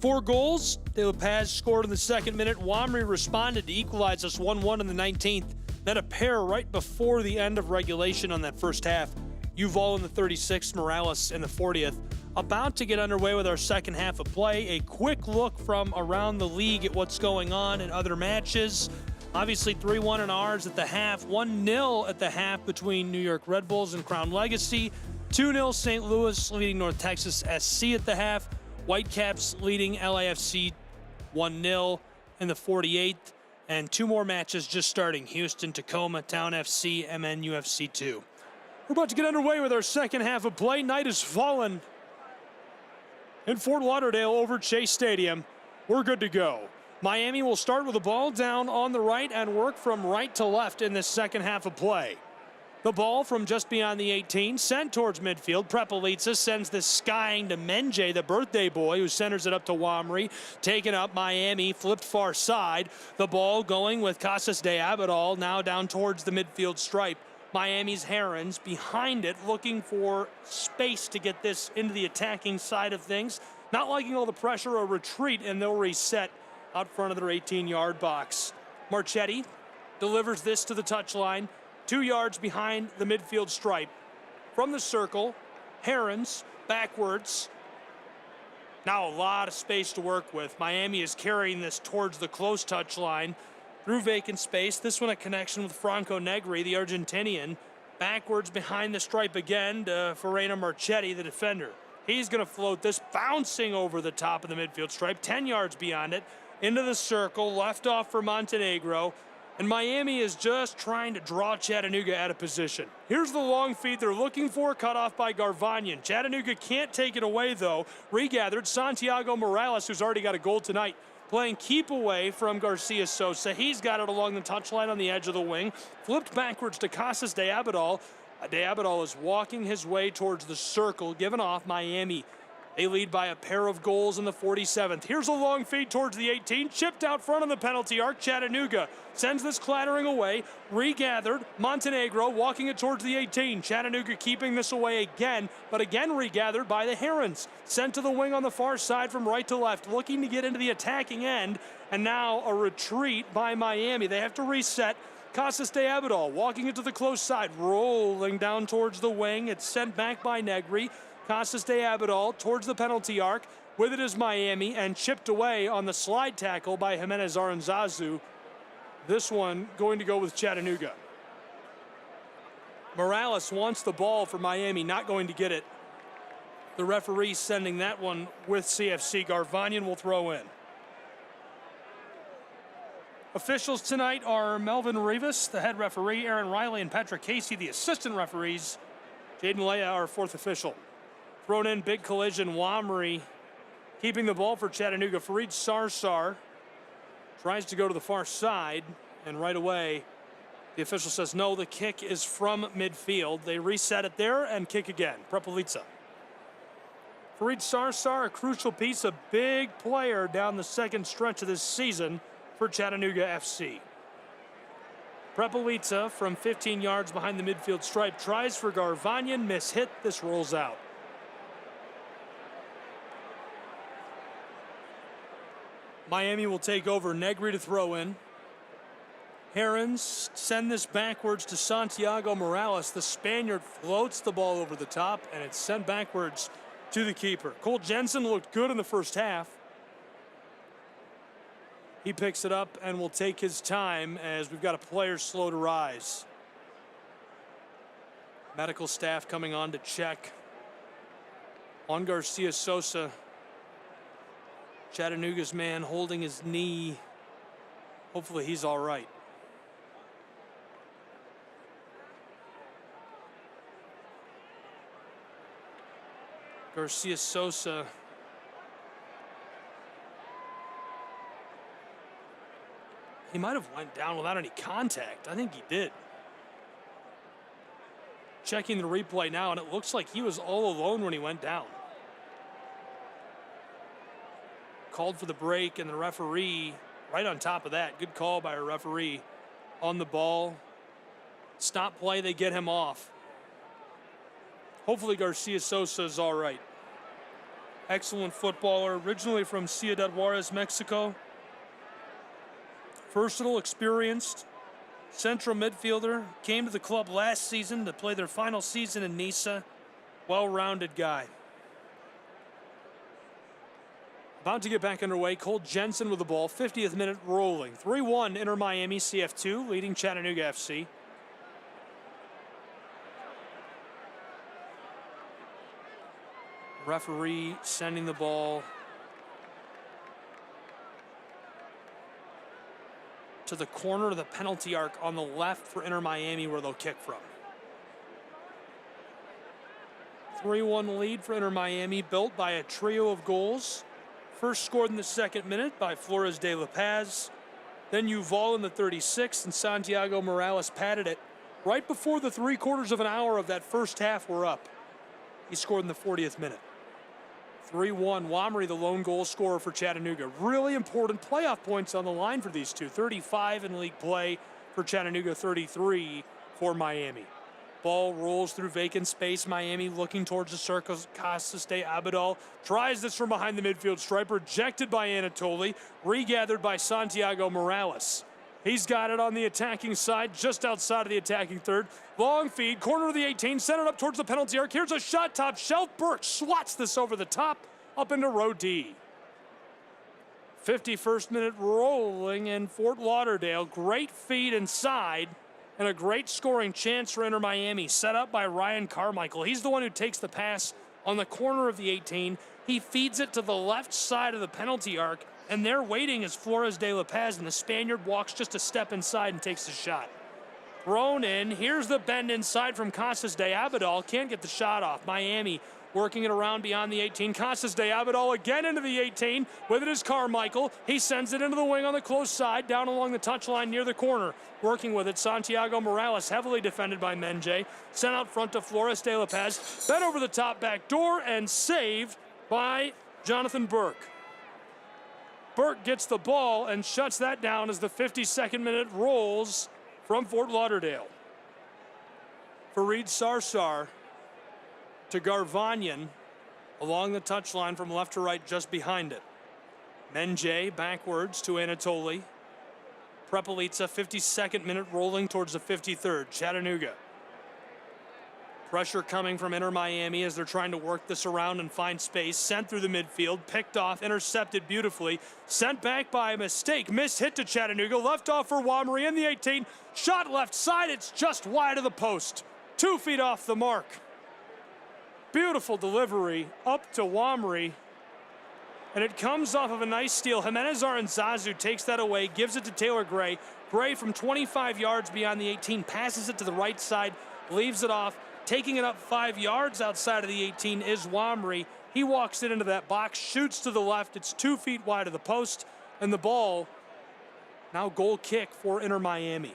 4 goals. De La Paz scored in the second minute. Wamry responded to equalize us 1-1 in the 19th. Then a pair right before the end of regulation on that first half. Uval in the 36th, Morales in the 40th. About to get underway with our second half of play. A quick look from around the league at what's going on in other matches. Obviously 3-1 in ours at the half. 1-0 at the half between New York Red Bulls and Crown Legacy. 2-0 St. Louis leading North Texas SC at the half. Whitecaps leading LAFC 1-0 in the 48th. And 2 more matches just starting. Houston, Tacoma, Town FC, MNUFC 2. We're about to get underway with our second half of play. Night has fallen in Fort Lauderdale over Chase Stadium. We're good to go. Miami will start with the ball down on the right and work from right to left in this second half of play. The ball from just beyond the 18, sent towards midfield. Prepelica sends this skying to Menje, the birthday boy, who centers it up to Wamry. Taken up, Miami, flipped far side. The ball going with Casas de Abadal, now down towards the midfield stripe. Miami's Herons behind it, looking for space to get this into the attacking side of things. Not liking all the pressure or retreat, and they'll reset out front of their 18-yard box. Marchetti delivers this to the touchline. 2 yards behind the midfield stripe. From the circle, Herons backwards. Now a lot of space to work with. Miami is carrying this towards the close touch line through vacant space. This one a connection with Franco Negri, the Argentinian. Backwards behind the stripe again to Ferreira Marchetti, the defender. He's going to float this, bouncing over the top of the midfield stripe, 10 yards beyond it, into the circle, left off for Montenegro. And Miami is just trying to draw Chattanooga out of position. Here's the long feed they're looking for, cut off by Garvanyan. Chattanooga can't take it away, though. Regathered, Santiago Morales, who's already got a goal tonight, playing keep away from Garcia Sosa. He's got it along the touchline on the edge of the wing. Flipped backwards to Casas de Abadal. De Abadal is walking his way towards the circle, given off Miami. They lead by a pair of goals in the 47th. Here's a long feed towards the 18, chipped out front on the penalty arc. Chattanooga sends this clattering away. Regathered, Montenegro walking it towards the 18. Chattanooga keeping this away again, but again regathered by the Herons. Sent to the wing on the far side from right to left, looking to get into the attacking end. And now a retreat by Miami. They have to reset. Casas de Abadal walking it to the close side, rolling down towards the wing. It's sent back by Negri. Casas de Abadal towards the penalty arc. With it is Miami, and chipped away on the slide tackle by Jimenez Aranzazu. This one going to go with Chattanooga. Morales wants the ball for Miami, not going to get it. The referee sending that one with CFC. Garvanyan will throw in. Officials tonight are Melvin Rivas, the head referee, Aaron Riley and Patrick Casey, the assistant referees. Jaden Leah, our fourth official. Thrown in, big collision. Wamry keeping the ball for Chattanooga. Fareed Sarsar tries to go to the far side, and right away the official says no, the kick is from midfield. They reset it there and kick again. Prepolitsa. Fareed Sarsar, a crucial piece, a big player down the second stretch of this season for Chattanooga FC. Prepolitsa from 15 yards behind the midfield stripe tries for Garvanyan, mishit. This rolls out. Miami will take over. Negri to throw in. Herons send this backwards to Santiago Morales. The Spaniard floats the ball over the top, and it's sent backwards to the keeper. Cole Jensen looked good in the first half. He picks it up and will take his time as we've got a player slow to rise. Medical staff coming on to check on Garcia Sosa. Chattanooga's man holding his knee. Hopefully he's all right. Garcia Sosa he might have went down without any contact. I think he did. Checking the replay now, and it looks like he was all alone when he went down. Called for the break, and the referee right on top of that. Good call by a referee on the ball. Stop play, they get him off. Hopefully Garcia Sosa is all right. Excellent footballer, originally from Ciudad Juarez, Mexico. Versatile, experienced, central midfielder. Came to the club last season to play their final season in Niza. Well-rounded guy. About to get back underway. Cole Jensen with the ball. 50th minute rolling. 3-1 Inter Miami CF2 leading Chattanooga FC. Referee sending the ball to the corner of the penalty arc on the left for Inter Miami where they'll kick from. 3-1 lead for Inter Miami, built by a trio of goals. First scored in the second minute by Flores de La Paz. Then Yuval in the 36th, and Santiago Morales padded it right before the 3/4 of an hour of that first half were up. He scored in the 40th minute. 3-1, Wamry, the lone goal scorer for Chattanooga. Really important playoff points on the line for these two. 35 in league play for Chattanooga, 33 for Miami. Ball rolls through vacant space. Miami looking towards the circle. Casas de Abadal tries this from behind the midfield stripe. Rejected by Anatoli. Regathered by Santiago Morales. He's got it on the attacking side, just outside of the attacking third. Long feed, corner of the 18, sent it up towards the penalty arc. Here's a shot top shelf. Burke swats this over the top up into row D. 51st minute rolling in Fort Lauderdale. Great feed inside and a great scoring chance for Inter Miami, set up by Ryan Carmichael. He's the one who takes the pass on the corner of the 18. He feeds it to the left side of the penalty arc, and there waiting is Flores de La Paz, and the Spaniard walks just a step inside and takes the shot. Thrown in. Here's the bend inside from Casas de Abadal. Can't get the shot off. Miami working it around beyond the 18. Casas de Abadal again into the 18. With it is Carmichael. He sends it into the wing on the close side, down along the touchline near the corner. Working with it, Santiago Morales, heavily defended by Menje. Sent out front to Flores de La Paz. Bent over the top back door and saved by Jonathan Burke. Burke gets the ball and shuts that down as the 52nd minute rolls from Fort Lauderdale. Fareed Sarsar to Garvanyan along the touchline from left to right just behind it. Menje backwards to Anatoly. Prepelica, 52nd minute rolling towards the 53rd. Chattanooga. Pressure coming from Inter Miami as they're trying to work this around and find space. Sent through the midfield, picked off, intercepted beautifully. Sent back by a mistake. Miss hit to Chattanooga. Left off for Wamry in the 18. Shot left side. It's just wide of the post. 2 feet off the mark. Beautiful delivery up to Wamry. And it comes off of a nice steal. Jimenez Aranzazu takes that away, gives it to Taylor Gray. Gray from 25 yards beyond the 18 passes it to the right side, leaves it off. Taking it up 5 yards outside of the 18 is Wamry. He walks it into that box, shoots to the left. It's 2 feet wide of the post, and the ball, now goal kick for Inter Miami.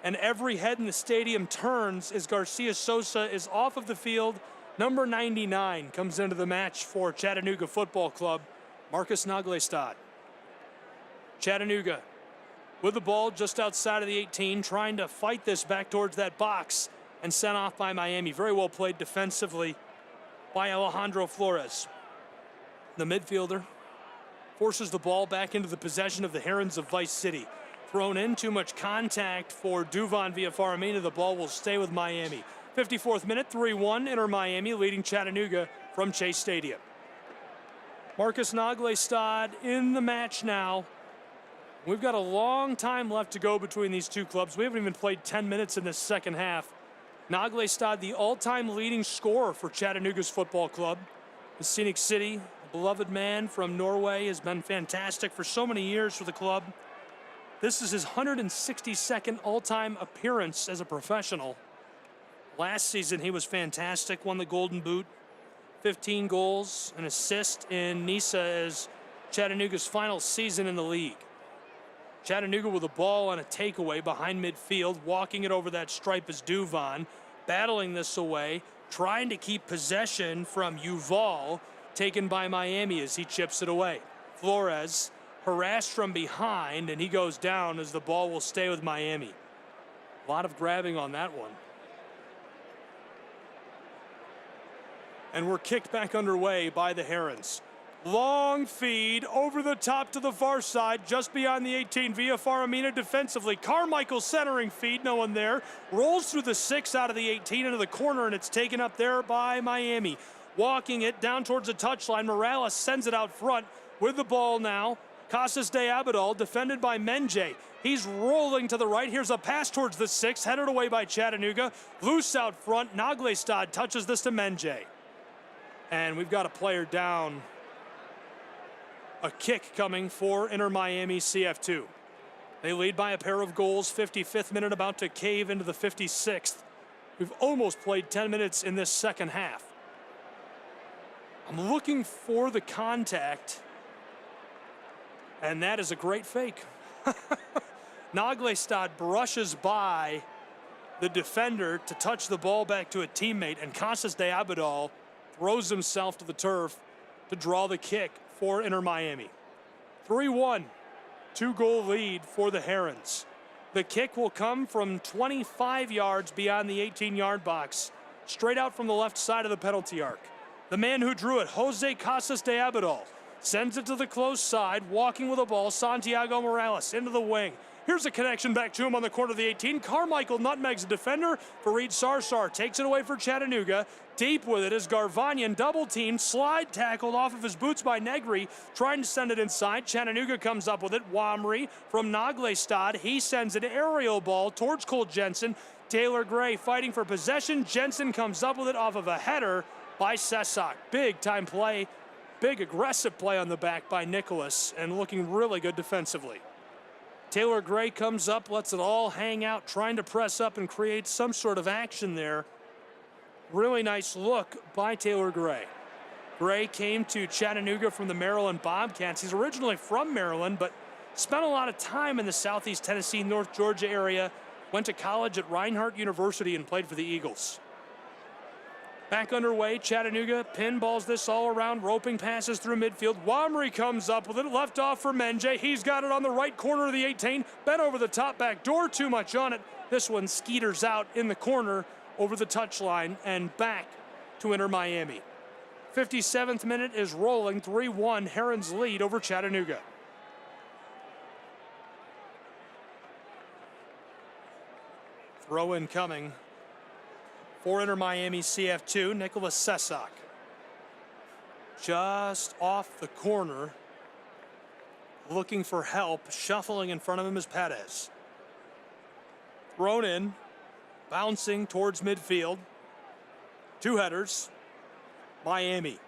And every head in the stadium turns as Garcia Sosa is off of the field. Number 99 comes into the match for Chattanooga Football Club, Marcus Naglestad. Chattanooga with the ball just outside of the 18, trying to fight this back towards that box. And sent off by Miami. Very well played defensively by Alejandro Flores. The midfielder forces the ball back into the possession of the Herons of Vice City. Thrown in, too much contact for Duvan Villafaramina. The ball will stay with Miami. 54th minute, 3-1, Inter Miami leading Chattanooga from Chase Stadium. Marcus Naglestad in the match now. We've got a long time left to go between these two clubs. We haven't even played 10 minutes in this second half. Naglestad, the all-time leading scorer for Chattanooga's football club. The Scenic City, a beloved man from Norway, has been fantastic for so many years for the club. This is his 162nd all-time appearance as a professional. Last season, he was fantastic, won the Golden Boot, 15 goals, an assist in Nisa as Chattanooga's final season in the league. Chattanooga with the ball on a takeaway behind midfield, walking it over that stripe is Duvan, battling this away, trying to keep possession from Yuval, taken by Miami as he chips it away. Flores harassed from behind, and he goes down as the ball will stay with Miami. A lot of grabbing on that one. And we're kicked back underway by the Herons. Long feed over the top to the far side, just beyond the 18. Villafaramina defensively. Carmichael centering feed, no one there. Rolls through the 6 out of the 18 into the corner, and it's taken up there by Miami. Walking it down towards the touchline. Morales sends it out front with the ball now. Casas de Abadal defended by Menje. He's rolling to the right. Here's a pass towards the 6, headed away by Chattanooga. Loose out front. Naglestad touches this to Menje. And we've got a player down. A kick coming for Inter Miami CF2. They lead by a pair of goals. 55th minute about to cave into the 56th. We've almost played 10 minutes in this second half. I'm looking for the contact. And that is a great fake. Naglestad brushes by the defender to touch the ball back to a teammate, and Casas de Abadal throws himself to the turf to draw the kick for Inter Miami. 3-1, 2-goal lead for the Herons. The kick will come from 25 yards beyond the 18-yard box, straight out from the left side of the penalty arc. The man who drew it, Jose Casas de Abadal, sends it to the close side, walking with the ball, Santiago Morales into the wing. Here's a connection back to him on the corner of the 18. Carmichael nutmegs the defender for Reed Sarsar. Takes it away for Chattanooga. Deep with it is Garvanyan, double teamed, slide tackled off of his boots by Negri, trying to send it inside. Chattanooga comes up with it. Wamry from Naglestad. He sends an aerial ball towards Cole Jensen. Taylor Gray fighting for possession. Jensen comes up with it off of a header by Sesak. Big time play, big aggressive play on the back by Nicholas, and looking really good defensively. Taylor Gray comes up, lets it all hang out, trying to press up and create some sort of action there. Really nice look by Taylor Gray. Gray came to Chattanooga from the Maryland Bobcats. He's originally from Maryland, but spent a lot of time in the Southeast Tennessee, North Georgia area. Went to college at Reinhardt University and played for the Eagles. Back underway, Chattanooga pinballs this all around, roping passes through midfield. Wamry comes up with it, left off for Menje. He's got it on the right corner of the 18, bent over the top back door, too much on it. This one skeeters out in the corner over the touchline and back to Inter Miami. 57th minute is rolling, 3-1, Herons lead over Chattanooga. Throw in coming for Inter Miami CF2, Nicholas Sesak. Just off the corner, looking for help, shuffling in front of him is Perez. Thrown in, bouncing towards midfield. Two headers, Miami.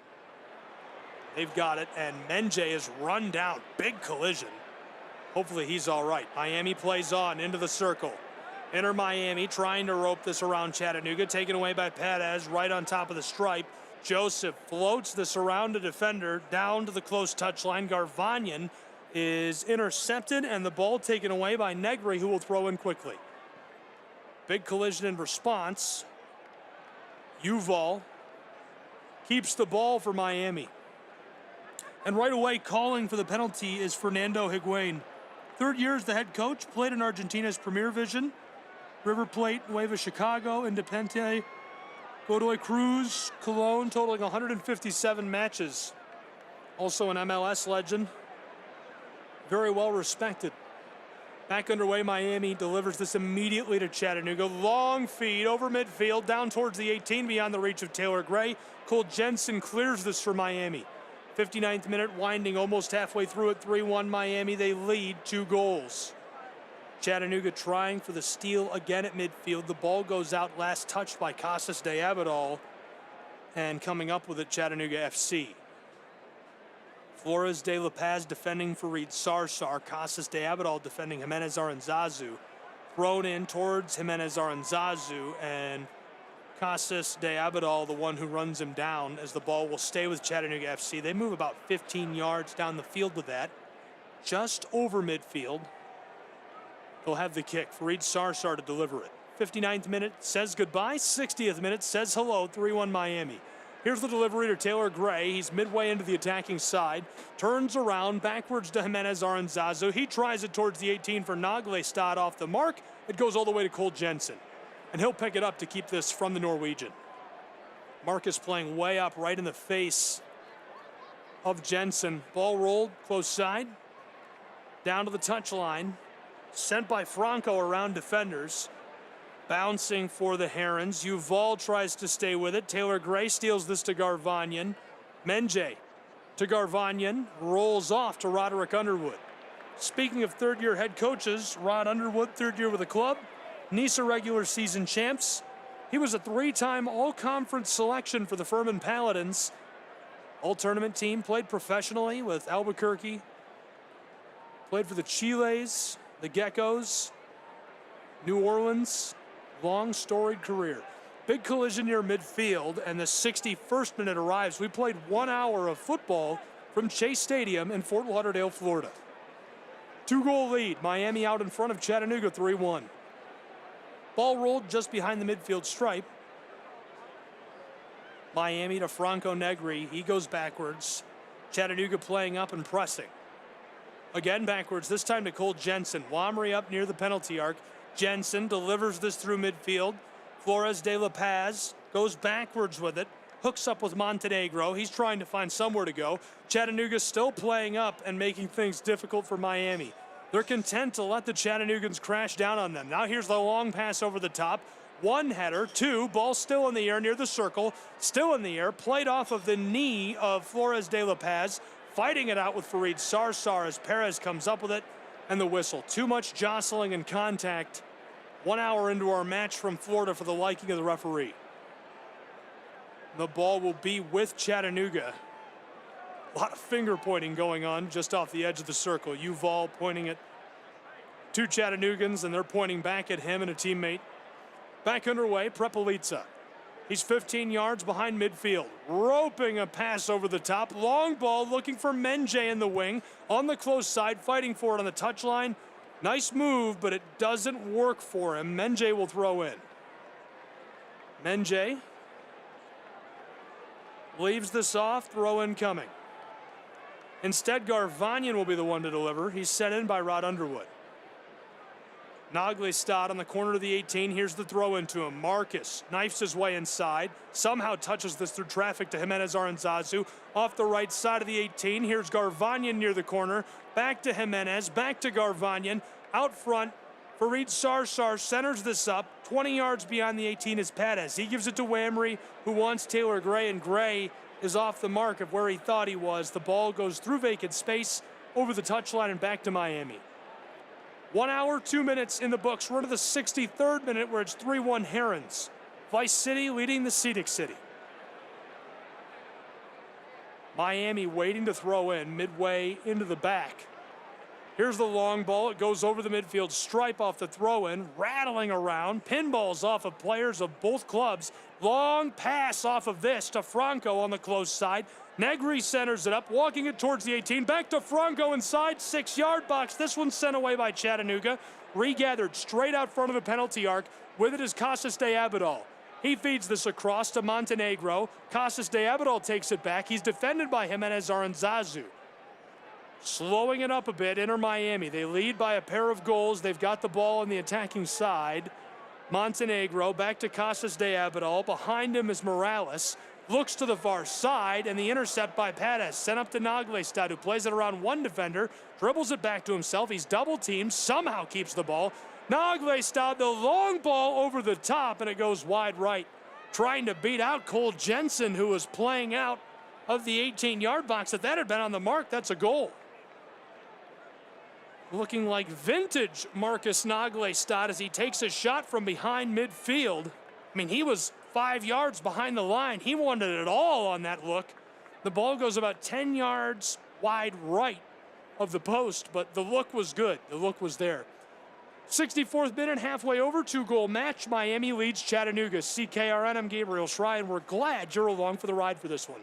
They've got it, and Menje is run down, big collision. Hopefully he's all right. Miami plays on into the circle. Inter Miami trying to rope this around Chattanooga, taken away by Perez right on top of the stripe. Joseph floats this around a defender down to the close touchline. Garvanyan is intercepted and the ball taken away by Negri, who will throw in quickly. Big collision in response. Yuval keeps the ball for Miami. And right away calling for the penalty is Fernando Higuain. 3rd year as the head coach, played in Argentina's Premier Division. River Plate, Nueva Chicago, Independiente, Godoy Cruz, Cologne, totaling 157 matches. Also an MLS legend. Very well respected. Back underway, Miami delivers this immediately to Chattanooga. Long feed over midfield, down towards the 18, beyond the reach of Taylor Gray. Cole Jensen clears this for Miami. 59th minute, winding almost halfway through it, 3-1 Miami. They lead 2 goals. Chattanooga trying for the steal again at midfield. The ball goes out, last touched by Casas de Abadal, and coming up with it, Chattanooga FC. Flores de La Paz defending for Reed Sarsar. Casas de Abadal defending Jimenez Aranzazu. Thrown in towards Jimenez Aranzazu, and Casas de Abadal, the one who runs him down, as the ball will stay with Chattanooga FC. They move about 15 yards down the field with that, just over midfield. They'll have the kick for Reed Sarsar to deliver it. 59th minute says goodbye. 60th minute says hello. 3-1 Miami. Here's the delivery to Taylor Gray. He's midway into the attacking side. Turns around backwards to Jimenez Aranzazu. He tries it towards the 18 for Naglestad off the mark. It goes all the way to Cole Jensen. And he'll pick it up to keep this from the Norwegian. Marcus playing way up right in the face of Jensen. Ball rolled close side. Down to the touchline. Sent by Franco around defenders. Bouncing for the Herons. Yuval tries to stay with it. Taylor Gray steals this to Garvanyan. Menje to Garvanyan. Rolls off to Roderick Underwood. Speaking of 3rd-year head coaches, Rod Underwood, 3rd year with the club. NISA regular season champs. He was a 3-time all-conference selection for the Furman Paladins. All-tournament team, played professionally with Albuquerque. Played for the Chiles, the Geckos, New Orleans. Long storied career. Big collision near midfield, and the 61st minute arrives. We played 1 hour of football from Chase Stadium in Fort Lauderdale, Florida. 2-goal lead. Miami out in front of Chattanooga, 3-1. Ball rolled just behind the midfield stripe. Miami to Franco Negri. He goes backwards. Chattanooga playing up and pressing. Again backwards, this time to Cole Jensen. Wamry up near the penalty arc. Jensen delivers this through midfield. Flores de La Paz goes backwards with it. Hooks up with Montenegro. He's trying to find somewhere to go. Chattanooga still playing up and making things difficult for Miami. They're content to let the Chattanoogans crash down on them. Now here's the long pass over the top. One header, two, ball still in the air near the circle, still in the air, played off of the knee of Flores de La Paz, fighting it out with Farid Sarsar as Perez comes up with it, and the whistle. Too much jostling and contact 1 hour into our match from Florida for the liking of the referee. The ball will be with Chattanooga. A lot of finger pointing going on just off the edge of the circle. Uval pointing it to Chattanoogans, and they're pointing back at him and a teammate. Back underway, Prepelica. He's 15 yards behind midfield, roping a pass over the top. Long ball looking for Menje in the wing. On the close side, fighting for it on the touchline. Nice move, but it doesn't work for him. Menje will throw in. Menje leaves this off, throw in coming. Instead, Garvanyan will be the one to deliver. He's set in by Rod Underwood. Naglestad on the corner of the 18. Here's the throw into him. Marcus knifes his way inside. Somehow touches this through traffic to Jimenez Aranzazu. Off the right side of the 18. Here's Garvanyan near the corner. Back to Jimenez. Back to Garvanyan. Out front, Farid Sarsar centers this up. 20 yards beyond the 18 is Perez. He gives it to Wamry, who wants Taylor Gray, and Gray is off the mark of where he thought he was. The ball goes through vacant space, over the touchline, and back to Miami. 1 hour, 2 minutes in the books. We're to the 63rd minute where it's 3-1 Herons. Vice City leading the Scenic City. Miami waiting to throw in midway into the back. Here's the long ball. It goes over the midfield stripe off the throw-in, rattling around. Pinballs off of players of both clubs. Long pass off of this to Franco on the close side. Negri centers it up, walking it towards the 18. Back to Franco inside, 6-yard box. This one's sent away by Chattanooga. Regathered straight out front of the penalty arc. With it is Casas de Abadal. He feeds this across to Montenegro. Casas de Abadal takes it back. He's defended by Jimenez Aranzazu. Slowing it up a bit, Inter Miami. They lead by a pair of goals. They've got the ball on the attacking side. Montenegro back to Casas de Abadal. Behind him is Morales. Looks to the far side, and the intercept by Perez. Sent up to Naglestad, who plays it around one defender. Dribbles it back to himself. He's double-teamed. Somehow keeps the ball. Naglestad, the long ball over the top, and it goes wide right. Trying to beat out Cole Jensen, who was playing out of the 18-yard box. If that had been on the mark, that's a goal. Looking like vintage Marcus Naglestad as he takes a shot from behind midfield. I mean, he was 5 yards behind the line. He wanted it all on that look. The ball goes about 10 yards wide right of the post, but the look was good. The look was there. 64th minute, halfway over, 2-goal match. Miami leads Chattanooga. CKRN, I'm Gabriel Schrei, and we're glad you're along for the ride for this one.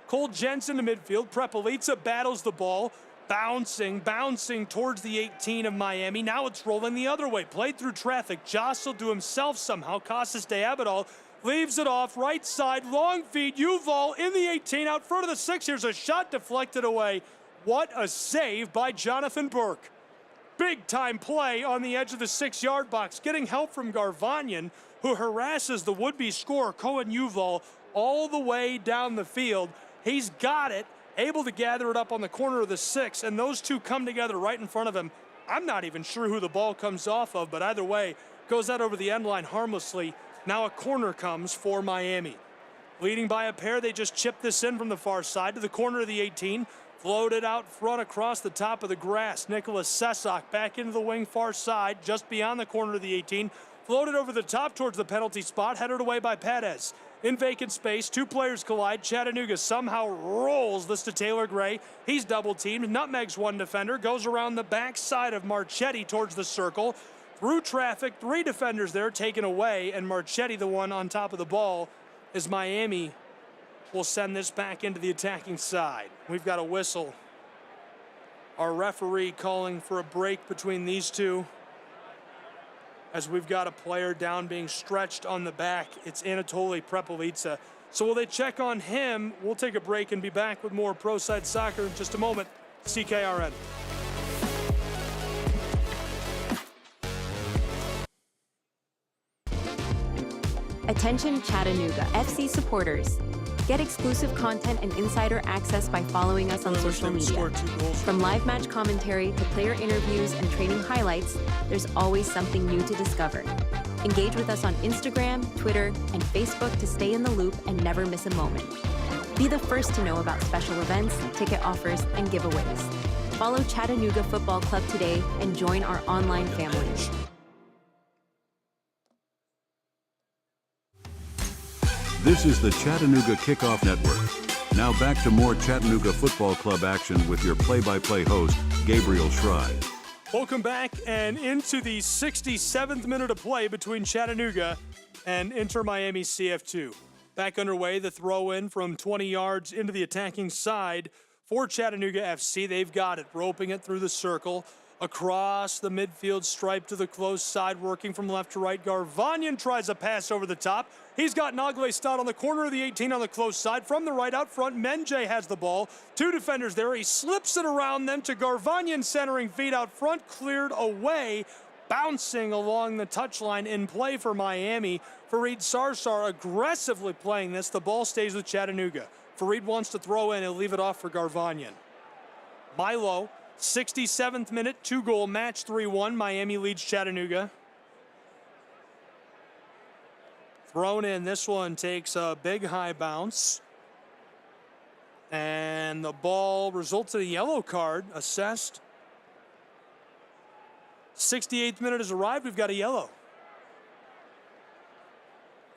Cole Jensen to midfield. Prepelica battles the ball. Bouncing towards the 18 of Miami. Now it's rolling the other way. Played through traffic. Jostled to himself somehow. Casas de Abadal leaves it off. Right side. Long feed. Uval in the 18. Out front of the 6. Here's a shot deflected away. What a save by Jonathan Burke. Big time play on the edge of the 6-yard box. Getting help from Garvanyan, who harasses the would-be scorer, Cohen Uval, all the way down the field. He's got it. Able to gather it up on the corner of the 6, and those two come together right in front of him. I'm not even sure who the ball comes off of, but either way, goes out over the end line harmlessly. Now a corner comes for Miami. Leading by a pair, they just chip this in from the far side to the corner of the 18. Floated out front across the top of the grass. Nicholas Sesak back into the wing far side, just beyond the corner of the 18. Floated over the top towards the penalty spot, headed away by Perez. In vacant space, two players collide. Chattanooga somehow rolls this to Taylor Gray. He's double-teamed, nutmegs one defender, goes around the back side of Marchetti towards the circle. Through traffic, 3 defenders there taken away, and Marchetti, the one on top of the ball, as Miami will send this back into the attacking side. We've got a whistle. Our referee calling for a break between these two, as we've got a player down being stretched on the back. It's Anatoly Prepelica. So will they check on him? We'll take a break and be back with more Pro Side Soccer in just a moment. CKRN. Attention Chattanooga FC supporters. Get exclusive content and insider access by following us on social media. From live match commentary to player interviews and training highlights, there's always something new to discover. Engage with us on Instagram, Twitter, and Facebook to stay in the loop and never miss a moment. Be the first to know about special events, ticket offers, and giveaways. Follow Chattanooga Football Club today and join our online family. This is the Chattanooga Kickoff Network. Now back to more Chattanooga Football Club action with your play-by-play host, Gabriel Schrei. Welcome back and into the 67th minute of play between Chattanooga and Inter Miami CF2. Back underway, the throw-in from 20 yards into the attacking side for Chattanooga FC. They've got it, roping it through the circle, across the midfield stripe to the close side, working from left to right. Garvanyan tries a pass over the top. He's got Nagle Stott on the corner of the 18 on the close side. From the right out front, Menjay has the ball. Two defenders there. He slips it around them to Garvanyan, centering feet out front, cleared away, bouncing along the touchline in play for Miami. Fareed Sarsar aggressively playing this. The ball stays with Chattanooga. Fareed wants to throw in. He'll leave it off for Garvanyan. Milo, 67th minute, 2-goal match, 3-1. Miami leads Chattanooga. Thrown in. This one takes a big high bounce. And the ball results in a yellow card assessed. 68th minute has arrived. We've got a yellow.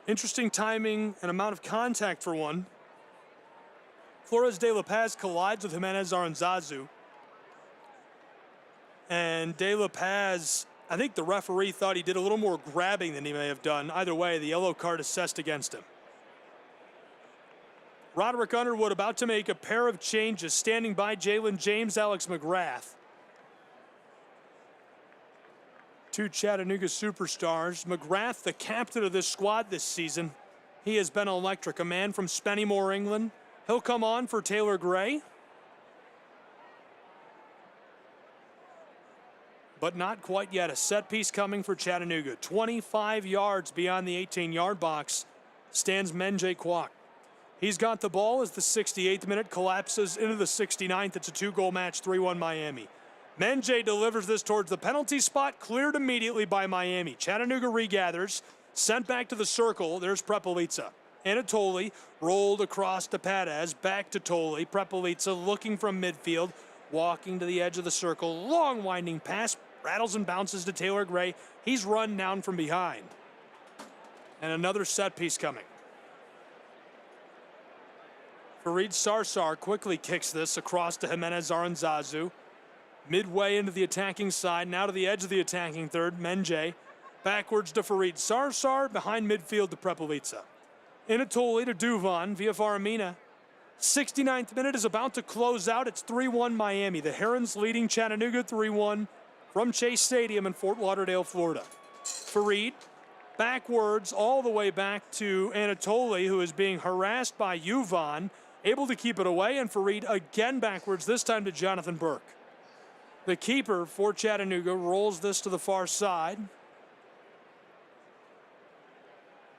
Interesting timing and amount of contact for one. Flores de La Paz collides with Jimenez Aranzazu. And De La Paz, I think the referee thought he did a little more grabbing than he may have done. Either way, the yellow card assessed against him. Roderick Underwood about to make a pair of changes. Standing by Jalen James, Alex McGrath. Two Chattanooga superstars. McGrath, the captain of this squad this season. He has been electric. A man from Spennymoor, England. He'll come on for Taylor Gray. But not quite yet. A set piece coming for Chattanooga. 25 yards beyond the 18-yard box stands Menjay Kwok. He's got the ball as the 68th minute collapses into the 69th. It's a 2-goal match, 3-1 Miami. Menjay delivers this towards the penalty spot, cleared immediately by Miami. Chattanooga regathers, sent back to the circle. There's Prepelica. Anatoly rolled across to Padez, back to Tolley. Prepelica looking from midfield, walking to the edge of the circle. Long winding pass, rattles and bounces to Taylor Gray. He's run down from behind. And another set piece coming. Fareed Sarsar quickly kicks this across to Jimenez Aranzazu. Midway into the attacking side, now to the edge of the attacking third. Menjay backwards to Fareed Sarsar, behind midfield to Prepelica. Anatoly to Duvan via Faramina. 69th minute is about to close out. It's 3-1 Miami. The Herons leading Chattanooga 3-1 from Chase Stadium in Fort Lauderdale, Florida. Fareed backwards all the way back to Anatoly, who is being harassed by Yuvan, able to keep it away, and Fareed again backwards, this time to Jonathan Burke. The keeper for Chattanooga rolls this to the far side.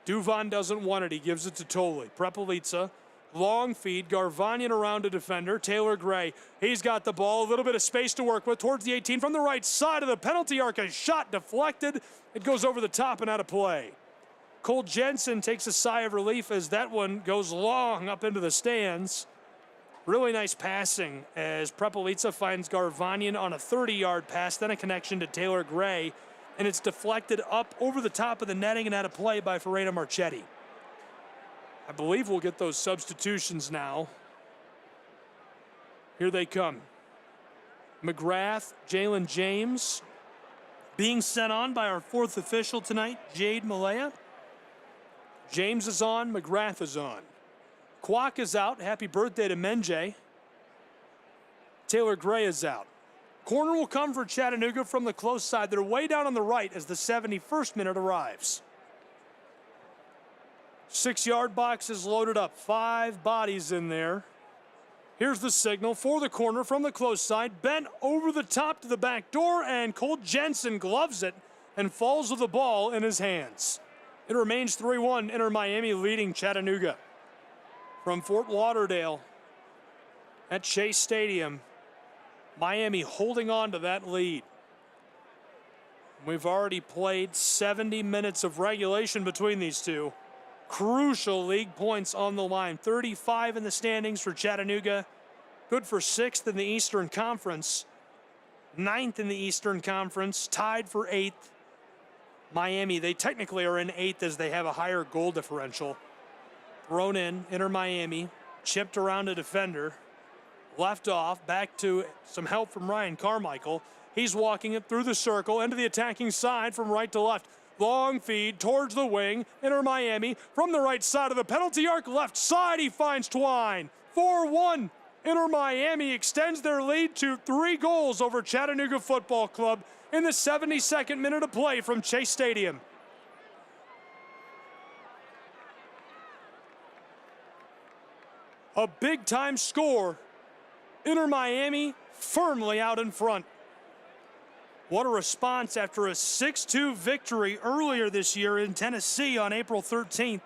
Duvan doesn't want it. He gives it to Tolley. Prepelica, long feed. Garvanyan around a defender. Taylor Gray, he's got the ball. A little bit of space to work with towards the 18 from the right side of the penalty arc. A shot deflected. It goes over the top and out of play. Cole Jensen takes a sigh of relief as that one goes long up into the stands. Really nice passing as Prepelica finds Garvanyan on a 30-yard pass, then a connection to Taylor Gray, and it's deflected up over the top of the netting and out of play by Ferreira Marchetti. I believe we'll get those substitutions now. Here they come. McGrath, Jalen James, being sent on by our fourth official tonight, Jade Malaya. James is on, McGrath is on. Kwok is out. Happy birthday to Menjay. Taylor Gray is out. Corner will come for Chattanooga from the close side. They're way down on the right as the 71st minute arrives. 6-yard box is loaded up. 5 bodies in there. Here's the signal for the corner from the close side. Bent over the top to the back door, and Cole Jensen gloves it and falls with the ball in his hands. It remains 3-1, Inter Miami leading Chattanooga. from Fort Lauderdale at Chase Stadium. Miami holding on to that lead. We've already played 70 minutes of regulation between these two. Crucial league points on the line. 35 in the standings for Chattanooga. Good for 6th in the Eastern Conference. 9th in the Eastern Conference. Tied for 8th. Miami, they technically are in 8th as they have a higher goal differential. Thrown in, Inter Miami. Chipped around a defender. Left off, back to some help from Ryan Carmichael. He's walking it through the circle into the attacking side from right to left. Long feed towards the wing. Inter Miami from the right side of the penalty arc. Left side, he finds Twine. 4-1. Inter Miami extends their lead to 3 goals over Chattanooga Football Club in the 72nd minute of play from Chase Stadium. A big-time score. Inter Miami firmly out in front. What a response after a 6-2 victory earlier this year in Tennessee on April 13th.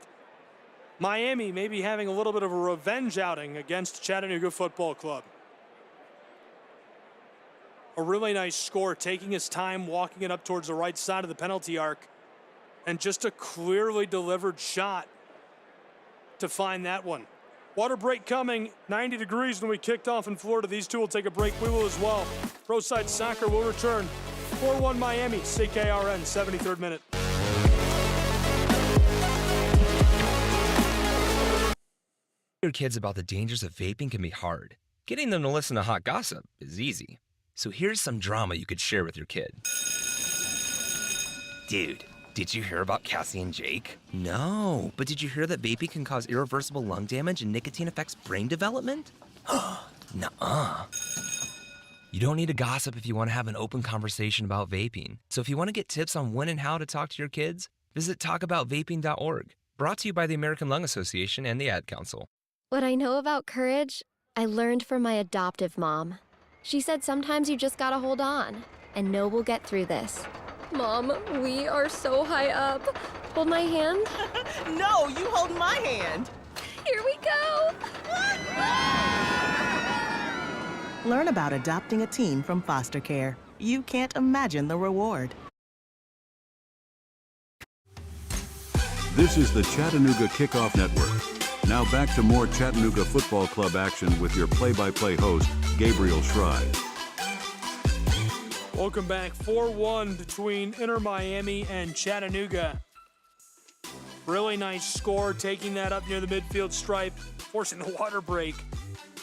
Miami may be having a little bit of a revenge outing against Chattanooga Football Club. A really nice score, taking his time, walking it up towards the right side of the penalty arc, and just a clearly delivered shot to find that one. Water break coming, 90 degrees when we kicked off in Florida. These two will take a break. We will as well. Pro Side Soccer will return. 4-1 Miami, CKRN, 73rd minute. Your kids about the dangers of vaping can be hard. Getting them to listen to hot gossip is easy. So here's some drama you could share with your kid. Dude, did you hear about Cassie and Jake? No, but did you hear that vaping can cause irreversible lung damage and nicotine affects brain development? Nuh-uh. You don't need to gossip if you want to have an open conversation about vaping. So if you want to get tips on when and how to talk to your kids, visit talkaboutvaping.org. Brought to you by the American Lung Association and the Ad Council. What I know about courage, I learned from my adoptive mom. She said sometimes you just gotta hold on and know we'll get through this. Mom, we are so high up. Hold my hand. No, you hold my hand. Here we go. Learn about adopting a teen from foster care. You can't imagine the reward. This is the Chattanooga Kickoff Network. Now back to more Chattanooga Football Club action with your play-by-play host, Gabriel Schrei. Welcome back. 4-1 between Inter Miami and Chattanooga. Really nice score, taking that up near the midfield stripe, forcing the water break.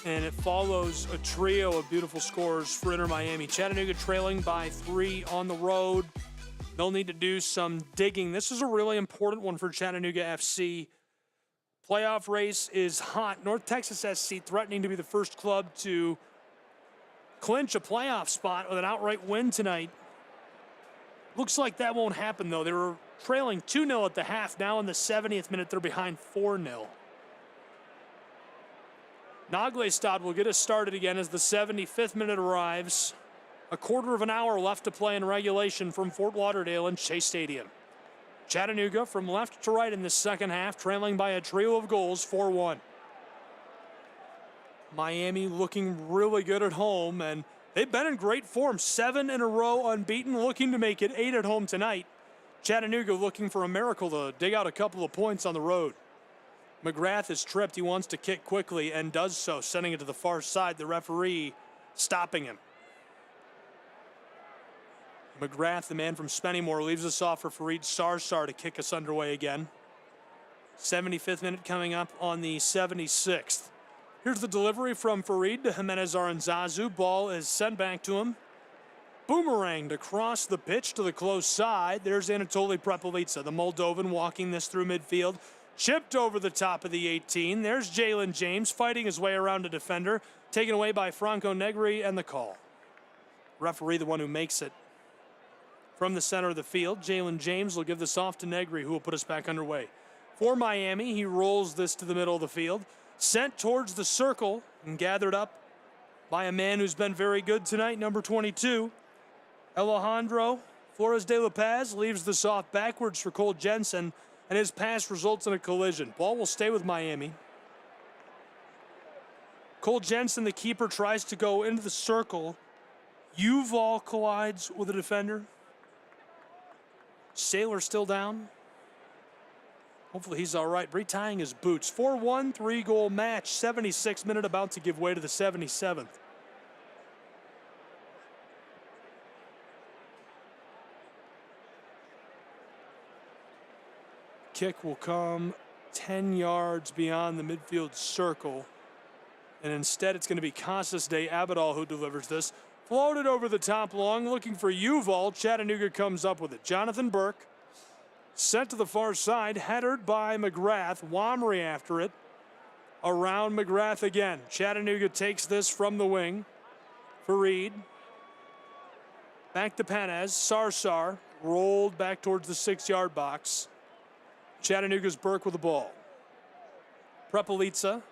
And it follows a trio of beautiful scores for Inter Miami. Chattanooga trailing by 3 on the road. They'll need to do some digging. This is a really important one for Chattanooga FC. Playoff race is hot. North Texas SC threatening to be the first club to clinch a playoff spot with an outright win tonight. Looks like that won't happen, though. They were trailing 2-0 at the half. Now in the 70th minute, they're behind 4-0. Naglestad will get us started again as the 75th minute arrives. A quarter of an hour left to play in regulation from Fort Lauderdale and Chase Stadium. Chattanooga from left to right in the second half, trailing by a trio of goals, 4-1. Miami looking really good at home, and they've been in great form. 7 in a row unbeaten, looking to make it 8 at home tonight. Chattanooga looking for a miracle to dig out a couple of points on the road. McGrath is tripped. He wants to kick quickly and does so, sending it to the far side. The referee stopping him. McGrath, the man from Spennymoor, leaves us off for Fareed Sarsar to kick us underway again. 75th minute coming up on the 76th. Here's the delivery from Fareed to Jimenez Aranzazu. Ball is sent back to him. Boomeranged across the pitch to the close side. There's Anatoly Prepelica, the Moldovan, walking this through midfield. Chipped over the top of the 18. There's Jalen James fighting his way around a defender. Taken away by Franco Negri, and the call. Referee the one who makes it. From the center of the field, Jalen James will give this off to Negri, who will put us back underway. For Miami, he rolls this to the middle of the field. Sent towards the circle and gathered up by a man who's been very good tonight, number 22. Alejandro Flores de La Paz leaves this off backwards for Cole Jensen, and his pass results in a collision. Ball will stay with Miami. Cole Jensen, the keeper, tries to go into the circle. Uval collides with a defender. Saylor still down. Hopefully he's all right. Retying his boots. 4-1, 3-goal match. 76th minute about to give way to the 77th. Kick will come 10 yards beyond the midfield circle. And instead it's going to be Casas de Abadal who delivers this. Floated over the top long, looking for Uval. Chattanooga comes up with it. Jonathan Burke sent to the far side, headered by McGrath. Wamry after it. Around McGrath again. Chattanooga takes this from the wing. Fareed. Back to Penez. Sarsar rolled back towards the 6-yard box. Chattanooga's Burke with the ball. Prepelica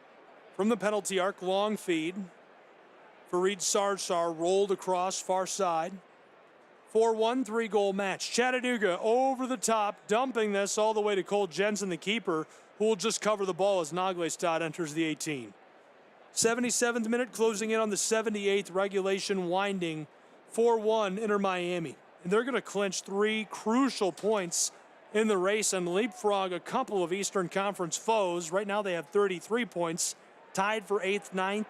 from the penalty arc, long feed. Fareed Sarsar rolled across far side. 4-1, 3-goal match. Chattanooga over the top, dumping this all the way to Cole Jensen, the keeper, who will just cover the ball as Naglestad enters the 18. 77th minute, closing in on the 78th, regulation winding. 4-1, Inter Miami. And they're going to clinch 3 crucial points in the race and leapfrog a couple of Eastern Conference foes. Right now they have 33 points, tied for 8th, 9th.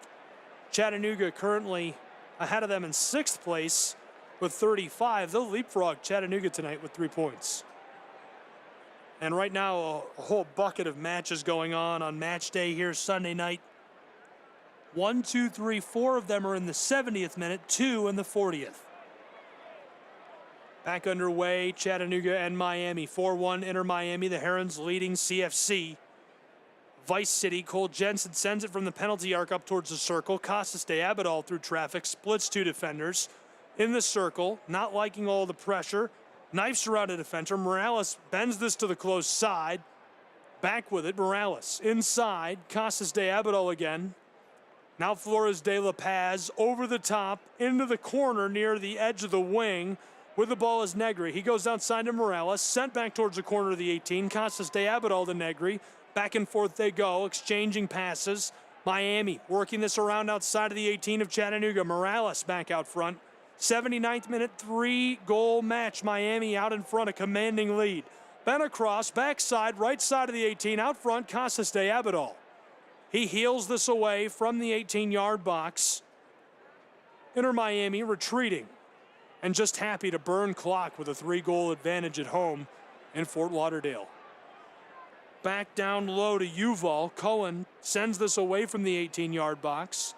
Chattanooga currently ahead of them in 6th place with 35. They'll leapfrog Chattanooga tonight with 3 points. And right now a whole bucket of matches going on match day here Sunday night. 1, 2, 3, 4 of them are in the 70th minute, 2 in the 40th. Back underway, Chattanooga and Miami. 4-1 Inter Miami, the Herons leading CFC. Vice City, Cole Jensen sends it from the penalty arc up towards the circle. Casas de Abadal through traffic, splits 2 defenders. In the circle, not liking all the pressure. Knifes around a defender. Morales bends this to the close side. Back with it, Morales. Inside, Casas de Abadal again. Now Flores de La Paz over the top, into the corner near the edge of the wing. With the ball is Negri. He goes outside to Morales, sent back towards the corner of the 18. Casas de Abadal to Negri. Back and forth they go, exchanging passes. Miami working this around outside of the 18 of Chattanooga. Morales back out front. 79th minute, 3-goal match. Miami out in front, a commanding lead. Bent across, backside, right side of the 18. Out front, Casas de Abadal. He heels this away from the 18-yard box. Inter Miami retreating. And just happy to burn clock with a 3-goal advantage at home in Fort Lauderdale. Back down low to Uval. Cohen sends this away from the 18-yard box.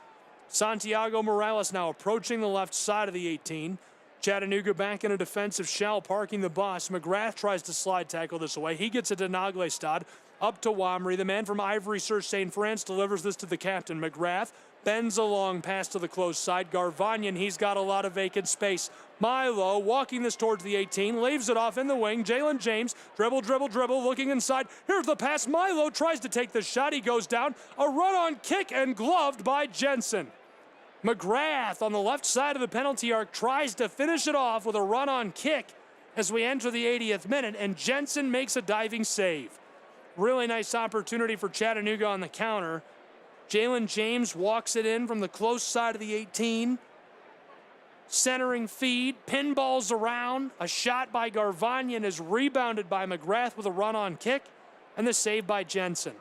Santiago Morales now approaching the left side of the 18. Chattanooga back in a defensive shell, parking the bus. McGrath tries to slide tackle this away. He gets it to Naglestad. Up to Wamry. The man from Ivory Sur St. France delivers this to the captain. McGrath bends a long pass to the close side. Garvanyan, he's got a lot of vacant space. Milo walking this towards the 18, leaves it off in the wing. Jalen James, dribble, looking inside. Here's the pass. Milo tries to take the shot. He goes down. A run-on kick and gloved by Jensen. McGrath on the left side of the penalty arc tries to finish it off with a run-on kick as we enter the 80th minute, and Jensen makes a diving save. Really nice opportunity for Chattanooga on the counter. Jalen James walks it in from the close side of the 18. Centering feed, pinballs around. A shot by Garvanyan is rebounded by McGrath with a run-on kick, and the save by Jensen.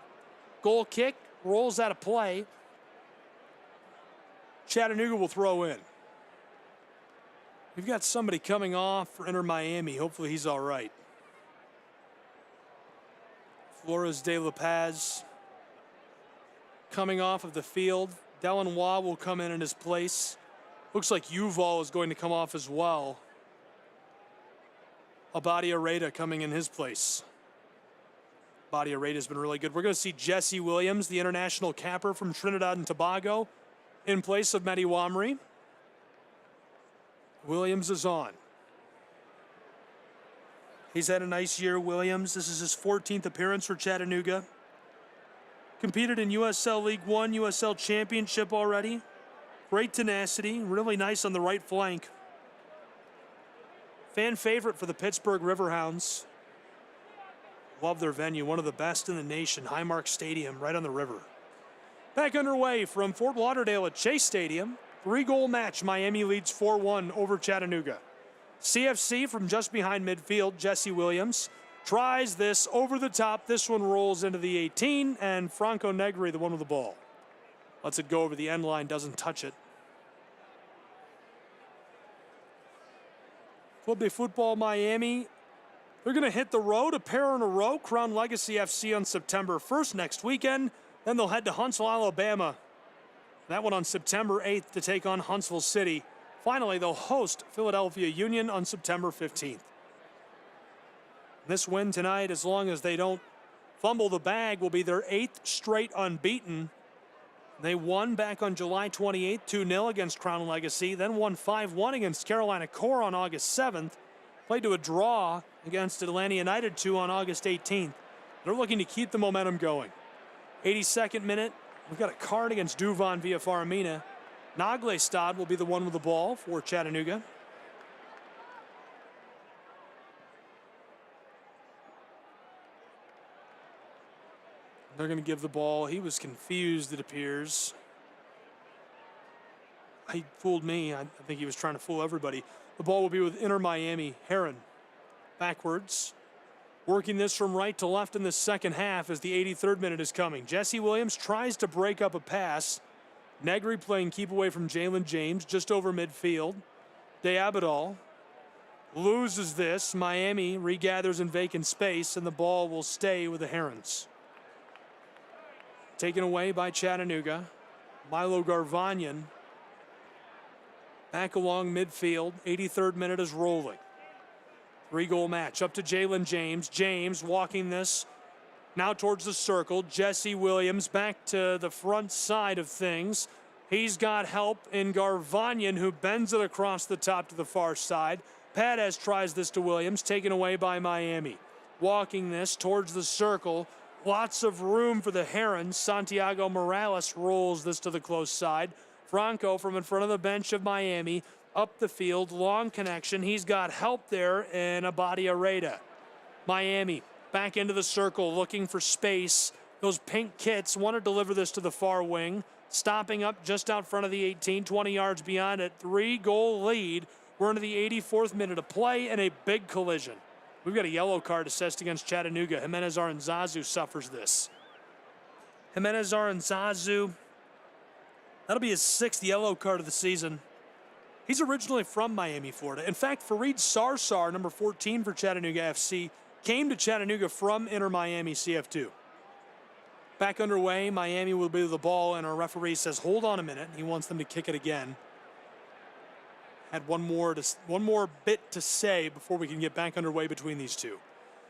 Goal kick, rolls out of play. Chattanooga will throw in. We've got somebody coming off for Inter Miami. Hopefully he's all right. Flores de La Paz coming off of the field. Delanois will come in his place. Looks like Uval is going to come off as well. Abadi Areta coming in his place. Abadi Areta has been really good. We're going to see Jesse Williams, the international capper from Trinidad and Tobago, in place of Mehdi Wamry. Williams is on. He's had a nice year, Williams. This is his 14th appearance for Chattanooga. Competed in USL League One, USL Championship already. Great tenacity, really nice on the right flank. Fan favorite for the Pittsburgh Riverhounds. Love their venue, one of the best in the nation. Highmark Stadium, right on the river. Back underway from Fort Lauderdale at Chase Stadium. 3-goal match. Miami leads 4-1 over Chattanooga. CFC from just behind midfield. Jesse Williams tries this over the top. This one rolls into the 18, and Franco Negri, the one with the ball, lets it go over the end line, doesn't touch it. Club de Football Miami, they're going to hit the road, a pair in a row. Crown Legacy FC on September 1st next weekend. Then they'll head to Huntsville, Alabama. That one on September 8th to take on Huntsville City. Finally, they'll host Philadelphia Union on September 15th. This win tonight, as long as they don't fumble the bag, will be their 8th straight unbeaten. They won back on July 28th, 2-0 against Crown Legacy, then won 5-1 against Carolina Core on August 7th, played to a draw against Atlanta United 2 on August 18th. They're looking to keep the momentum going. 82nd minute, we've got a card against Duvon via Faramina. Naglestad will be the one with the ball for Chattanooga. They're going to give the ball. He was confused, it appears. He fooled me. I think he was trying to fool everybody. The ball will be with Inter Miami. Heron backwards. Working this from right to left in the second half as the 83rd minute is coming. Jesse Williams tries to break up a pass. Negri playing keep away from Jalen James just over midfield. De Abadal loses this. Miami regathers in vacant space, and the ball will stay with the Herons. Taken away by Chattanooga. Milo Garvanyan back along midfield. 83rd minute is rolling. 3-goal match. Up to Jalen James. James walking this now towards the circle. Jesse Williams back to the front side of things. He's got help in Garvanyan, who bends it across the top to the far side. Padez tries this to Williams, taken away by Miami. Walking this towards the circle. Lots of room for the Herons. Santiago Morales rolls this to the close side. Franco from in front of the bench of Miami. Up the field, long connection. He's got help there in Abadi Areda. Miami back into the circle, looking for space. Those pink kits want to deliver this to the far wing. Stopping up just out front of the 18, 20 yards beyond it. 3-goal lead. We're into the 84th minute of play and a big collision. We've got a yellow card assessed against Chattanooga. Jimenez Aranzazu suffers this. Jimenez Aranzazu, that'll be his 6th yellow card of the season. He's originally from Miami, Florida. In fact, Fareed Sarsar, number 14 for Chattanooga FC, came to Chattanooga from Inter Miami CF2. Back underway, Miami will be with the ball, and our referee says, hold on a minute. He wants them to kick it again. Had one more bit to say before we can get back underway between these two.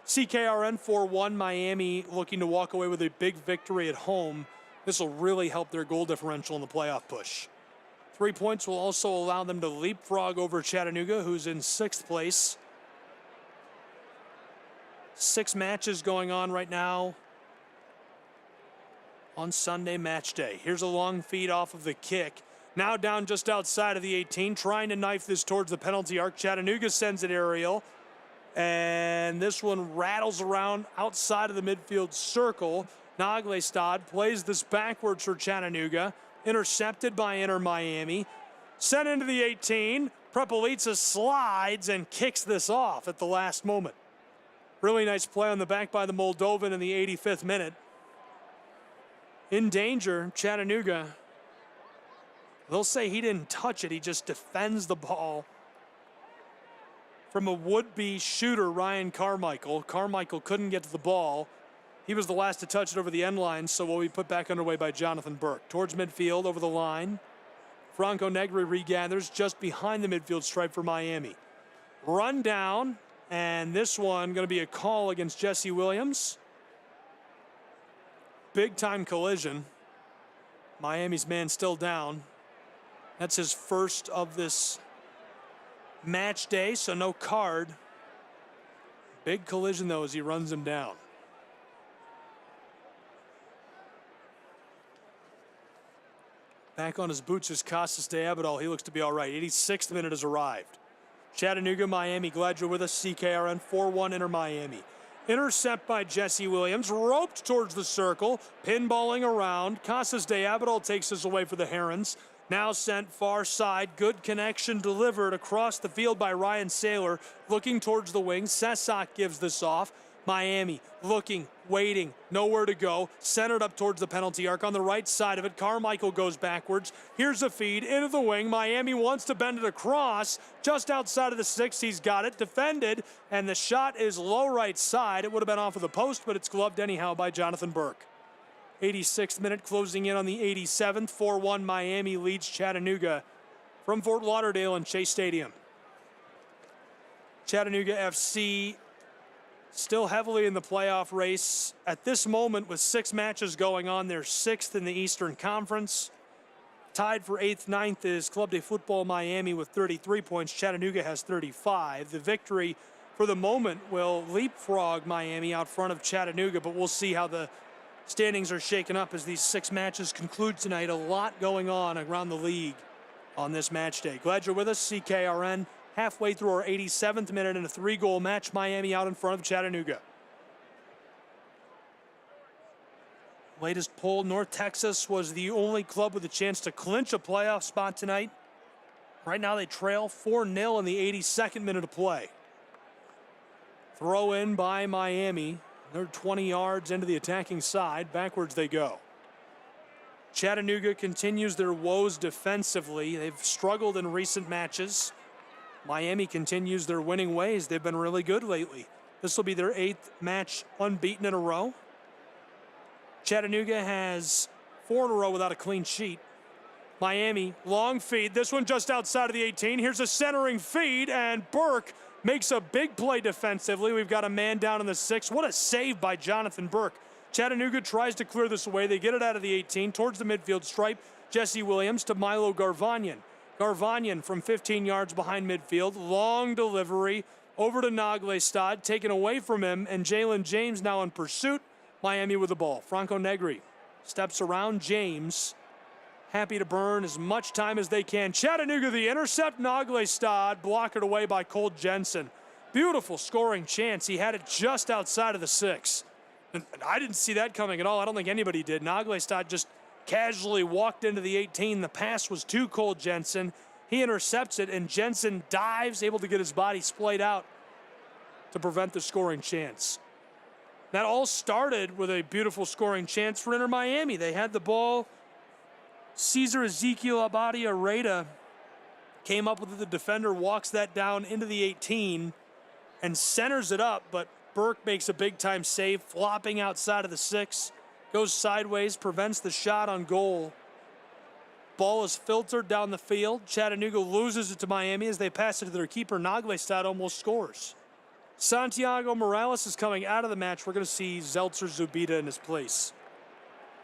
CKRN 4-1, Miami looking to walk away with a big victory at home. This will really help their goal differential in the playoff push. 3 points will also allow them to leapfrog over Chattanooga, who's in 6th place. 6 matches going on right now on Sunday match day. Here's a long feed off of the kick. Now down just outside of the 18, trying to knife this towards the penalty arc. Chattanooga sends it aerial, and this one rattles around outside of the midfield circle. Naglestad plays this backwards for Chattanooga. Intercepted by Inter Miami. Sent into the 18. Prepolitsa slides and kicks this off at the last moment. Really nice play on the back by the Moldovan in the 85th minute. In danger, Chattanooga. They'll say he didn't touch it. He just defends the ball from a would-be shooter, Ryan Carmichael. Carmichael couldn't get to the ball. He was the last to touch it over the end line, so will be put back underway by Jonathan Burke. Towards midfield, over the line. Franco Negri regathers just behind the midfield stripe for Miami. Run down, and this one going to be a call against Jesse Williams. Big-time collision. Miami's man still down. That's his first of this match day, so no card. Big collision, though, as he runs him down. Back on his boots is Costas de Abadal. He looks to be all right. 86th minute has arrived. Chattanooga, Miami, glad you're with us. CKRN 4-1 Inter Miami. Intercept by Jesse Williams, roped towards the circle, pinballing around. Casas de Abadal takes this away for the Herons. Now sent far side, good connection delivered across the field by Ryan Saylor, looking towards the wing. Sesak gives this off. Miami looking, waiting, nowhere to go. Centered up towards the penalty arc on the right side of it. Carmichael goes backwards. Here's a feed into the wing. Miami wants to bend it across. Just outside of the 6, he's got it. Defended, and the shot is low right side. It would have been off of the post, but it's gloved anyhow by Jonathan Burke. 86th minute closing in on the 87th. 4-1 Miami leads Chattanooga from Fort Lauderdale and Chase Stadium. Chattanooga FC still heavily in the playoff race. At this moment, with 6 matches going on, they're 6th in the Eastern Conference. Tied for 8th, 9th is Club de Football Miami with 33 points. Chattanooga has 35. The victory for the moment will leapfrog Miami out front of Chattanooga, but we'll see how the standings are shaken up as these 6 matches conclude tonight. A lot going on around the league on this match day. Glad you're with us, CKRN. Halfway through our 87th minute in a 3-goal match. Miami out in front of Chattanooga. Latest poll, North Texas was the only club with a chance to clinch a playoff spot tonight. Right now they trail 4-0 in the 82nd minute of play. Throw in by Miami. They're 20 yards into the attacking side. Backwards they go. Chattanooga continues their woes defensively. They've struggled in recent matches. Miami continues their winning ways. They've been really good lately. This will be their 8th match unbeaten in a row. Chattanooga has 4 in a row without a clean sheet. Miami, long feed. This one just outside of the 18. Here's a centering feed, and Burke makes a big play defensively. We've got a man down in the 6. What a save by Jonathan Burke. Chattanooga tries to clear this away. They get it out of the 18 towards the midfield stripe. Jesse Williams to Milo Garvanyan. Garvanyan from 15 yards behind midfield. Long delivery over to Naglestad, taken away from him, and Jalen James now in pursuit. Miami with the ball. Franco Negri steps around James. Happy to burn as much time as they can. Chattanooga the intercept. Naglestad blocked away by Cole Jensen. Beautiful scoring chance. He had it just outside of the 6. And I didn't see that coming at all. I don't think anybody did. Naglestad just casually walked into the 18. The pass was to Cole Jensen. He intercepts it, and Jensen dives, able to get his body splayed out to prevent the scoring chance. That all started with a beautiful scoring chance for Inter Miami. They had the ball. Cesar Ezekiel Abadia Reda came up with it. The defender walks that down into the 18 and centers it up, but Burke makes a big-time save, flopping outside of the 6. Goes sideways, prevents the shot on goal. Ball is filtered down the field. Chattanooga loses it to Miami as they pass it to their keeper. Naglestad almost scores. Santiago Morales is coming out of the match. We're going to see Zeltzer Zubida in his place.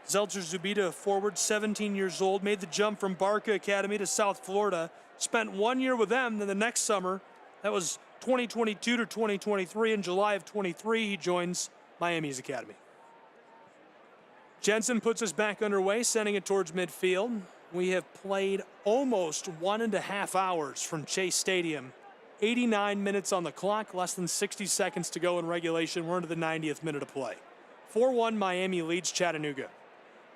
Zeltzer Zubida, forward, 17 years old, made the jump from Barca Academy to South Florida. Spent 1 year with them, then the next summer, that was 2022 to 2023. In July of 23, he joins Miami's academy. Jensen puts us back underway, sending it towards midfield. We have played almost 1.5 hours from Chase Stadium. 89 minutes on the clock, less than 60 seconds to go in regulation. We're into the 90th minute of play. 4-1 Miami leads Chattanooga.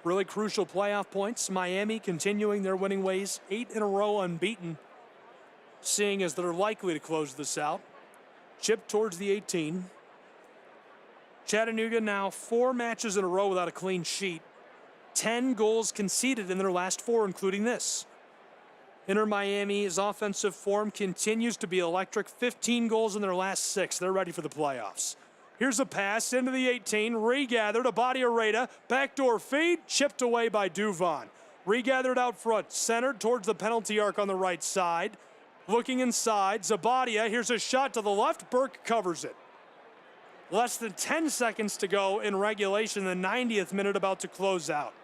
Really crucial playoff points. Miami continuing their winning ways, 8 in a row unbeaten, seeing as they're likely to close this out. Chip towards the 18. Chattanooga now 4 matches in a row without a clean sheet. 10 goals conceded in their last 4, including this. Inter Miami's offensive form continues to be electric. 15 goals in their last 6. They're ready for the playoffs. Here's a pass into the 18. Regathered. Abadia Reda. Backdoor feed. Chipped away by Duvan. Regathered out front. Centered towards the penalty arc on the right side. Looking inside. Zabadia. Here's a shot to the left. Burke covers it. Less than 10 seconds to go in regulation. The 90th minute about to close out.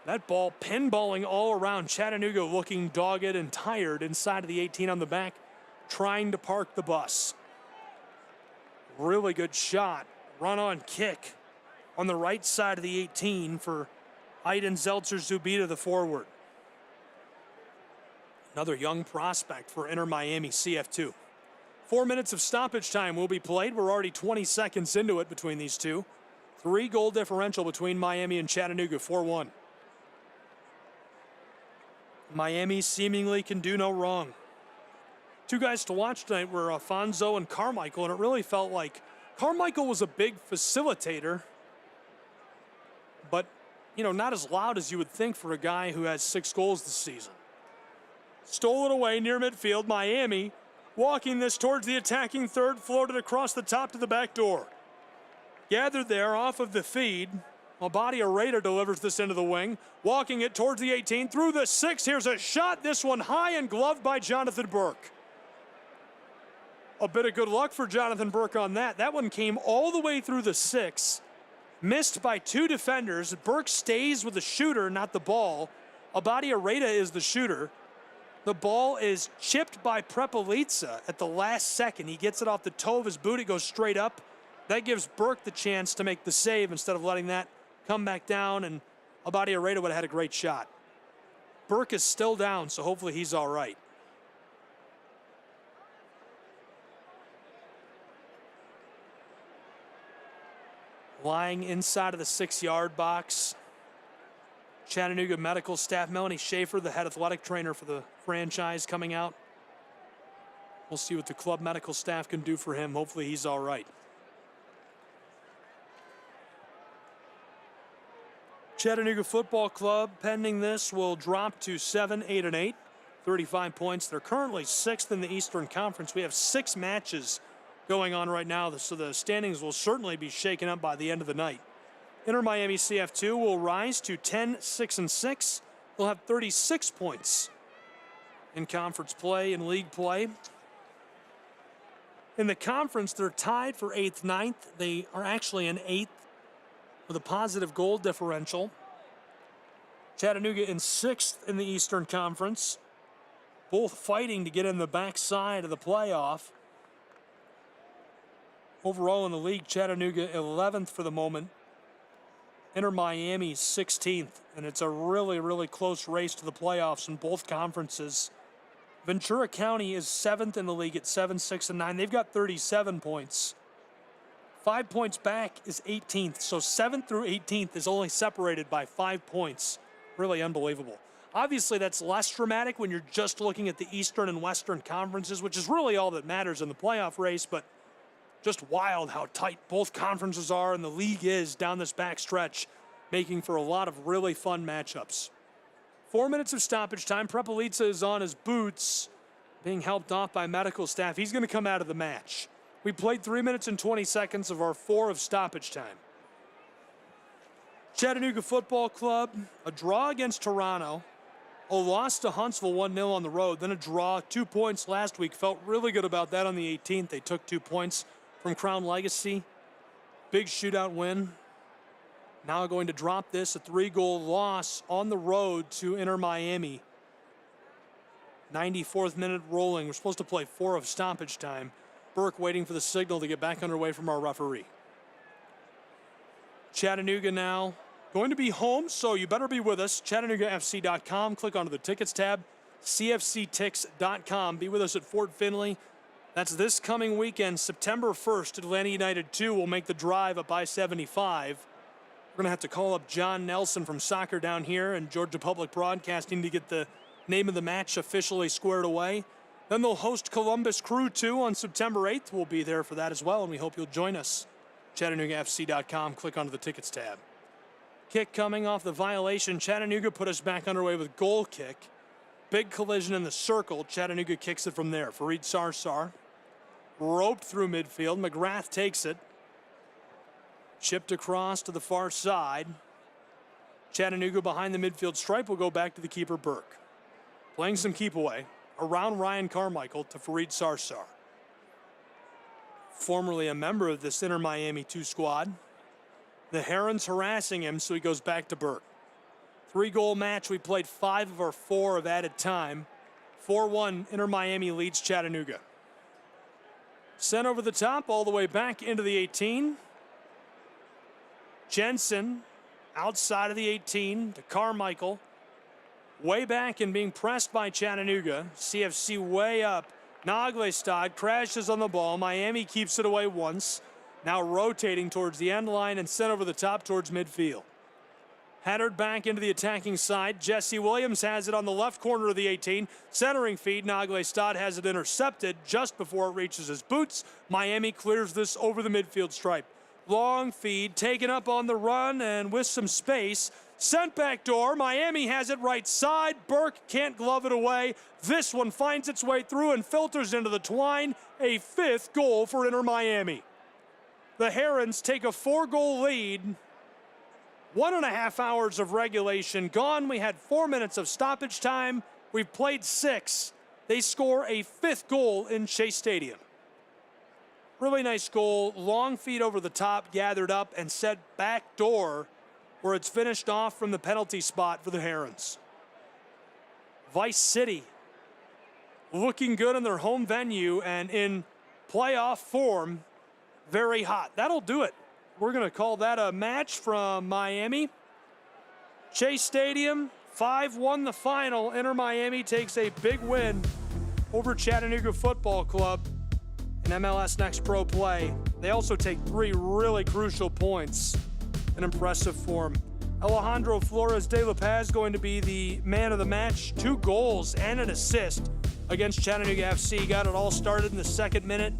That ball pinballing all around. Chattanooga looking dogged and tired inside of the 18 on the back, trying to park the bus. Really good shot. Run on kick on the right side of the 18 for Aiden Zeltzer Zubida, the forward. Another young prospect for Inter Miami CF2. 4 minutes of stoppage time will be played. We're already 20 seconds into it between these two. 3-goal differential between Miami and Chattanooga, 4-1. Miami seemingly can do no wrong. Two guys to watch tonight were Afonso and Carmichael, and it really felt like Carmichael was a big facilitator, but, not as loud as you would think for a guy who has 6 goals this season. Stole it away near midfield. Miami walking this towards the attacking third, floated across the top to the back door. Gathered there off of the feed. Abadi Areda delivers this into the wing. Walking it towards the 18, through the 6. Here's a shot. This one high and gloved by Jonathan Burke. A bit of good luck for Jonathan Burke on that. That one came all the way through the 6. Missed by 2 defenders. Burke stays with the shooter, not the ball. Abadi Areda is the shooter. The ball is chipped by Prepelica at the last second. He gets it off the toe of his boot. It goes straight up. That gives Burke the chance to make the save instead of letting that come back down, and Abadi Areda would have had a great shot. Burke is still down, so hopefully he's all right. Lying inside of the 6-yard box, Chattanooga medical staff. Melanie Schaefer, the head athletic trainer for the franchise, coming out. We'll see what the club medical staff can do for him. Hopefully he's all right. Chattanooga Football Club, pending this, will drop to 7-8-8, 35 points. They're currently 6th in the Eastern Conference. We have 6 matches going on right now, so the standings will certainly be shaken up by the end of the night. Inter Miami CF2 will rise to 10-6-6. They'll have 36 points in conference play and league play. In the conference, they're tied for 8th, 9th. They are actually in 8th with a positive goal differential. Chattanooga in 6th in the Eastern Conference, both fighting to get in the backside of the playoff. Overall in the league, Chattanooga 11th for the moment. Inter Miami 16th, and it's a really, really close race to the playoffs in both conferences. Ventura County is 7th in the league at 7-6-9. They've got 37 points. 5 points back is 18th, so 7th through 18th is only separated by 5 points. Really unbelievable. Obviously, that's less dramatic when you're just looking at the Eastern and Western conferences, which is really all that matters in the playoff race, but just wild how tight both conferences are and the league is down this back stretch, making for a lot of really fun matchups. 4 minutes of stoppage time. Prepelica is on his boots, being helped off by medical staff. He's going to come out of the match. We played 3 minutes and 20 seconds of our 4 of stoppage time. Chattanooga Football Club, a draw against Toronto, a loss to Huntsville 1-0 on the road, then a draw, 2 points last week. Felt really good about that on the 18th. They took 2 points from Crown Legacy. Big shootout win. Now going to drop this, a 3-goal loss on the road to Inter Miami. 94th minute rolling. We're supposed to play 4 of stoppage time. Burke waiting for the signal to get back underway from our referee. Chattanooga now going to be home, so you better be with us. ChattanoogaFC.com. Click onto the tickets tab. CFCTix.com. Be with us at Fort Finley. That's this coming weekend, September 1st. Atlanta United 2 will make the drive up I-75. We're going to have to call up John Nelson from Soccer Down here and Georgia Public Broadcasting to get the name of the match officially squared away. Then they'll host Columbus Crew 2 on September 8th. We'll be there for that as well, and we hope you'll join us. ChattanoogaFC.com. Click onto the tickets tab. Kick coming off the violation. Chattanooga put us back underway with goal kick. Big collision in the circle. Chattanooga kicks it from there. Fareed Sarsar roped through midfield. McGrath takes it. Chipped across to the far side. Chattanooga behind the midfield stripe will go back to the keeper Burke. Playing some keep away around Ryan Carmichael to Fareed Sarsar. Formerly a member of this Inter Miami 2 squad. The Herons harassing him, so he goes back to Burke. 3-goal match. We played 5 of our 4 of added time. 4-1, Inter Miami leads Chattanooga. Sent over the top, all the way back into the 18. Jensen outside of the 18 to Carmichael. Way back and being pressed by Chattanooga. CFC way up Naglestad crashes on the ball. Miami keeps it away once. Now rotating towards the end line and sent over the top towards midfield. Headed back into the attacking side. Jesse Williams has it on the left corner of the 18. Centering feed. Naglestad has it intercepted just before it reaches his boots. Miami clears this over the midfield stripe. Long feed taken up on the run and with some space. Sent back door. Miami has it right side. Burke can't glove it away. This one finds its way through and filters into the twine. A 5th goal for Inter Miami. The Herons take a 4-goal lead. 1.5 hours of regulation gone. We had 4 minutes of stoppage time. We've played 6. They score a 5th goal in Chase Stadium. Really nice goal. Long feed over the top, gathered up and set back door where it's finished off from the penalty spot for the Herons. Vice City looking good in their home venue and in playoff form, very hot. That'll do it. We're going to call that a match from Miami. Chase Stadium, 5-1 the final. Inter Miami takes a big win over Chattanooga Football Club in MLS Next Pro play. They also take 3 really crucial points in impressive form. Alejandro Flores de La Paz going to be the man of the match. 2 goals and an assist against Chattanooga FC. Got it all started in the 2nd minute.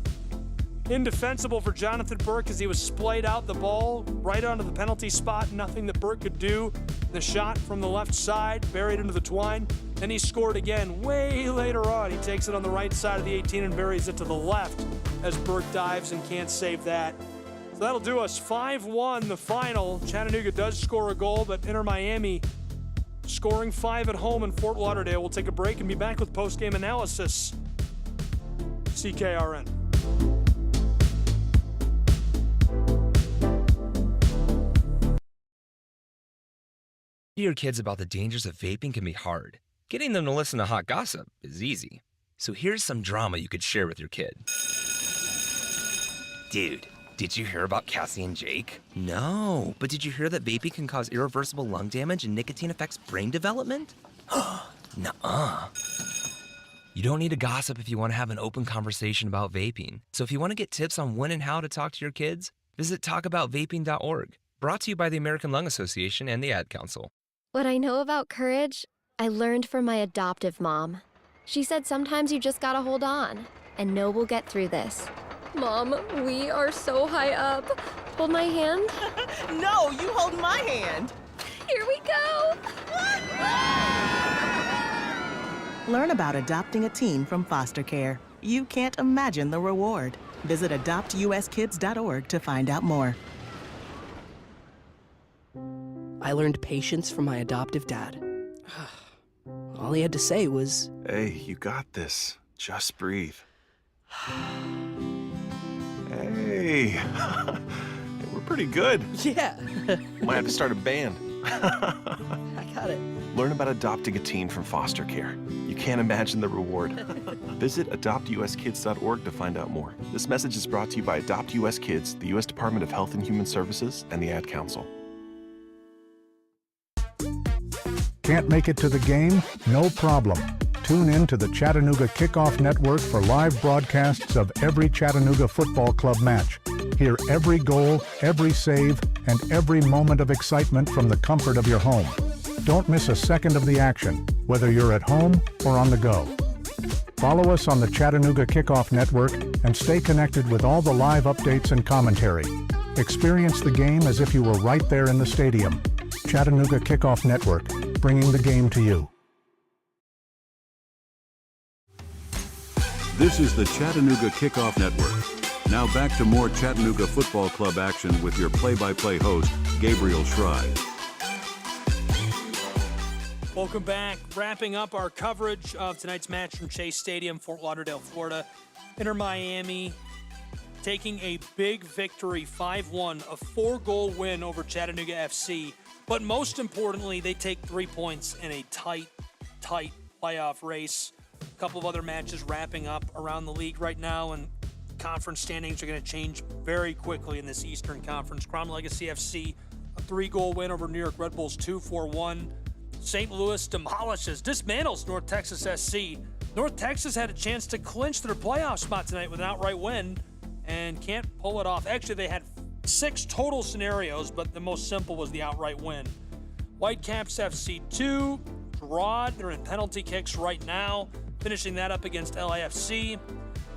Indefensible for Jonathan Burke as he was splayed out the ball right onto the penalty spot. Nothing that Burke could do. The shot from the left side, buried into the twine. Then he scored again way later on. He takes it on the right side of the 18 and buries it to the left as Burke dives and can't save that. So that'll do us. 5-1 the final. Chattanooga does score a goal, but Inter Miami scoring 5 at home in Fort Lauderdale. We'll take a break and be back with post-game analysis. CKRN. Your kids about the dangers of vaping can be hard. Getting them to listen to hot gossip is easy. So here's some drama you could share with your kid. Dude, did you hear about Cassie and Jake? No, but did you hear that vaping can cause irreversible lung damage and nicotine affects brain development? Nuh-uh. You don't need to gossip if you want to have an open conversation about vaping. So if you want to get tips on when and how to talk to your kids, visit talkaboutvaping.org. Brought to you by the American Lung Association and the Ad Council. What I know about courage, I learned from my adoptive mom. She said sometimes you just gotta hold on and know we'll get through this. Mom, we are so high up. Hold my hand. No, you hold my hand. Here we go. Learn about adopting a teen from foster care. You can't imagine the reward. Visit adoptuskids.org to find out more. I learned patience from my adoptive dad. All he had to say was, Hey, you got this. Just breathe. Hey, we're pretty good. Yeah. Might have to start a band. I got it. Learn about adopting a teen from foster care. You can't imagine the reward. Visit adoptuskids.org to find out more. This message is brought to you by Adopt US Kids, the U.S. Department of Health and Human Services, and the Ad Council. Can't make it to the game? No problem. Tune in to the Chattanooga Kickoff Network for live broadcasts of every Chattanooga Football Club match. Hear every goal, every save, and every moment of excitement from the comfort of your home. Don't miss a second of the action, whether you're at home or on the go. Follow us on the Chattanooga Kickoff Network and stay connected with all the live updates and commentary. Experience the game as if you were right there in the stadium. Chattanooga Kickoff Network, bringing the game to you. This is the Chattanooga Kickoff Network. Now back to more Chattanooga Football Club action with your play-by-play host, Gabriel Schrei. Welcome back. Wrapping up our coverage of tonight's match from Chase Stadium, Fort Lauderdale, Florida. Inter Miami taking a big victory, 5-1, a 4-goal win over Chattanooga FC. But most importantly, they take 3 points in a tight playoff race. A couple of other matches wrapping up around the league right now, and conference standings are going to change very quickly in this Eastern Conference. Crown Legacy FC, a 3-goal win over New York Red Bulls, 2-4-1. St. Louis dismantles North Texas SC, North Texas had a chance to clinch their playoff spot tonight with an outright win and can't pull it off. Actually, they had 6 total scenarios, but the most simple was the outright win. Whitecaps FC 2, drawed. They're in penalty kicks right now, finishing that up against LAFC.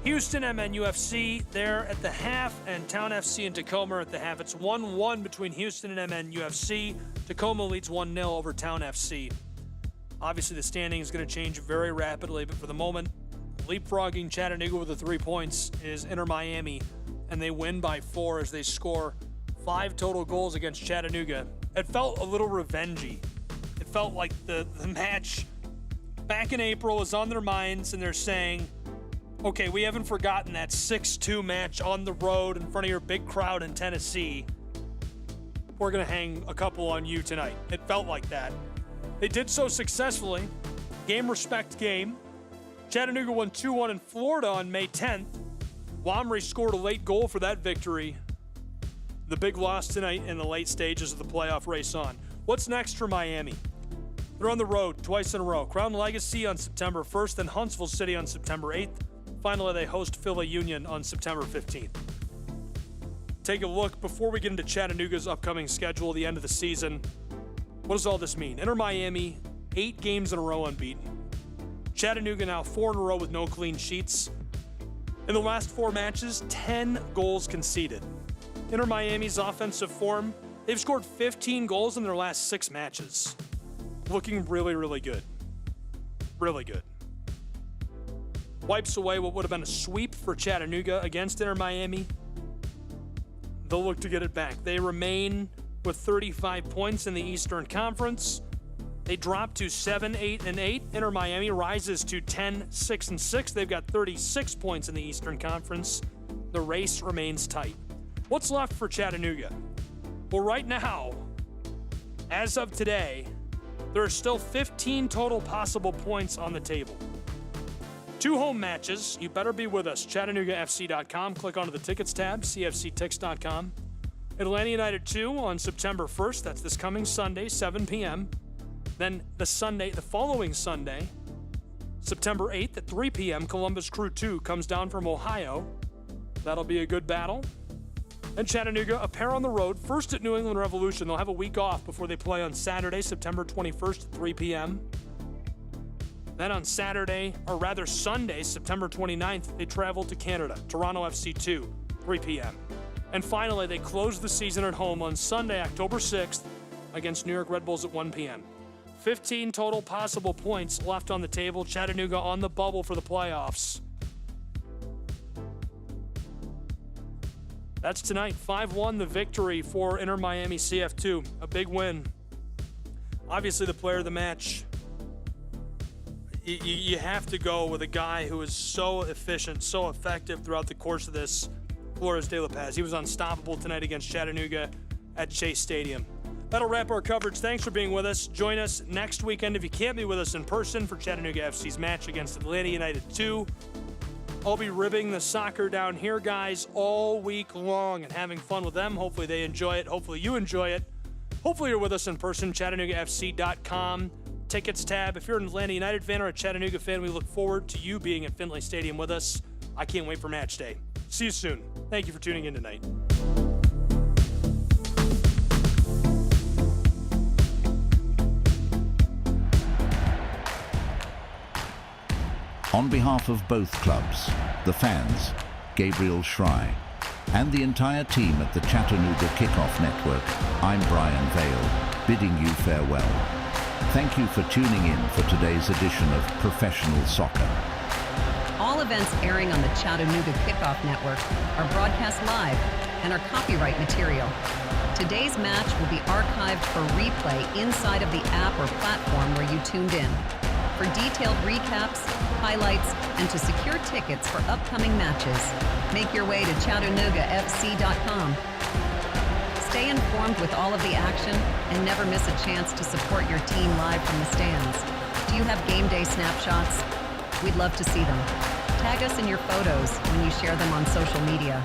Houston MNUFC there at the half, and Town FC and Tacoma at the half. It's 1-1 between Houston and MNUFC. Tacoma leads 1-0 over Town FC. Obviously, the standing is going to change very rapidly, but for the moment, leapfrogging Chattanooga with the 3 points is Inter Miami, and they win by 4 as they score 5 total goals against Chattanooga. It felt a little revengey. It felt like the match back in April is on their minds, and they're saying, okay, we haven't forgotten that 6-2 match on the road in front of your big crowd in Tennessee. We're going to hang a couple on you tonight. It felt like that. They did so successfully. Game respect game. Chattanooga won 2-1 in Florida on May 10th. Womry scored a late goal for that victory. The big loss tonight in the late stages of the playoff race on. What's next for Miami? They're on the road twice in a row. Crown Legacy on September 1st, then Huntsville City on September 8th. Finally, they host Philly Union on September 15th. Take a look before we get into Chattanooga's upcoming schedule, the end of the season. What does all this mean? Inter Miami, 8 games in a row unbeaten. Chattanooga now 4 in a row with no clean sheets. In the last 4 matches, 10 goals conceded. Inter Miami's offensive form, they've scored 15 goals in their last 6 matches. Looking really, really good. Really good. Wipes away what would have been a sweep for Chattanooga against Inter Miami. They'll look to get it back. They remain with 35 points in the Eastern Conference. They drop to 7-8-8. Inter Miami rises to 10-6-6. They've got 36 points in the Eastern Conference. The race remains tight. What's left for Chattanooga? Well, right now, as of today, there are still 15 total possible points on the table. 2 home matches. You better be with us. ChattanoogaFC.com. Click onto the tickets tab, CFCTix.com. Atlanta United 2 on September 1st. That's this coming Sunday, 7 p.m. Then the following Sunday, September 8th at 3 p.m., Columbus Crew 2 comes down from Ohio. That'll be a good battle. And Chattanooga, a pair on the road, first at New England Revolution. They'll have a week off before they play on Saturday, September 21st at 3 p.m. Then on Sunday, September 29th, they travel to Canada, Toronto FC 2, 3 p.m. And finally, they close the season at home on Sunday, October 6th, against New York Red Bulls at 1 p.m. 15 total possible points left on the table. Chattanooga on the bubble for the playoffs. That's tonight. 5-1 the victory for Inter Miami CF2. A big win. Obviously, the player of the match. You have to go with a guy who is so efficient, so effective throughout the course of this, Flores de la Paz. He was unstoppable tonight against Chattanooga at Chase Stadium. That'll wrap our coverage. Thanks for being with us. Join us next weekend if you can't be with us in person for Chattanooga FC's match against Atlanta United 2. I'll be ribbing the soccer down here, guys, all week long and having fun with them. Hopefully they enjoy it. Hopefully you enjoy it. Hopefully you're with us in person, ChattanoogaFC.com. Tickets tab. If you're an Atlanta United fan or a Chattanooga fan, we look forward to you being at Findlay Stadium with us. I can't wait for match day. See you soon. Thank you for tuning in tonight. On behalf of both clubs, the fans, Gabriel Schrei, and the entire team at the Chattanooga Kickoff Network, I'm Brian Vale, bidding you farewell. Thank you for tuning in for today's edition of Professional Soccer. All events airing on the Chattanooga Kickoff Network are broadcast live and are copyright material. Today's match will be archived for replay inside of the app or platform where you tuned in. For detailed recaps, highlights, and to secure tickets for upcoming matches, make your way to ChattanoogaFC.com. Stay informed with all of the action and never miss a chance to support your team live from the stands. Do you have game day snapshots? We'd love to see them. Tag us in your photos when you share them on social media.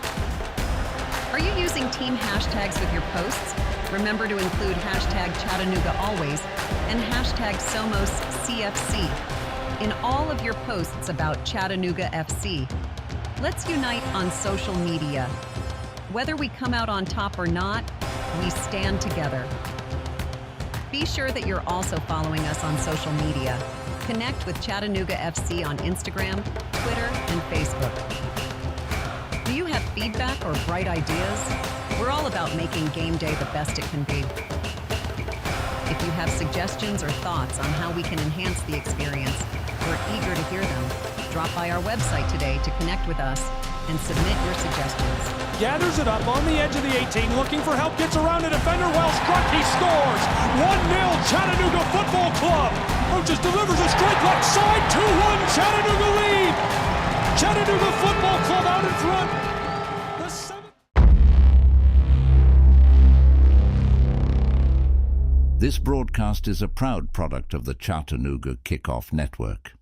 Are you using team hashtags with your posts? Remember to include hashtag Chattanooga Always and hashtag SomosCFC. in all of your posts about Chattanooga FC. Let's unite on social media. Whether we come out on top or not, we stand together. Be sure that you're also following us on social media. Connect with Chattanooga FC on Instagram, Twitter, and Facebook. Do you have feedback or bright ideas? We're all about making game day the best it can be. If you have suggestions or thoughts on how we can enhance the experience, we're eager to hear them. Drop by our website today to connect with us and submit your suggestions. Gathers it up on the edge of the 18, looking for help, gets around a defender, well struck, he scores! 1-0 Chattanooga Football Club! Roaches delivers a straight left side, 2-1 Chattanooga lead! Chattanooga Football Club out in front. This broadcast is a proud product of the Chattanooga Kickoff Network.